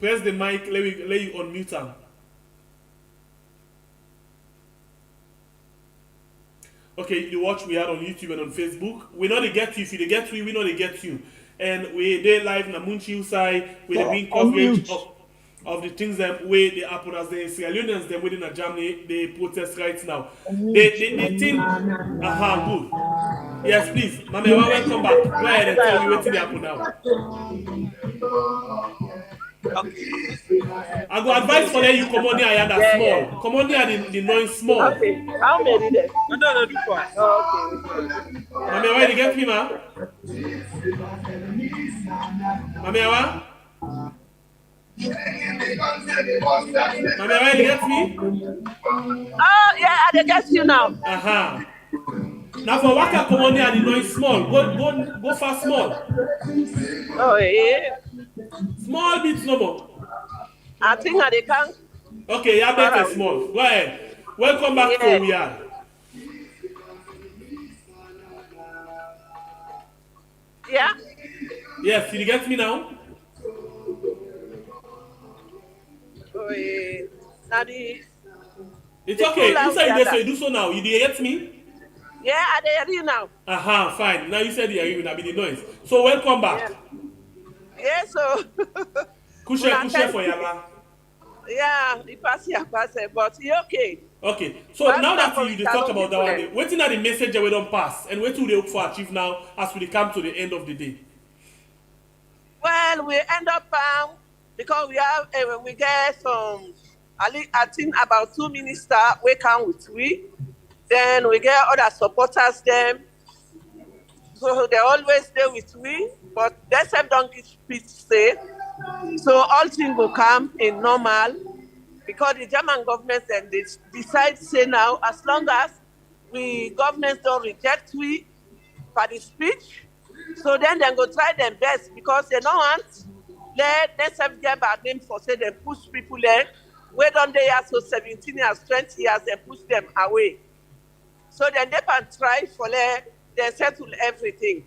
Press the mic, let you unmute them. Okay, you watch we are on YouTube and on Facebook. We know they get you. If you get you, we know they get you. And we they live in the MUNICH side with the being coverage of the things that way they happen as the Leoneans them within Germany they protest right now. They think good. Yes, please. Mama, welcome back. Go ahead and tell me what they happen now. I go advise for you come on here and that small. Come on here the noise small. Okay. How many there? No, this one. Oh, okay. Mama, where you get me, ma? Mama, Mama, where you get me? Oh, yeah, I get you now. Now for Waka come on here and the noise small. Go fast small. Oh, yeah. Small bit no more. I think they can. Okay, yeah, better small. Go ahead. Welcome back to where we are. Yeah? Yes, you get me now? Oh, yeah. Now it's okay. You say you do so now. You get me? Yeah, I hear you now. Aha, fine. Now you said you are hearing, I mean the noise. So welcome back. Yeah. Yeah, so Kushe for Yaba. yeah, it pass here, but he okay. Okay, so But now now that for you talk Shalom about that people, one, waiting at the message we don't pass, and what do they hope for achieve now as we come to the end of the day? well, we end up because we get some. I think about 2 ministers we come with we. Then we get other supporters them. So they always stay with we, but they self don't give speech say. So all things will come in normal because the German government and they decide say now as long as we governments don't reject we for the speech, so then they go try their best because they don't want let themselves get bad name for say they push people there. Wait on they are so 17 years, 20 years, they push them away. So then they can try for they settle everything.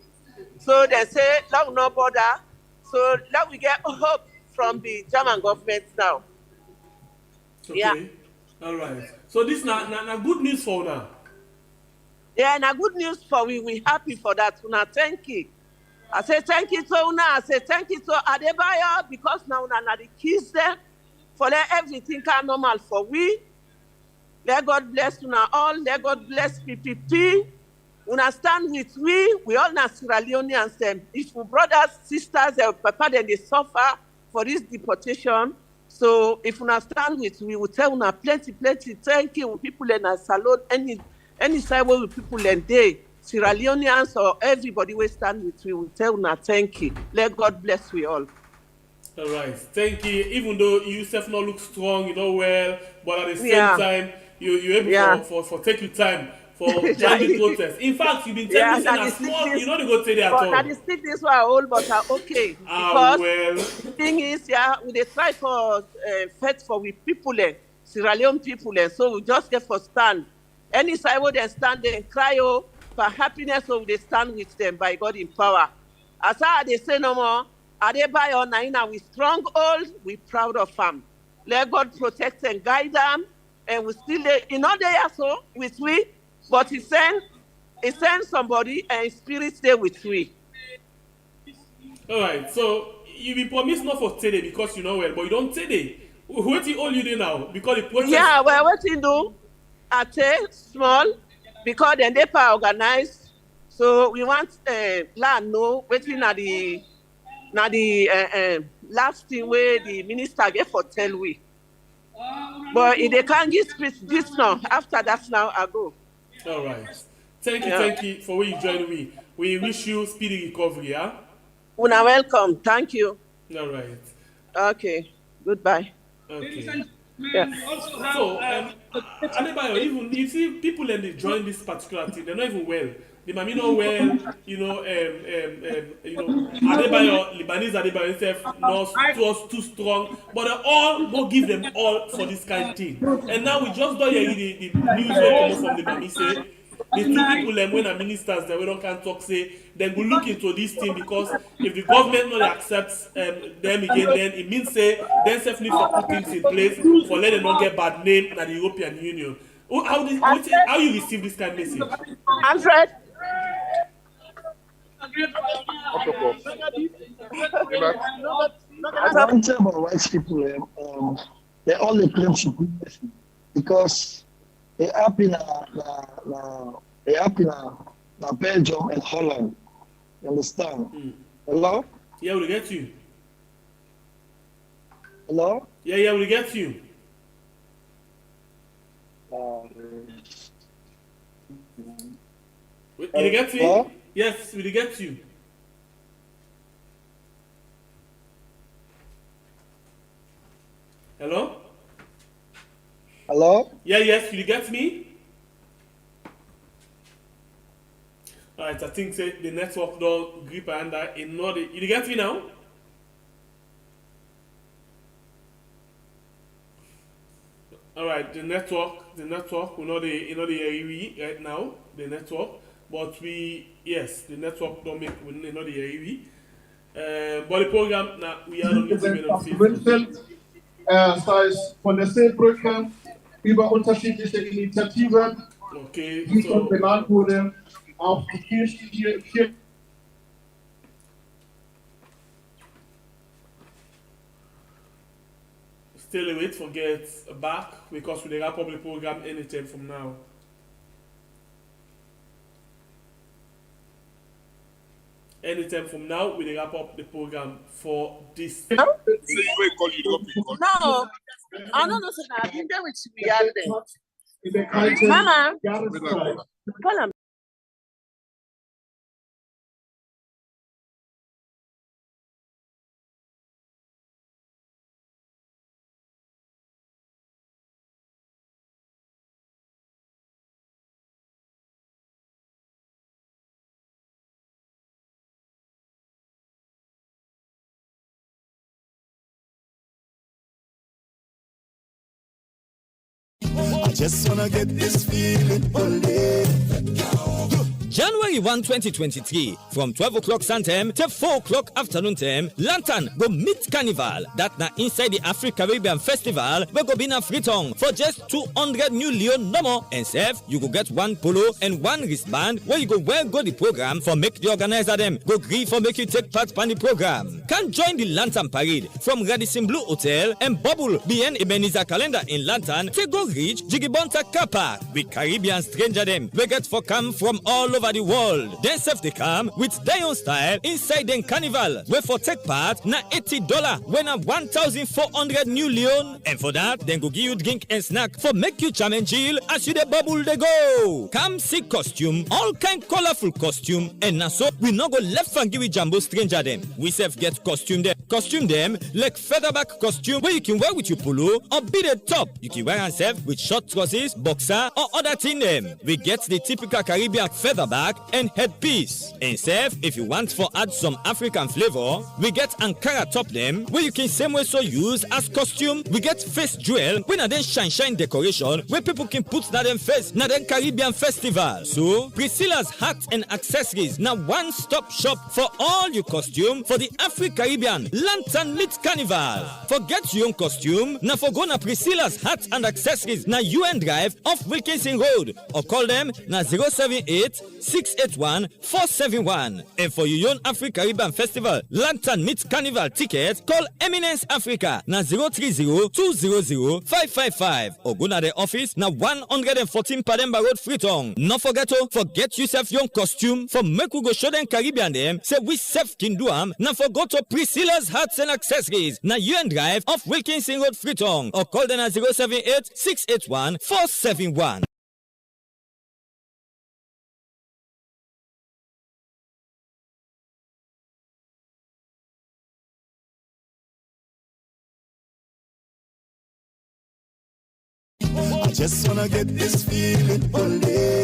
So they say, long no border. So now we get hope from the German government now. Okay. Yeah. All right. So this na good news for now. Yeah, and a good news for we happy for that. Una thank you. I say thank you to Una. I say thank you to Adebayo because now Una na the keys there for let everything can normal for we. Let God bless Una all. Let God bless PPP. Una stand with we all na Sierra Leoneans them. If we brothers, sisters, papa then they suffer for this deportation. So if una stand with we will tell una plenty thank you people in a salon any side where people and they Sierra Leoneans or everybody will stand with we will tell una thank you. Let God bless we all. All right, thank you. Even though you self not look strong, you know well, but at the same Yeah. time, you're able for take your time for join the protest. In fact, you've been telling me saying small, you know they go take it at all. But I stick this one old, but okay. Ah, Because well. the thing is, yeah, we dey try for fight for we people, Sierra Leone people, so we just get for stand. Any side where they stand, they cry for happiness, so they stand with them by God in power. As they say no more, Adebayo Naina, we strong old, we proud of them. Let God protect and guide them, and we still in all day so with we, but he send somebody and spirit stay with we. All right, so you be promised not for today because you know well, but you don't today. What you all you do now because the protest. Yeah, well, what you do? I take small because then they organize. So we want land know waiting at the last thing where the minister get for tell we. But if they can't give speech this now, after that now I go. All right. Thank you for where you join me. We wish you speedy recovery, yeah? Una welcome. Thank you. All right. Okay. Goodbye. Okay. Yeah. So, Adebayo, even you see people and they join this particular thing, they're not even well. They might be not well, Adebayo, Lebanese Adebayo himself, not too strong, but they all go give them all for this kind of thing. And now we just don't hear the news will come from the Mami say, the two people when are ministers that we don't can talk say they will look into this thing because if the government not accepts them again, then it means say then self need to put things in place for let them not get bad name in the European Union. How you receive this kind of message? Alfred. One thing about white people, they all claim supremacy because they happen in Belgium and Holland. You understand? Mm. Hello? Yeah, we'll get you. Hello? Yeah, we'll get you. Will you get you? Yes, we'll get you. Hello? Hello? Yes, you get me? Alright, I think say the network don't grip and ignore it. You get me now? Alright, the network we know the area right now, the network. But the network don't make we know the area. But the program now we are on YouTube. Das heißt, von der Programm über unterschiedliche Initiativen Okay, die so schon benannt wurde, auch die Kirche. still a wait for get back because we wrap up the program anytime from now. Anytime from now, we wrap up the program for this. No, I don't know. So I've been there with you. Mama, call him. I just wanna get this feeling all day. January 1, 2023, from 12 o'clock sun time to 4 o'clock afternoon time, Lantern go meet Carnival. That na inside the Afro-Caribbean Festival, we go be na Freetown for just 200 new Leon no more. And save, you go get one polo and one wristband where you go wear go the program for make the organizer them go agree for make you take part in the program. Can join the Lantern Parade from Radisson Blue Hotel and Bubble BN Ebenezer Calendar in Lantern to go reach Jigibonta Kappa with Caribbean stranger them. We get for come from all over the world. Then save the come with Dion style inside the carnival. Where for take part na $80 when a 1,400 new Leon. And for that, then go give you drink and snack for make you charm and chill as you the bubble they go. Come see costume, all kind colorful costume. And now so we not go left and give you jumbo stranger them. We save get costume them. Costume them like featherback costume where you can wear with your polo or be the top. You can wear and save with short trousers, boxer or other thing them. We get the typical Caribbean featherback and headpiece. And save, if you want for add some African flavor, we get Ankara top them where you can same way so use as costume. We get face jewel when a then shine decoration where people can put na them face na them Caribbean festival. So Priscilla's hats and accessories now one-stop shop for all your costume for the Afro-Caribbean Lantern Meet Carnival. Forget your own costume now for go na Priscilla's hats and accessories na UN Drive off Wilkinson Road or call them na 078-681-471. And for your own Afro-Caribbean Festival Lantern Meet Carnival ticket, call Eminence Africa na 030-200-555 or go na the office na 114 Pademba Road, Freetown. No forget yourself your costume for make we go show them Caribbean them. Say we self can do am. Now forget to Priscilla's hats and accessories na UN Drive off Wilkinson Road, Freetown or call them na 078-681-471. I just wanna get this feeling all day.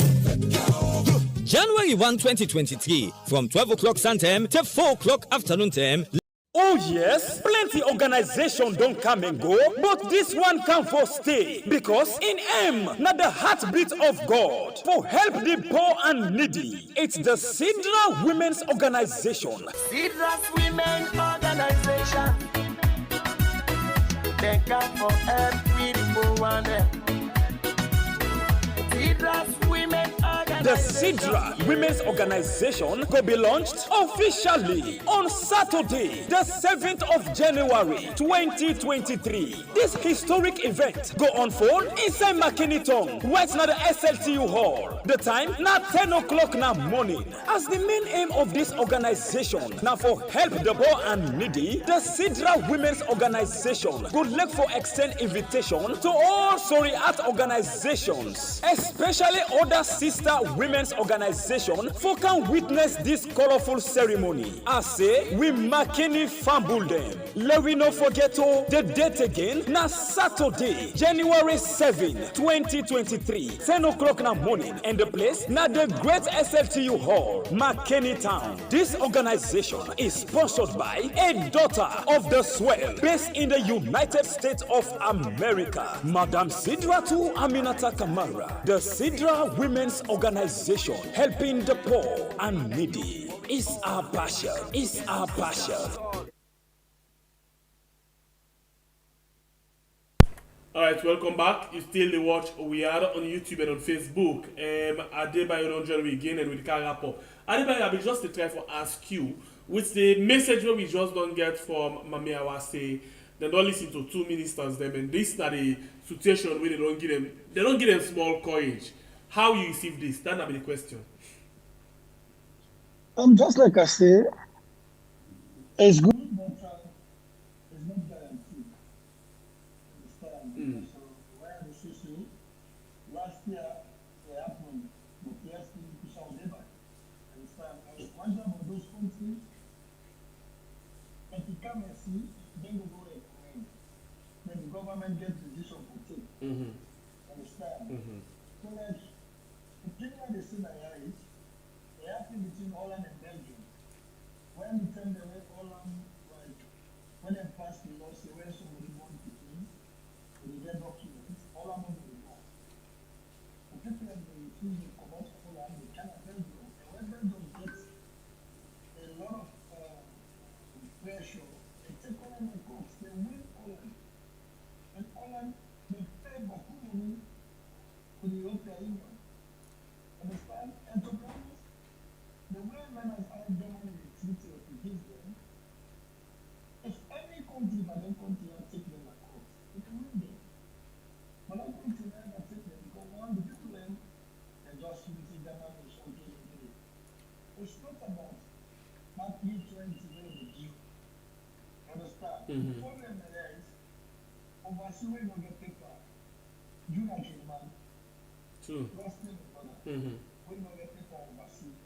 January 1, 2023, from 12 o'clock sun time to 4 o'clock afternoon time. Oh yes, plenty organization don't come and go, but this one come for stay because in M, not the heartbeat of God for help the poor and needy. It's the Sidra Women's Organization. Sidra's Women Organization. They come for help with the poor and Sidra's Women The Sidra Women's Organization will be launched officially on Saturday, the 7th of January, 2023. This historic event go unfold inside McKinneyton, right now the SLTU Hall. The time, now 10 o'clock now morning. As the main aim of this organization, now for help the poor and needy, the Sidra Women's Organization would look for extend invitation to all Soriat organizations, especially other sister women's organization for can witness this colorful ceremony. I say we McKinney fumble them. Let we not forget the date again. Now Saturday, January 7, 2023, 10 o'clock in the morning, and the place now the Great SLTU Hall, McKinney Town. This organization is sponsored by a daughter of the swell based in the United States of America, Madam Sidratu Aminata Kamara. The Sidra Women's Organization helping the poor and needy is our passion. Is our passion. All right, welcome back. You still watch We Are on YouTube and on Facebook. Adebayo don't join me again and with Karapo. Adebayo, I will just try to ask you, with the message that we just don't get from Mami Awase, they don't listen to two ministers them, and this is the situation where they don't give them small courage. How you receive this? That be the question. Just like I say, it's good, but it's not guaranteed. Understand? So where the issue last year it happened, but yes, we shall never. Understand? One of those countries, if you come and see, then you go and comment. Then the government gets decision for take. Understand? So like the thing that they see now is they happen between Holland and Belgium. When we tell them Holland, like when they pass the law, say where somebody wants to do, they get documents, Holland will be law. The people that they refuse to come out of Holland, they cannot Belgium. And when Belgium gets a lot of pressure, they take Holland in court, they win Holland. And Holland, they pay beaucoup money to the European Union. Understand? And to be honest, the way men has had Germany treat refugees them, if any country by their country and take them across, it will win them. But I think to them and take them because one, the people them, they just visit Germany or something like that. It's not about that you trying to know the deal. Understand? The problem is, overseas we don't get paper. You like a man. True. Lost in the brother. We don't get paper overseas.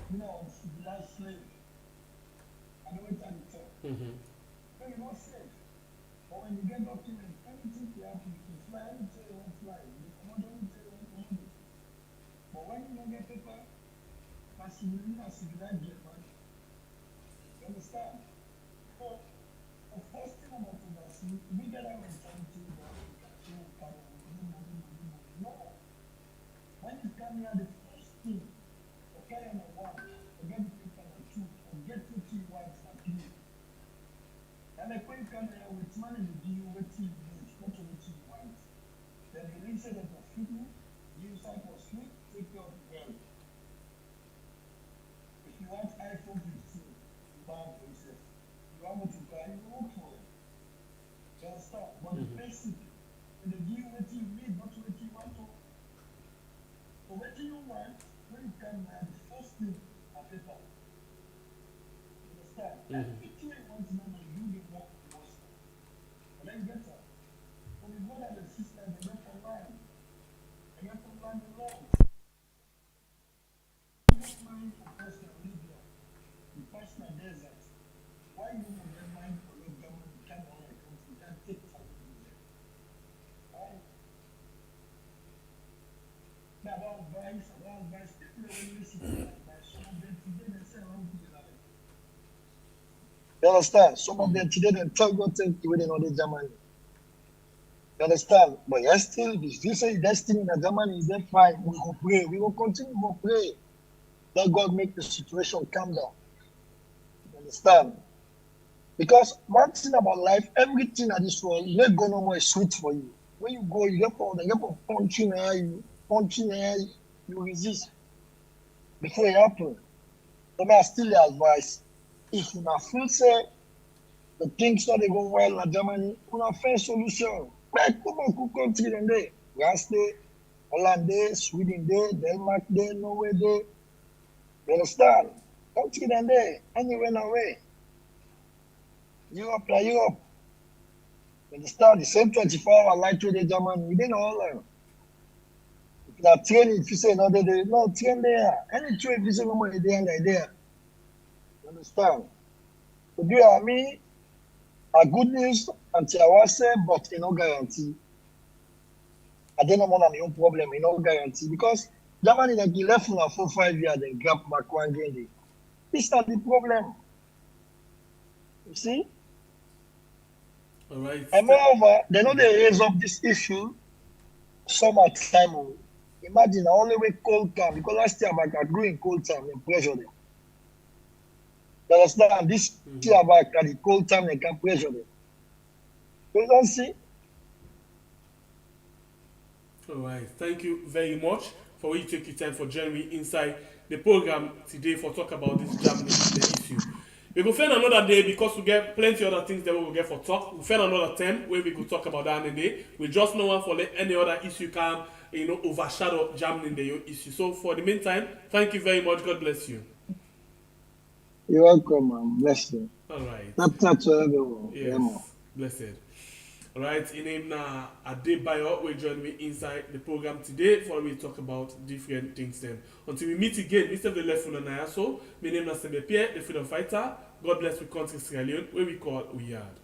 You know, civilized slave. I know it's at the top. So you're not safe. But when you get documents, anything can happen. You can fly anything you want to fly. You can command anything you want to command. But when you don't get paper, that's civilized German. You understand? So, the first thing about overseas, we get our mentality about no. When you come here, the first thing, okay, number one, forget the paper number two, forget what you want and you. And like when you come here with money, you do what you need, not what you want. Then the reason that you're feeding, you decide for sleep, take care of the well. If you want iPhone 15, you buy it for yourself. You want what you buy, you work for it. You understand? But the basic, when they give you what you need, not what you want to. So what do you want? When you come here, the first thing are paper. You understand? Everything you want to know, you do the work first. And then get up. So the brother and sister, they get online. They get online alone. You don't mind for personal Libya. You personal desert. Why you don't get mind for your government? You can't all like country. You can't take time to do that. Right? About advice, people don't listen to advice. Some of them today they say, "I'm good at it." You understand? Some of them today they tell God to do it in other Germany. You understand? But yes, still, if you say destiny in Germany, then fine. We will pray. We will continue to pray. Let God make the situation calm down. You understand? Because one thing about life, everything at this world, let go no more is sweet for you. When you go, you get punching air, you resist before it happens. So I still advise, if you not feel say the things not go well in Germany, you not find solution. But come on, country then there. France there, Holland there, Sweden there, Denmark there, Norway there. You understand? Country then there, anywhere no way. Europe like Europe. You understand? The same 24-hour light to the Germany, within Holland. If you are training, if you say no, they no train there. Any train, if you say no more, they are there. You understand? So do you hear me? A good news, until I was say, but no guarantee. I don't know more than my own problem, no guarantee. Because Germany, like, he left for 4-5 years, then grab back one game. This is not the problem. You see? All right. And moreover, they know they raise up this issue summertime. Imagine the only way cold time, because last year I grew in cold time and pressure them. You understand? This year back at the cold time they can pressure them. So you don't see? All right. Thank you very much for you take your time for joining me inside the program today for talk about this Germany the issue. We go find another day because we get plenty other things that we will get for talk. We find another time where we go talk about that day. We just no one for let any other issue can overshadow Germany the issue. So for the meantime, thank you very much. God bless you. You're welcome, man. Bless you. All right. Tap to everyone. Yes. Yeah, blessed. All right. In name na Adebayo will join me inside the program today for we talk about different things. Then until we meet again, Mr. The Left Naya. So my name is Pierre, the freedom fighter. God bless we country Sierra Leone, where we call Uyard.